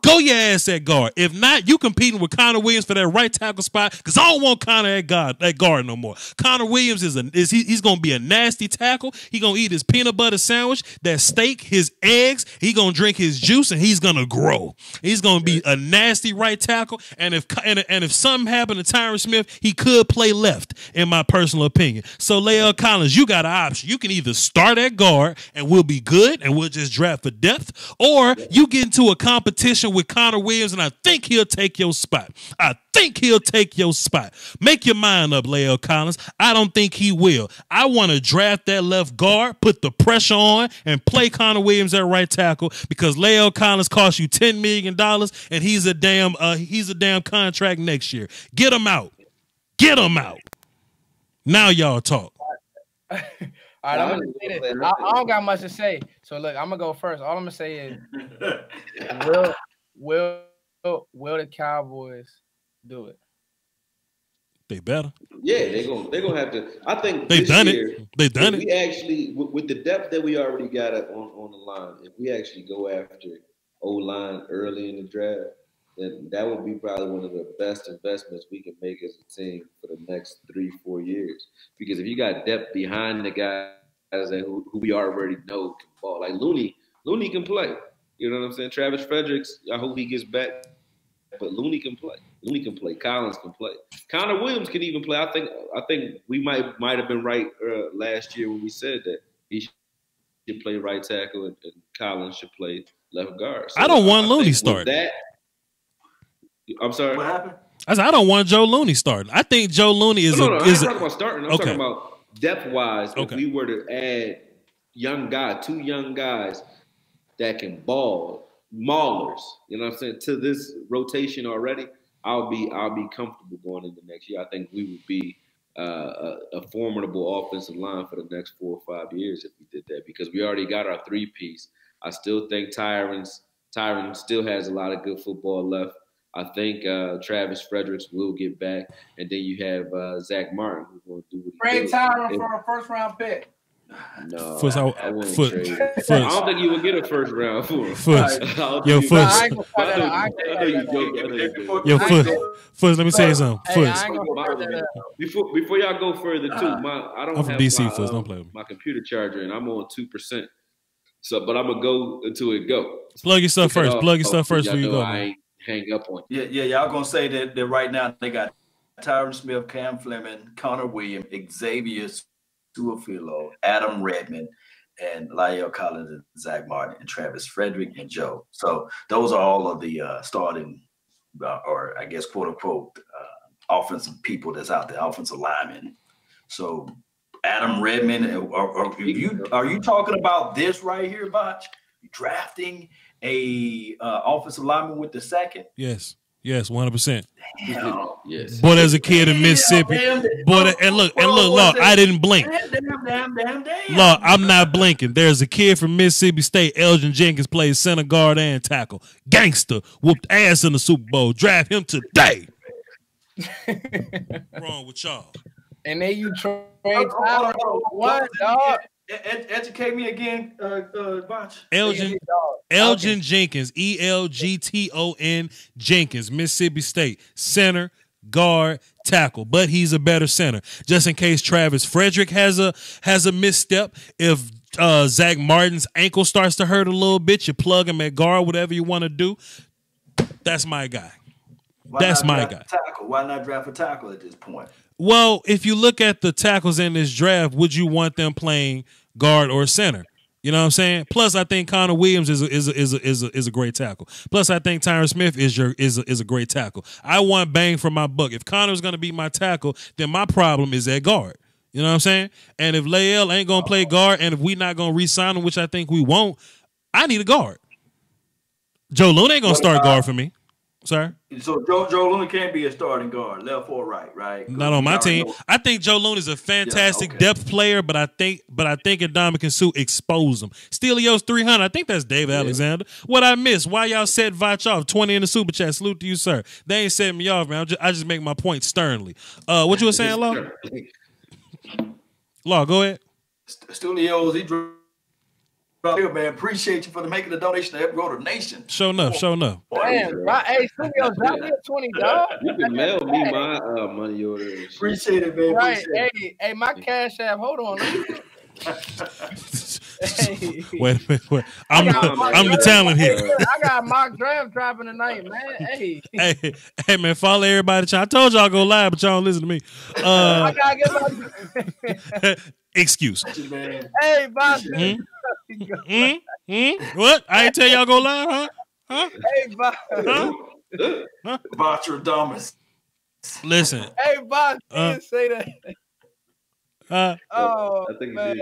go your ass at guard. If not, you competing with Connor Williams for that right tackle spot because I don't want Connor at guard no more. Connor Williams he's going to be a nasty tackle. He going to eat his peanut butter sandwich, that steak, his eggs. He going to drink his juice and he's going to grow. He's going to be a nasty right tackle. And if something happened to Tyron Smith, he could play left, in my personal opinion. So, Lael Collins, you got an option. You can either start at guard and we'll be good and we'll just draft for depth, or you get into a competition with Connor Williams, and I think he'll take your spot. Make your mind up, Lael Collins. I don't think he will. I want to draft that left guard, put the pressure on, and play Connor Williams at right tackle because Lael Collins costs you $10 million, and he's a damn contract next year. Get him out. Now y'all talk. All right, I'm gonna say this. I don't got much to say. So look, I'm gonna go first. All I'm gonna say is Will the Cowboys do it? They better. Yeah, they're gonna have to. I think they've done it. They've done it. We actually, with the depth that we already got on the line, if we actually go after O-line early in the draft, then that would be probably one of the best investments we can make as a team for the next 3-4 years. Because if you got depth behind the guys who we already know can ball, like Looney can play. You know what I'm saying? Travis Fredericks, I hope he gets back. But Looney can play. Collins can play. Connor Williams can even play. I think we might have been right last year when we said that he should play right tackle and Collins should play left guard. So I don't want Looney starting. I'm sorry. What happened? I said I don't want Joe Looney starting. I think Joe Looney is. I'm not talking about starting. I'm talking about depth-wise. Okay. If we were to add two young guys that can ball, maulers, you know what I'm saying, to this rotation already, I'll be comfortable going into next year. I think we would be a formidable offensive line for the next 4 or 5 years if we did that because we already got our three-piece. I still think Tyron still has a lot of good football left. I think Travis Fredericks will get back, and then you have Zach Martin who's going to do what he does. Trade Tyron for a first-round pick. No, I wouldn't trade. I don't think you would get a first round for him. First, let me say something. Before y'all go further, too, I'm from DC. Don't play with me. My computer charger, and I'm on 2%. So, but I'm gonna go until it go. Plug your stuff first. Plug your stuff first before you go. I ain't hang up on you. Yeah. Y'all gonna say that right now they got Tyron Smith, Cam Fleming, Connor Williams, Xavier Suafilo, Adam Redmond, and Lael Collins, and Zach Martin, and Travis Frederick, and Joe. So those are all of the starting, or I guess, quote unquote, offensive people that's out there, offensive linemen. So Adam Redmond, are you talking about this right here, Voch? Drafting a offensive lineman with the second? Yes, 100%. Damn. Yes. Boy, as a kid in Mississippi, and look, Lord, I didn't blink. Damn. Lord, I'm not blinking. There's a kid from Mississippi State, Elgin Jenkins, plays center guard and tackle. Gangster, whooped ass in the Super Bowl. Draft him today. Wrong with y'all. And then you trade what, dog? Educate me again, Voch. Elgin Jenkins, Elgton Jenkins, Mississippi State, center, guard, tackle, but he's a better center. Just in case Travis Frederick has a misstep, if Zach Martin's ankle starts to hurt a little bit, you plug him at guard, whatever you want to do. That's my guy. That's my guy. Tackle. Why not draft a tackle at this point? Well, if you look at the tackles in this draft, would you want them playing guard or center? You know what I'm saying? Plus, I think Connor Williams is a great tackle. Plus, I think Tyron Smith is a great tackle. I want bang for my buck. If Connor's going to be my tackle, then my problem is at guard. You know what I'm saying? And if Lael ain't going to play guard, and if we not going to re-sign him, which I think we won't, I need a guard. Joe Looney ain't going to start guard for me. Sorry? So Joe Looney can't be a starting guard, left or right? Not on my team. I think Joe Looney is a fantastic depth player, but I think Ndamukong Suh exposed him. Steelios 300. I think that's David Alexander. What I missed? Why y'all set Voch off? 20 in the super chat. Salute to you, sir. They ain't setting me off, man. I just make my point sternly. What you were saying, Law? Law, go ahead. Steelios, he drew. Man, appreciate you for making the donation to help grow the nation. Show enough. Damn, hey, Studios, drop me a $20. You can mail me my money order. Appreciate it, man. Right, hey, my Cash App. Hold on. Wait. I'm the talent here. I got a mock draft dropping tonight, man. Hey, man, follow everybody. I told y'all go live, but y'all don't listen to me. I gotta get my excuse. Hey, boss. What? I ain't tell y'all go live, huh? Hey, boss. Votradamus. Listen. Hey, boss. Didn't say that. I think man.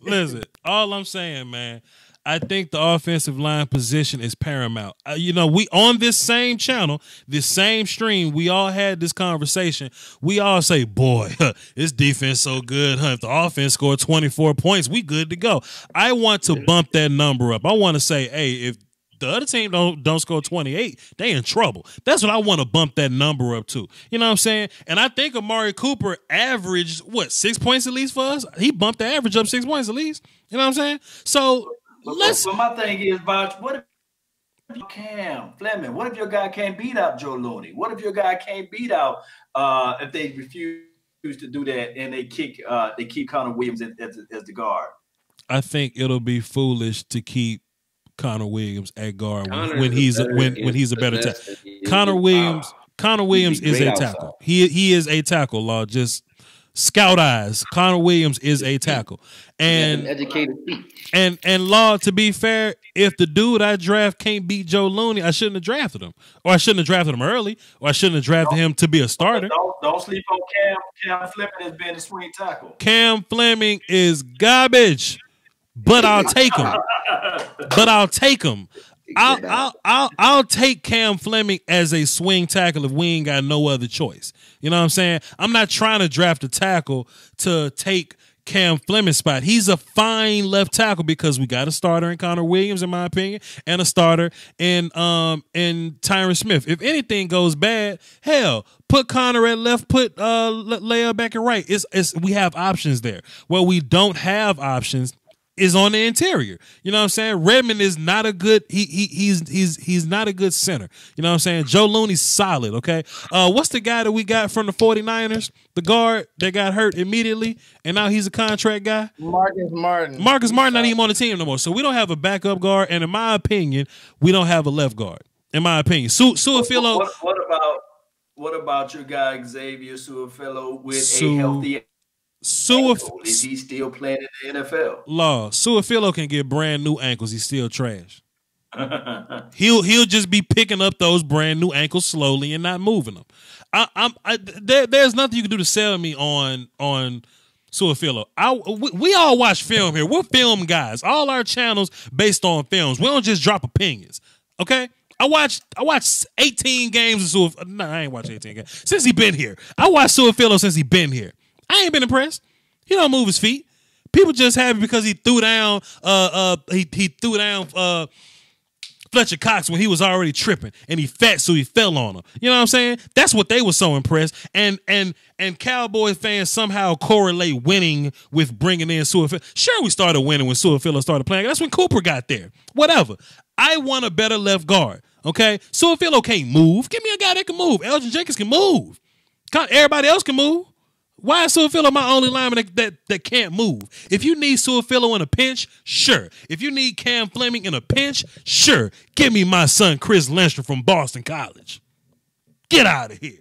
Listen, all I'm saying, man, I think the offensive line position is paramount. We on this same channel, this same stream, we all had this conversation. We all say, boy, this defense so good. If the offense scored 24 points, we good to go. I want to bump that number up. I want to say, hey, if the other team don't score 28, they in trouble. That's what I want to bump that number up to. You know what I'm saying? And I think Amari Cooper averaged, 6 points at least for us? He bumped the average up 6 points at least. You know what I'm saying? So, but my thing is, Voch, what if Cam Fleming? What if your guy can't beat out Joe Looney? What if your guy can't beat out if they refuse to do that and they keep Connor Williams as the guard? I think it'll be foolish to keep Connor Williams at guard when he's a better tackle. Connor Williams is a tackle. He is a tackle, Law. Just scout eyes. Connor Williams is a tackle. And educated feet. And Law, to be fair, if the dude I draft can't beat Joe Looney, I shouldn't have drafted him. Or I shouldn't have drafted him early. Or I shouldn't have drafted him to be a starter. Don't sleep on Cam. Cam Fleming has been a swing tackle. Cam Fleming is garbage. But I'll take him. I'll take Cam Fleming as a swing tackle if we ain't got no other choice. You know what I'm saying? I'm not trying to draft a tackle to take Cam Fleming's spot. He's a fine left tackle because we got a starter in Connor Williams, in my opinion, and a starter in Tyron Smith. If anything goes bad, hell, put Connor at left, put Lael back at right. We have options there. Where we don't have options is on the interior. You know what I'm saying? Redmond is not a good he's not a good center. You know what I'm saying? Joe Looney's solid, okay? What's the guy that we got from the 49ers? The guard that got hurt immediately and now he's a contract guy? Marcus Martin not even on the team no more. So we don't have a backup guard, and in my opinion, we don't have a left guard. In my opinion. Suafilo. What about your guy Xavier Suafilo with a healthy is he still playing in the NFL? Law. Suafilo can get brand new ankles. He's still trash. He'll just be picking up those brand new ankles slowly and not moving them. There's nothing you can do to sell me on Suafilo. We all watch film here. We're film guys. All our channels based on films. We don't just drop opinions. Okay. I watched 18 games of Suafilo. No, I ain't watched 18 games since he been here. I watched Suafilo since he been here. I ain't been impressed. He don't move his feet. People just happy because he threw down. He threw down for Fletcher Cox when he was already tripping and he fat, so he fell on him. You know what I'm saying? That's what they were so impressed. And Cowboys fans somehow correlate winning with bringing in Su'a-Filo. Sure, we started winning when Su'a-Filo started playing. That's when Cooper got there. Whatever. I want a better left guard. Okay, Su'a-Filo can't move. Give me a guy that can move. Elgin Jenkins can move. Everybody else can move. Why is Su'a-Filo my only lineman that can't move? If you need Su'a-Filo in a pinch, sure. If you need Cam Fleming in a pinch, sure. Give me my son Chris Lindstrom from Boston College. Get out of here.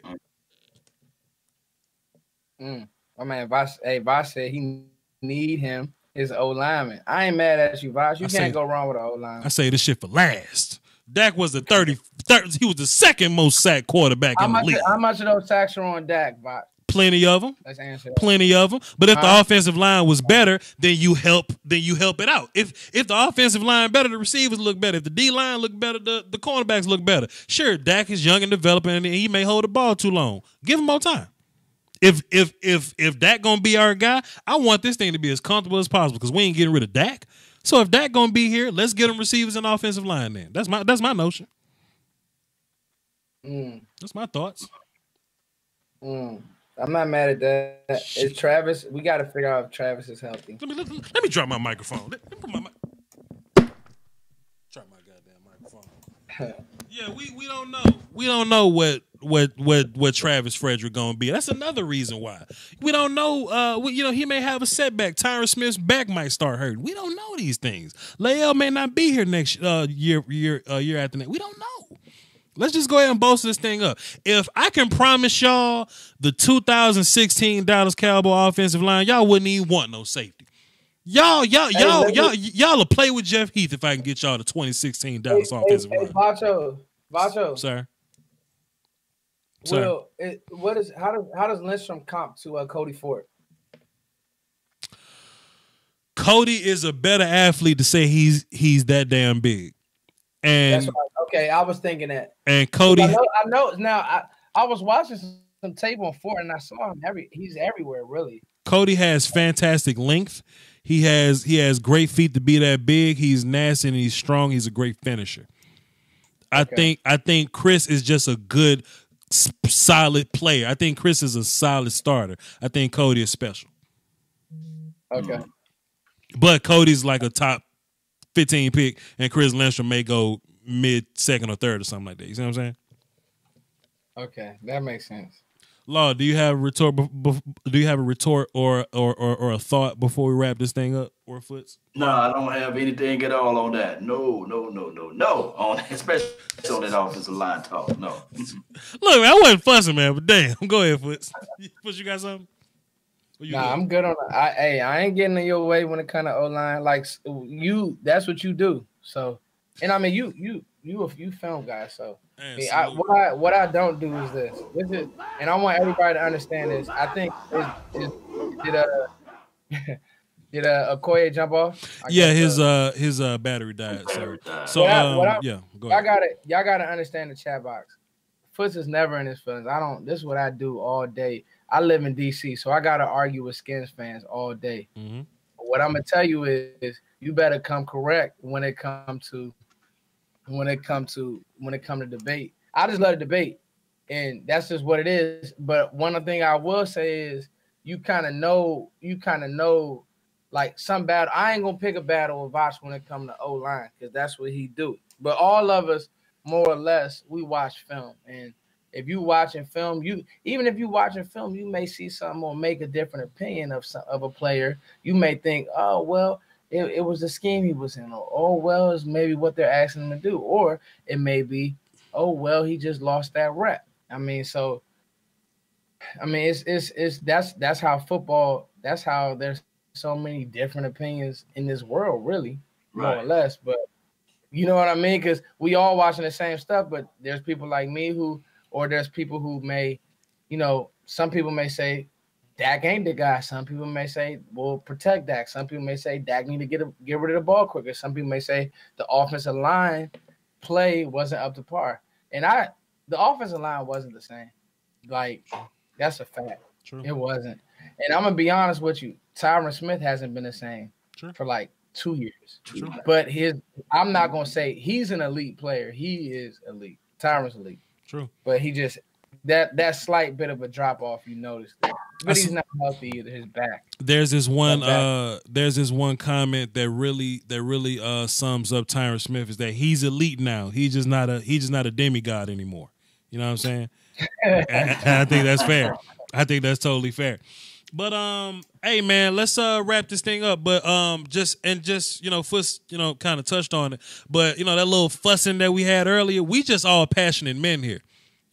My man Voch said he need him, his O-lineman. I ain't mad at you, Voch. You can't go wrong with an O-lineman. I say this shit for last. Dak was the 30, he was the second most sacked quarterback in the league. How much of those sacks are on Dak, Voch? Plenty of them. Let's answer that. Plenty of them. But if the offensive line was better, then you help it out. If the offensive line better, the receivers look better. If the D line look better, the cornerbacks look better. Sure, Dak is young and developing, and he may hold the ball too long. Give him more time. If Dak gonna be our guy, I want this thing to be as comfortable as possible because we ain't getting rid of Dak. So if Dak gonna be here, let's get him receivers and offensive line. Then that's my notion. That's my thoughts. I'm not mad at that. Is Travis? We got to figure out if Travis is healthy. Let me drop my microphone. Let me put my drop my goddamn microphone. Yeah, we don't know. We don't know what Travis Frederick gonna be. That's another reason why we don't know. He may have a setback. Tyron Smith's back might start hurting. We don't know these things. Lael may not be here next year after that. We don't know. Let's just go ahead and bolster this thing up. If I can promise y'all the 2016 Dallas Cowboy offensive line, y'all wouldn't even want no safety. Y'all will play with Jeff Heath if I can get y'all the 2016 Dallas offensive line. Vacho, sir. Will, how does Lindstrom comp to Cody Ford? Cody is a better athlete to say he's that damn big. And that's right. Okay, I was thinking that. And Cody, I know. Now I was watching some tape on Ford, and I saw him he's everywhere, really. Cody has fantastic length. He has great feet to be that big. He's nasty and he's strong. He's a great finisher. I think Chris is just a good, solid player. I think Chris is a solid starter. I think Cody is special. Okay. But Cody's like a top 15 pick, and Chris Lindstrom may go mid, second, or third or something like that. You see what I'm saying? Okay, that makes sense. Law, do you have a retort? Do you have a retort or a thought before we wrap this thing up? Or Foots? No, I don't have anything at all on that. No. On especially on that offensive line talk. No. Look, man, I wasn't fussing, man, but damn, go ahead, Foots. Foots, you got something? I'm good on that. I ain't getting in your way when it comes to O-line. Like that's what you do. So, and I mean, you film guy. So, what I don't do is this. And I want everybody to understand this. I think did Akoye jump off? His battery died. Go ahead. Y'all gotta understand the chat box. Foots is never in his feelings. This is what I do all day. I live in DC, so I gotta argue with Skins fans all day. Mm-hmm. What I'm gonna tell you is you better come correct when it come to debate. I just love to debate, and that's just what it is. But one thing I will say is you kind of know, like some battle. I ain't gonna pick a battle with Voch when it comes to O-line because that's what he do. But all of us, more or less, we watch film, and if you watching film, you may see something or make a different opinion of a player. You may think, oh well, it was the scheme he was in, or oh well, it's maybe what they're asking him to do, or it may be, oh well, he just lost that rep. It's that's how football. That's how there's so many different opinions in this world, really, more or less. But you know what I mean? Because we all watching the same stuff, but there's people like me or there's people who may, some people may say Dak ain't the guy. Some people may say, well, protect Dak. Some people may say Dak need to get rid of the ball quicker. Some people may say the offensive line play wasn't up to par. And the offensive line wasn't the same. Like, that's a fact. True. It wasn't. And I'm going to be honest with you. Tyron Smith hasn't been the same for like 2 years. True. But I'm not gonna say he's an elite player. He is elite. Tyron's elite. True. But he just that slight bit of a drop off, you noticed it. But he's not healthy either. His back. There's this one comment that really sums up Tyron Smith is that he's elite now. He's just not a demigod anymore. You know what I'm saying? and I think that's fair. I think that's totally fair. But hey man, let's wrap this thing up. But just Fuss, kind of touched on it. But that little fussing that we had earlier, we just all passionate men here.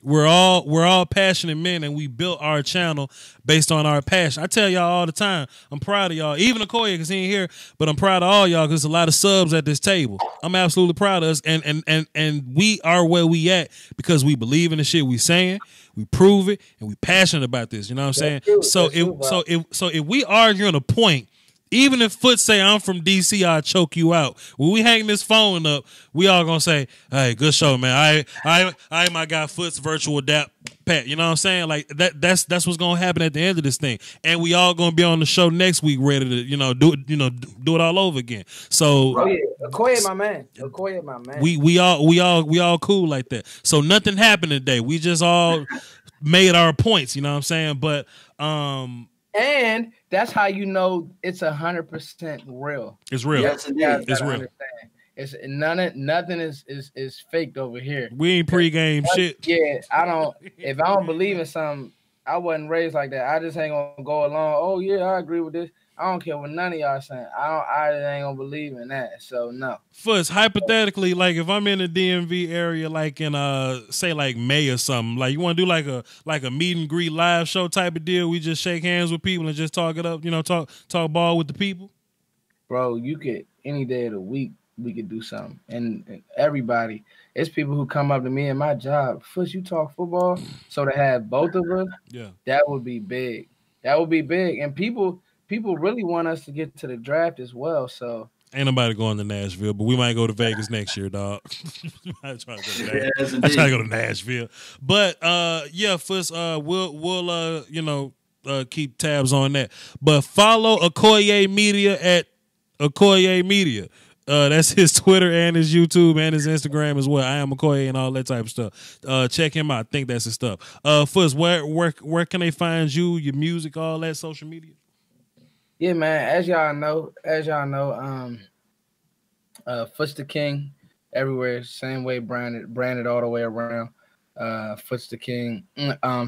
We're all passionate men, and we built our channel based on our passion. I tell y'all all the time, I'm proud of y'all. Even Akoye, because he ain't here, but I'm proud of all y'all because there's a lot of subs at this table. I'm absolutely proud of us, and we are where we at because we believe in the shit we saying, we prove it, and we passionate about this. You know what I'm saying? So if we arguing a point, even if Foot say I'm from DC, I'll choke you out. When we hang this phone up, we all gonna say, "Hey, good show, man. I my guy Foot's virtual dap Pat." You know what I'm saying? Like that's what's gonna happen at the end of this thing, and we all gonna be on the show next week, ready to do it all over again. So, Akoye, my man. Akoye, my man. We all cool like that. So nothing happened today. We just all made our points. You know what I'm saying? But And that's how you know it's 100% real. It's real. Yes, indeed. It's real. It's nothing is faked over here. We ain't pregame shit. Yeah, if I don't believe in something, I wasn't raised like that. I just ain't gonna go along. Oh yeah, I agree with this. I don't care what none of y'all saying. I ain't gonna believe in that. So no. First, hypothetically, like if I'm in the DMV area, like in say like May or something, like you want to do like a meet and greet live show type of deal. We just shake hands with people and just talk it up. Talk ball with the people. Bro, you could any day of the week we could do something, and everybody. It's people who come up to me in my job. First, you talk football, so to have both of us, that would be big. That would be big, and people really want us to get to the draft as well. So ain't nobody going to Nashville, but we might go to Vegas next year, dog. I try to go to Nashville, but Fuss, we'll keep tabs on that. But follow Akoye Media at Akoye Media. That's his Twitter and his YouTube and his Instagram as well. I am Akoye and all that type of stuff. Check him out. I think that's his stuff. Fuss, where can they find you, your music, all that social media? Yeah, man. As y'all know, Foot's the King everywhere. Same way branded all the way around. Foot's the King.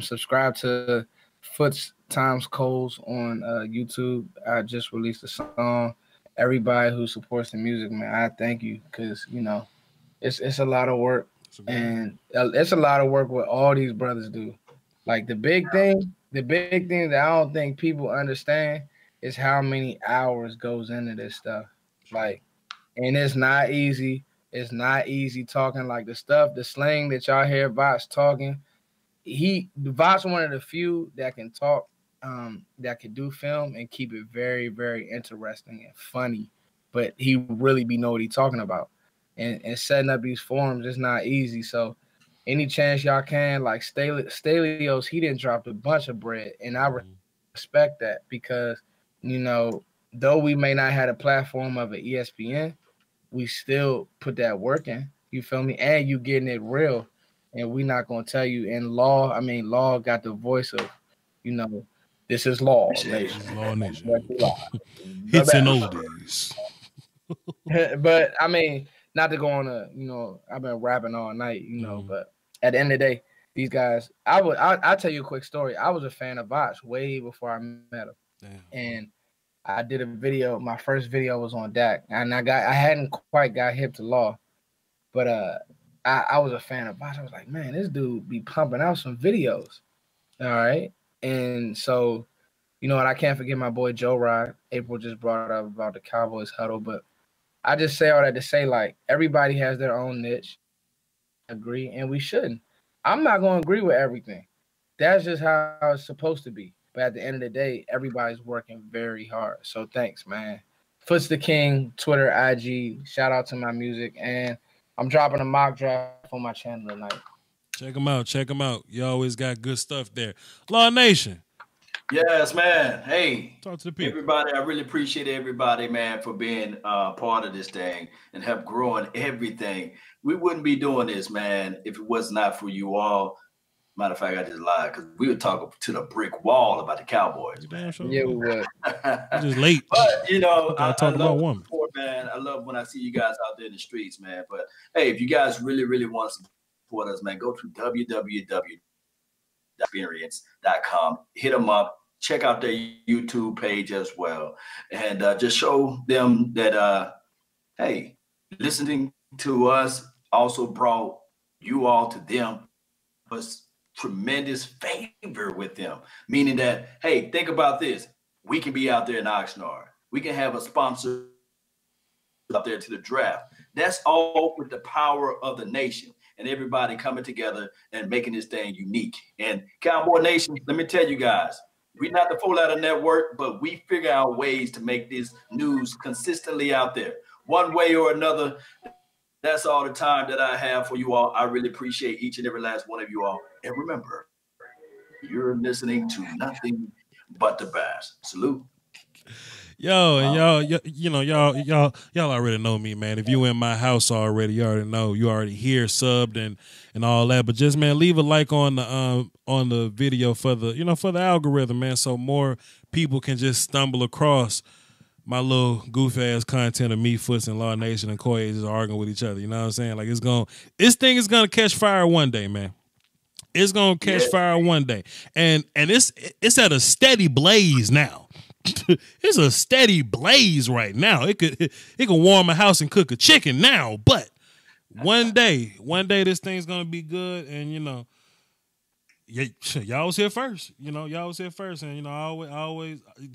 Subscribe to Foot's Times Coles on YouTube. I just released a song. Everybody who supports the music, man, I thank you because it's a lot of work, and it's a lot of work what all these brothers do. Like the big thing that I don't think people understand is how many hours goes into this stuff. Like, and it's not easy. It's not easy talking like the slang that y'all hear Voch talking. Voch one of the few that can talk. That could do film and keep it very, very interesting and funny, but he really know what he's talking about. And setting up these forums is not easy. So any chance y'all can, like Stelios, he didn't drop a bunch of bread, and I respect that because though we may not have a platform of an ESPN, we still put that work in. You feel me? And you getting it real, and we not gonna tell you. And Law got the voice of, this is Law Nation. Law Nation. Hits and oldies. But not to go on I've been rapping all night, but at the end of the day, these guys, I'll tell you a quick story. I was a fan of Voch way before I met him. Damn. And I did a video. My first video was on Dak, and I hadn't quite got hip to Law, but I was a fan of Voch. I was like, man, this dude be pumping out some videos. All right. And so, I can't forget my boy Joe Rod. April just brought up about the Cowboys huddle, but I just say all that to say, like, everybody has their own niche. Agree, and we shouldn't. I'm not going to agree with everything. That's just how it's supposed to be. But at the end of the day, everybody's working very hard. So thanks, man. Foot's the King, Twitter, IG. Shout out to my music. And I'm dropping a mock draft on my channel tonight. Check them out. You always got good stuff there. Law Nation. Yes, man. Hey, talk to the people. Everybody, I really appreciate everybody, man, for being part of this thing and help growing everything. We wouldn't be doing this, man, if it was not for you all. Matter of fact, I just lied because we would talk to the brick wall about the Cowboys, man. Sure yeah, we would. Just late. But I love the support, man. I love when I see you guys out there in the streets, man. But hey, if you guys really, really want to support us, man, go to www.experience.com. Hit them up. Check out their YouTube page as well, and just show them that hey, listening to us also brought you all to them. Was tremendous favor with them, meaning that, hey, think about this. We can be out there in Oxnard. We can have a sponsor out there to the draft. That's all with the power of the nation and everybody coming together and making this thing unique. And Cowboy Nation, let me tell you guys, we're not the Full Ladder Network, but we figure out ways to make this news consistently out there. One way or another, that's all the time that I have for you all. I really appreciate each and every last one of you all. And remember, you're listening to nothing but the best. Salute. Yo, and y'all already know me, man. If you in my house already, you already know. You already here, subbed and all that. But just, man, leave a like on the video for the algorithm, man, so more people can just stumble across my little goof ass content of me, Foots, and Law Nation and Akoye just arguing with each other. You know what I'm saying? Like this thing is gonna catch fire one day, man. It's gonna catch fire one day, and it's at a steady blaze now. It's a steady blaze right now. It could warm a house and cook a chicken now, but one day this thing's gonna be good, and y'all was here first. Y'all was here first, and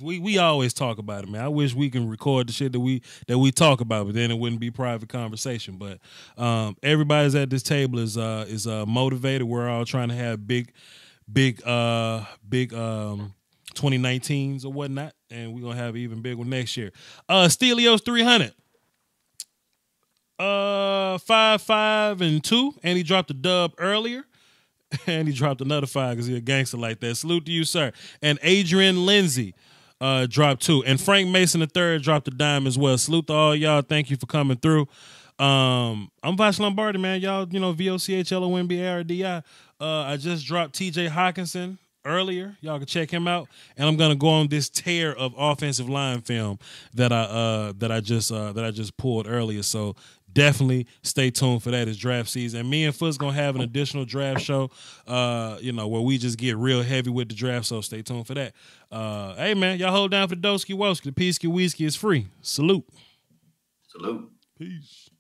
we always talk about it, man. I wish we can record the shit that we talk about, but then it wouldn't be private conversation. But everybody's at this table is motivated. We're all trying to have big 2019s or whatnot, and we're gonna have an even big one next year. Stelios 300. 5-5-2, and he dropped a dub earlier. And he dropped another 5 because he's a gangster like that. Salute to you, sir. And Adrian Lindsay dropped 2. And Frank Mason III dropped a dime as well. Salute to all y'all. Thank you for coming through. I'm Voch Lombardi, man. Y'all, VOCHLOMBARDI. I just dropped TJ Hawkinson earlier. Y'all can check him out. And I'm gonna go on this tear of offensive line film that I just pulled earlier. So definitely stay tuned for that. It's draft season. And me and Foot's gonna have an additional draft show, where we just get real heavy with the draft. So stay tuned for that. Hey man, y'all hold down for the Doski Woski. The Peasky Whiskey is free. Salute. Salute. Peace.